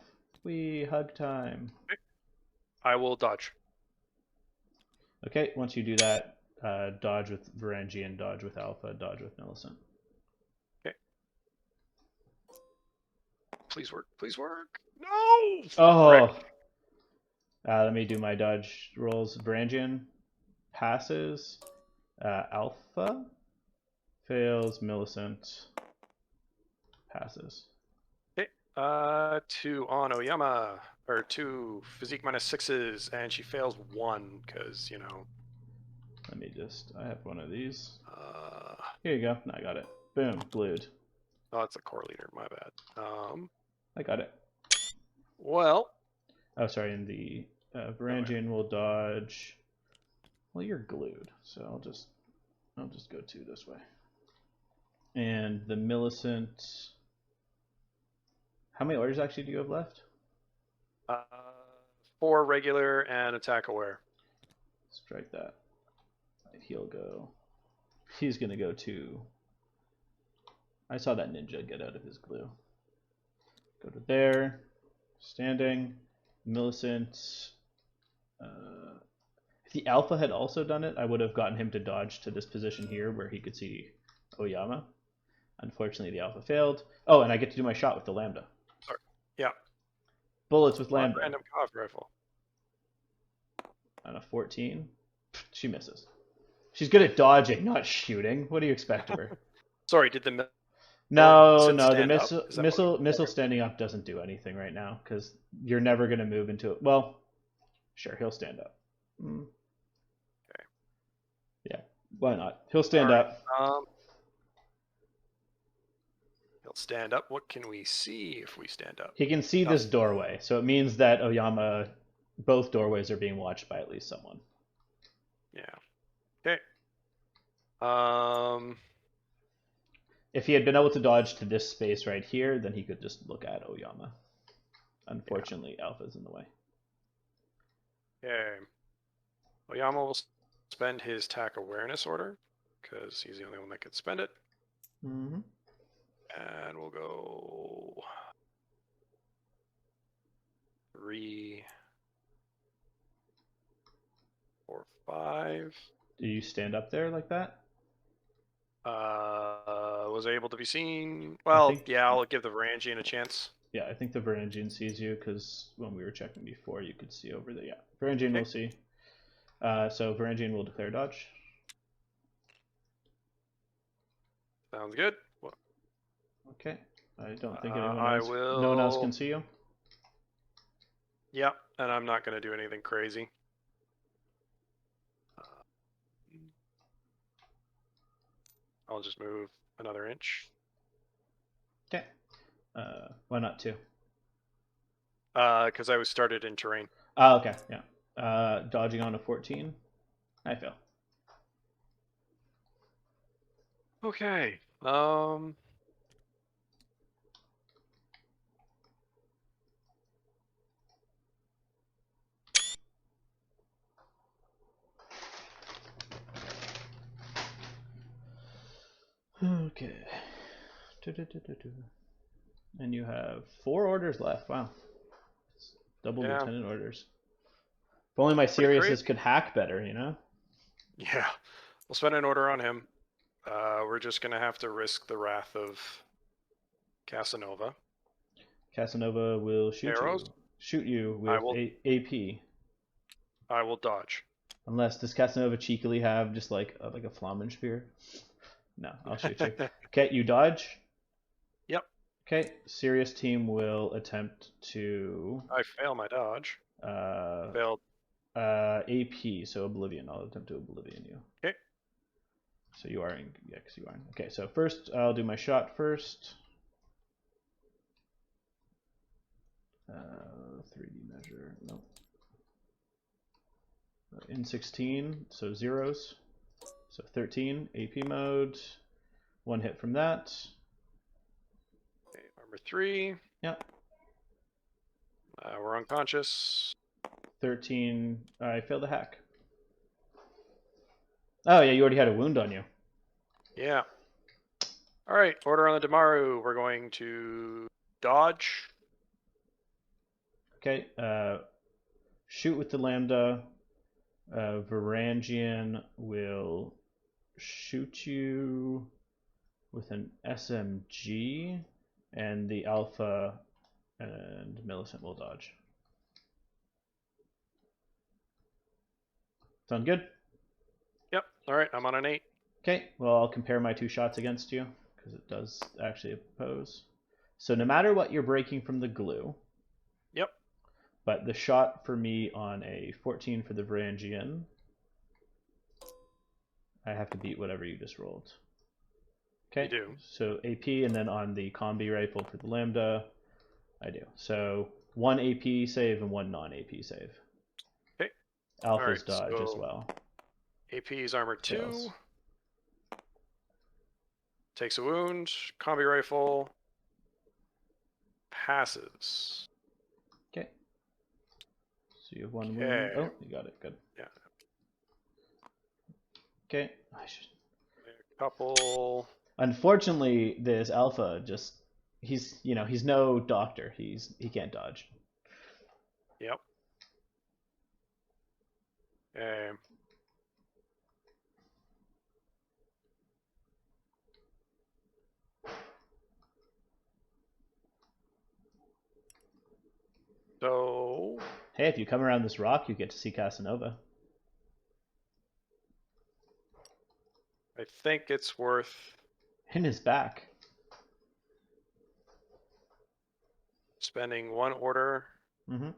Hug time. Okay. I will dodge. Okay, once you do that, dodge with Varangian, dodge with Alpha, dodge with Millicent. Okay. Please work. Please work. No! Oh! Let me do my dodge rolls. Varangian passes. Alpha fails. Millicent passes. Okay. 2 on Oyama. Or 2 physique -6s, and she fails 1 because, you know. Let me just. I have one of these. Here you go. I got it. Boom. Glued. Oh, it's a core leader. My bad. I got it. Well. Oh, sorry. And the Varangian will dodge. Well, you're glued, so I'll just go 2 this way. And the Millicent. How many orders actually do you have left? 4 regular and attack aware. Strike that. He'll go. He's gonna go 2. I saw that ninja get out of his glue. Go to there. Standing. Millicent. If the Alpha had also done it, I would have gotten him to dodge to this position here where he could see Oyama. Unfortunately, the Alpha failed. Oh, and I get to do my shot with the Lambda. Sorry. Yeah. Bullets with Lambda. Random cough rifle. On a 14. She misses. She's good at dodging, not shooting. What do you expect of her? Sorry, did the No, the missile standing up doesn't do anything right now because you're never going to move into it. Well, sure, he'll stand up. Okay. Yeah, why not? He'll stand up. He'll stand up. What can we see if we stand up? He can see this doorway, so it means that Oyama, both doorways are being watched by at least someone. Yeah. Okay. If he had been able to dodge to this space right here, then he could just look at Oyama. Unfortunately, Alpha's in the way. Okay. Oyama will spend his TAC awareness order, because he's the only one that could spend it. Mm-hmm. And we'll go 3, 4, 5. Do you stand up there like that? Was able to be seen. Well, yeah, I'll give the Varangian a chance. Yeah, I think the Varangian sees you because when we were checking before, you could see over there. Yeah, Varangian will see. So Varangian will declare dodge. Sounds good. Okay. I don't think anyone else. No one else can see you. Yeah, and I'm not going to do anything crazy. I'll just move another inch. Okay. Why not 2? Because I was started in terrain. Oh, okay. Yeah. Dodging on a 14. I fail. Okay. Okay. And you have 4 orders left. Wow. It's double lieutenant orders. If only my Siriuses could hack better, you know? Yeah. We'll spend an order on him. We're just going to have to risk the wrath of Casanova. Casanova will shoot you with AP. I will dodge. Unless does Casanova cheekily have just like a Flammenspier? No, I'll shoot you. Okay, you dodge. Yep. Okay, Sirius team will attempt to. I fail my dodge. Failed. AP, so Oblivion. I'll attempt to Oblivion you. Okay. So you are in. Yeah, because you are in. Okay, so first I'll do my shot first. 3D measure. Nope. In 16, so zeros. So 13, AP mode. 1 hit from that. Okay, armor 3. Yep. We're unconscious. 13, I failed the hack. Oh yeah, you already had a wound on you. Yeah. All right, order on the Damaru. We're going to dodge. Okay, shoot with the Lambda. Varangian will shoot you with an SMG, and the Alpha and Millicent will dodge. Sound good? Yep. All right, I'm on an 8. Okay, well, I'll compare my 2 shots against you, because it does actually oppose. So no matter what, you're breaking from the glue. Yep. But the shot for me on a 14 for the Varangian, I have to beat whatever you just rolled. Okay, you do. So AP, and then on the combi rifle for the Lambda, I do. So 1 AP save and 1 non-AP save. Okay. Alpha's dodge as well. AP's armor 2. Fails. Takes a wound. Combi rifle. Passes. Okay. So you have 1 wound. Oh, you got it. Good. Yeah. Okay. A couple. Unfortunately, this Alpha just he's no doctor. He can't dodge. Yep. Okay. So. Hey, if you come around this rock, you get to see Casanova. I think it's worth. In his back. Spending 1 order. Mm-hmm.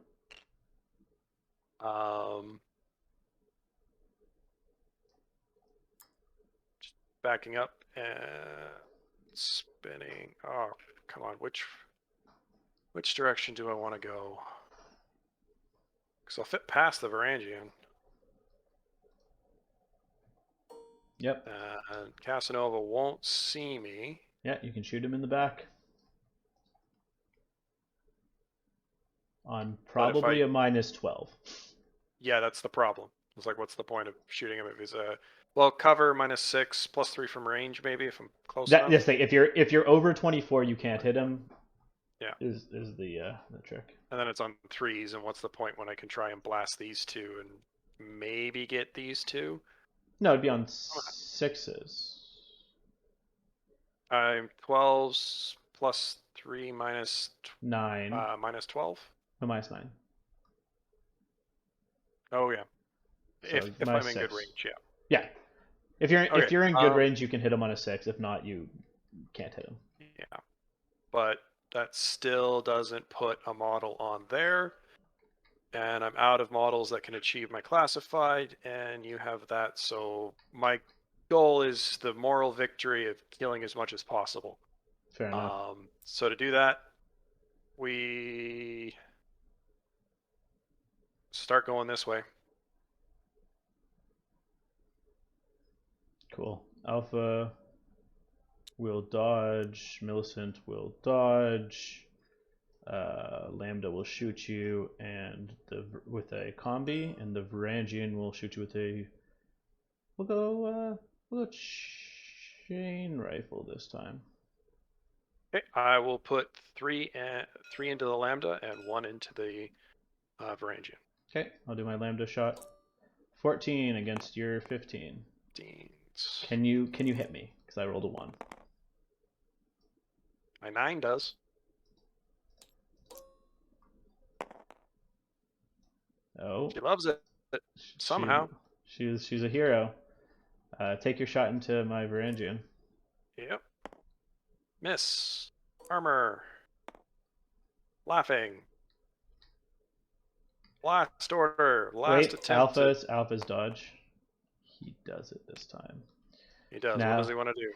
Just backing up and spinning. Oh, come on. Which direction do I want to go? Because I'll fit past the Varangian. Yep. And Casanova won't see me. Yeah, you can shoot him in the back. On probably a -12. Yeah, that's the problem. It's like, what's the point of shooting him if he's a... Well, cover -6, +3 from range, maybe, if I'm close enough. Yes, if you're over 24, you can't hit him. Yeah. Is the trick. And then it's on 3s, and what's the point when I can try and blast these 2 and maybe get these 2? No, it'd be on 6s. I'm 12s +3 minus 9. -12. No, -9. Oh yeah. So if I'm in good range, yeah. Yeah. If you're in good range, you can hit him on a 6. If not, you can't hit him. Yeah. But that still doesn't put a model on there. And I'm out of models that can achieve my classified, and you have that. So my goal is the moral victory of killing as much as possible. Fair enough. So to do that, we start going this way. Cool. Alpha will dodge. Millicent will dodge. Lambda will shoot you, and with a combi, and the Varangian will shoot you with a. We'll go chain rifle this time. Okay, I will put 3 into the Lambda and 1 into the Varangian. Okay, I'll do my Lambda shot. 14 against your 15. Can you hit me? Because I rolled a 1. My 9 does. Oh. She loves it somehow. She's a hero. Take your shot into my Varangian. Yep. Miss. Armor. Laughing. Last order. Last attempt. Alpha's dodge. He does it this time. He does. Now, what does he want to do?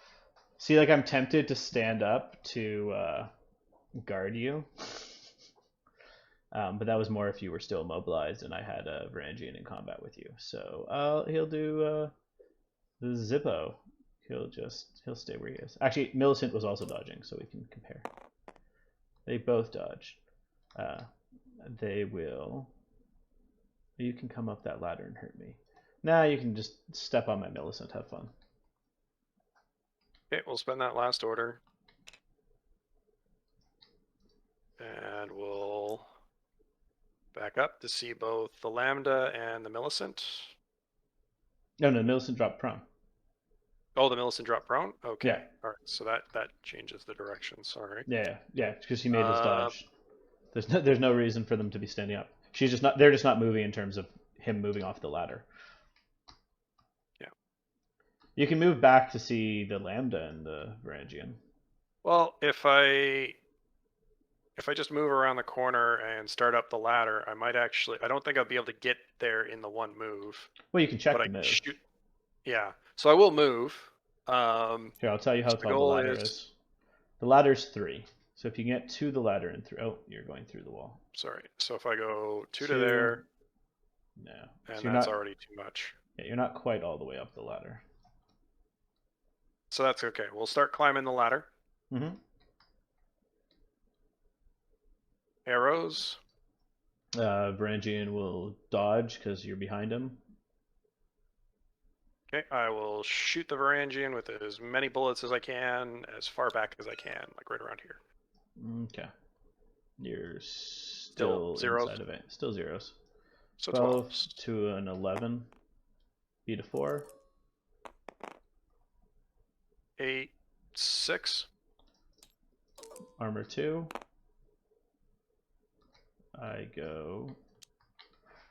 See, like, I'm tempted to stand up to guard you. But that was more if you were still immobilized and I had a Varangian in combat with you. So he'll do the Zippo. He'll stay where he is. Actually, Millicent was also dodging, so we can compare. They both dodge. They will. You can come up that ladder and hurt me. Nah, you can just step on my Millicent. Have fun. Okay, we'll spend that last order. And we'll back up to see both the Lambda and the Millicent. No, no, Millicent dropped prone. Oh, the Millicent dropped prone? Okay. Yeah. All right. So that changes the direction. Sorry. Yeah, because he made his dodge. There's no reason for them to be standing up. She's just not. They're just not moving in terms of him moving off the ladder. Yeah. You can move back to see the Lambda and the Varangian. Well, if I just move around the corner and start up the ladder, I might actually. I don't think I'll be able to get there in the one move. Well, you can check but the I can move. shoot. Yeah. So I will move. Here, I'll tell you how tall the ladder is. The ladder's 3. So if you can get to the ladder and through, oh, you're going through the wall. Sorry. So if I go 2 to there, no, and so that's already too much. Yeah, you're not quite all the way up the ladder. So that's okay. We'll start climbing the ladder. Mm-hmm. Arrows. Varangian will dodge because you're behind him. Okay, I will shoot the Varangian with as many bullets as I can, as far back as I can, like right around here. Okay. You're still zeros. Inside of it. Still zeros. So 12 to an 11. Beat a 4. 8, 6. Armor 2. I go.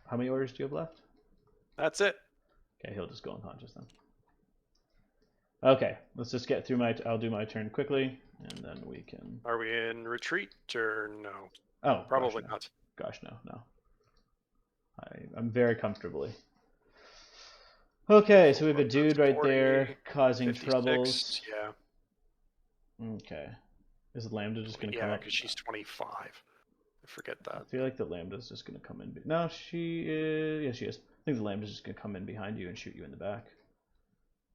How many orders do you have left? That's it. Okay, he'll just go unconscious then. Okay, let's just get through I'll do my turn quickly, and then we can. Are we in retreat or no? Oh, probably gosh, no. not. Gosh, no. I'm very comfortably. Okay, so we have a dude right 40, there causing 56, troubles. Yeah. Okay. Is the Lambda just going to come up? Yeah, because she's 25. I forget that. I feel like the Lambda's just going to come in. No, she is. Yeah, she is. I think the Lambda's just going to come in behind you and shoot you in the back.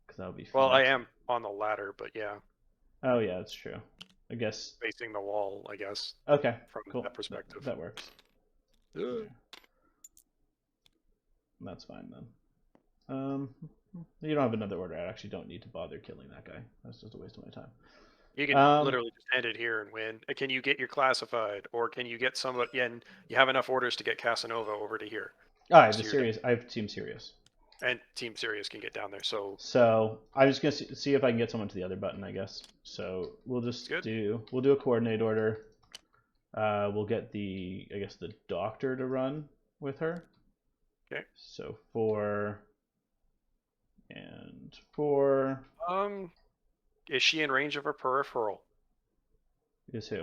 Because that would be fun. Well, I am on the ladder, but yeah. Oh, yeah, that's true. I guess. Facing the wall, I guess. Okay, from cool. that perspective. That works. Yeah. That's fine then. You don't have another order. I actually don't need to bother killing that guy. That's just a waste of my time. You can literally just end it here and win. Can you get your classified, or can you get somebody? And you have enough orders to get Casanova over to here. I have Team Serious. And Team Serious can get down there. So I'm just gonna see if I can get someone to the other button, I guess. So we'll just do a coordinate order. We'll get the doctor to run with her. Okay. So 4 and 4. Is she in range of a peripheral? Is who?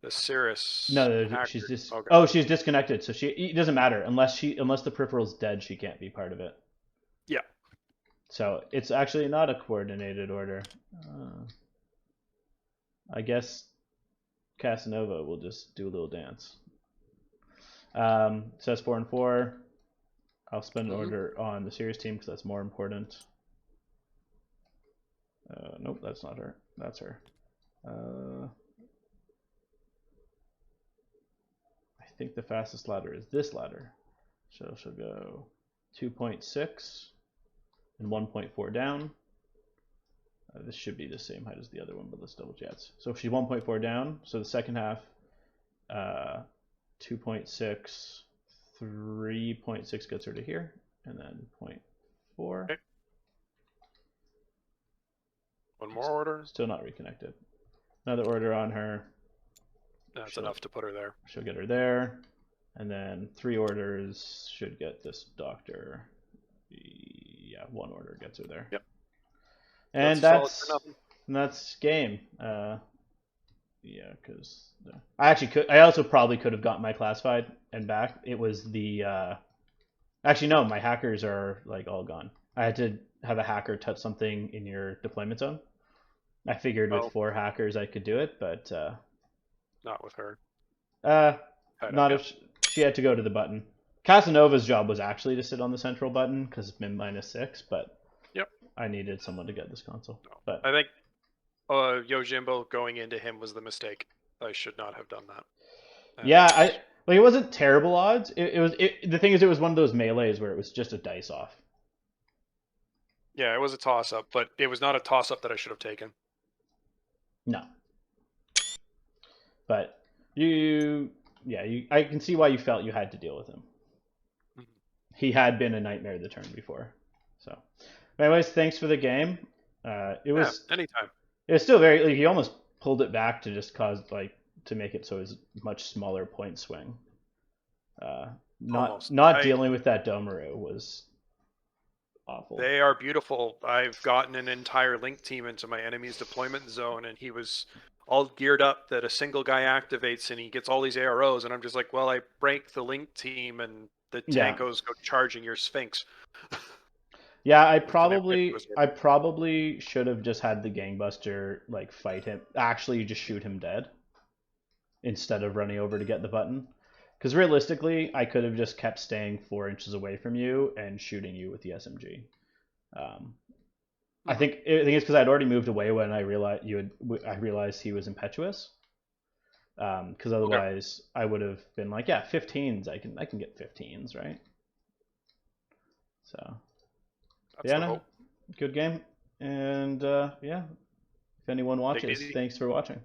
The Cirrus. No, she's just. Okay. Oh, she's disconnected. So it doesn't matter unless the peripheral's dead. She can't be part of it. Yeah. So it's actually not a coordinated order. I guess Casanova will just do a little dance. So that's 4 and 4. I'll spend an order on the Sirius team because that's more important. Nope, that's not her. That's her. I think the fastest ladder is this ladder. So she'll go 2.6 and 1.4 down. This should be the same height as the other one, but let's double check. So if she's 1.4 down, so the second half, 2.6, 3.6 gets her to here, and then 0.4. Okay. One more order. Still not reconnected. Another order on her. That's enough to put her there. She'll get her there. And then 3 orders should get this doctor. Yeah, 1 order gets her there. Yep. And that's game. Yeah, because I also probably could have gotten my classified and back. It was the actually no, my hackers are like all gone. I had to have a hacker touch something in your deployment zone. I figured with 4 hackers I could do it, but not with her. Not if she had to go to the button. Casanova's job was actually to sit on the central button because it's been -6, but I needed someone to get this console. No. But I think Yojimbo going into him was the mistake. I should not have done that. It wasn't terrible odds. The thing is, it was one of those melees where it was just a dice off. Yeah, it was a toss-up, but it was not a toss-up that I should have taken. No. But I can see why you felt you had to deal with him. Mm-hmm. He had been a nightmare the turn before. So, anyways, thanks for the game. It was anytime. It was still very like, he almost pulled it back to just cause like to make it so it was much smaller point swing. Not dealing with that Domaru was awful. They are beautiful. I've gotten an entire link team into my enemy's deployment zone, and he was all geared up that a single guy activates and he gets all these AROs, and I'm just like, well, I break the link team and the Tankos go charging your Sphinx. Yeah, I probably should have just had the Gangbuster like fight him. Actually, just shoot him dead instead of running over to get the button. Because realistically, I could have just kept staying 4 inches away from you and shooting you with the SMG. I think it's because I'd already moved away when I realized I realized he was impetuous. Because otherwise, I would have been like, yeah, 15s. I can get 15s, right? So. That's good game. And if anyone watches, thanks for watching.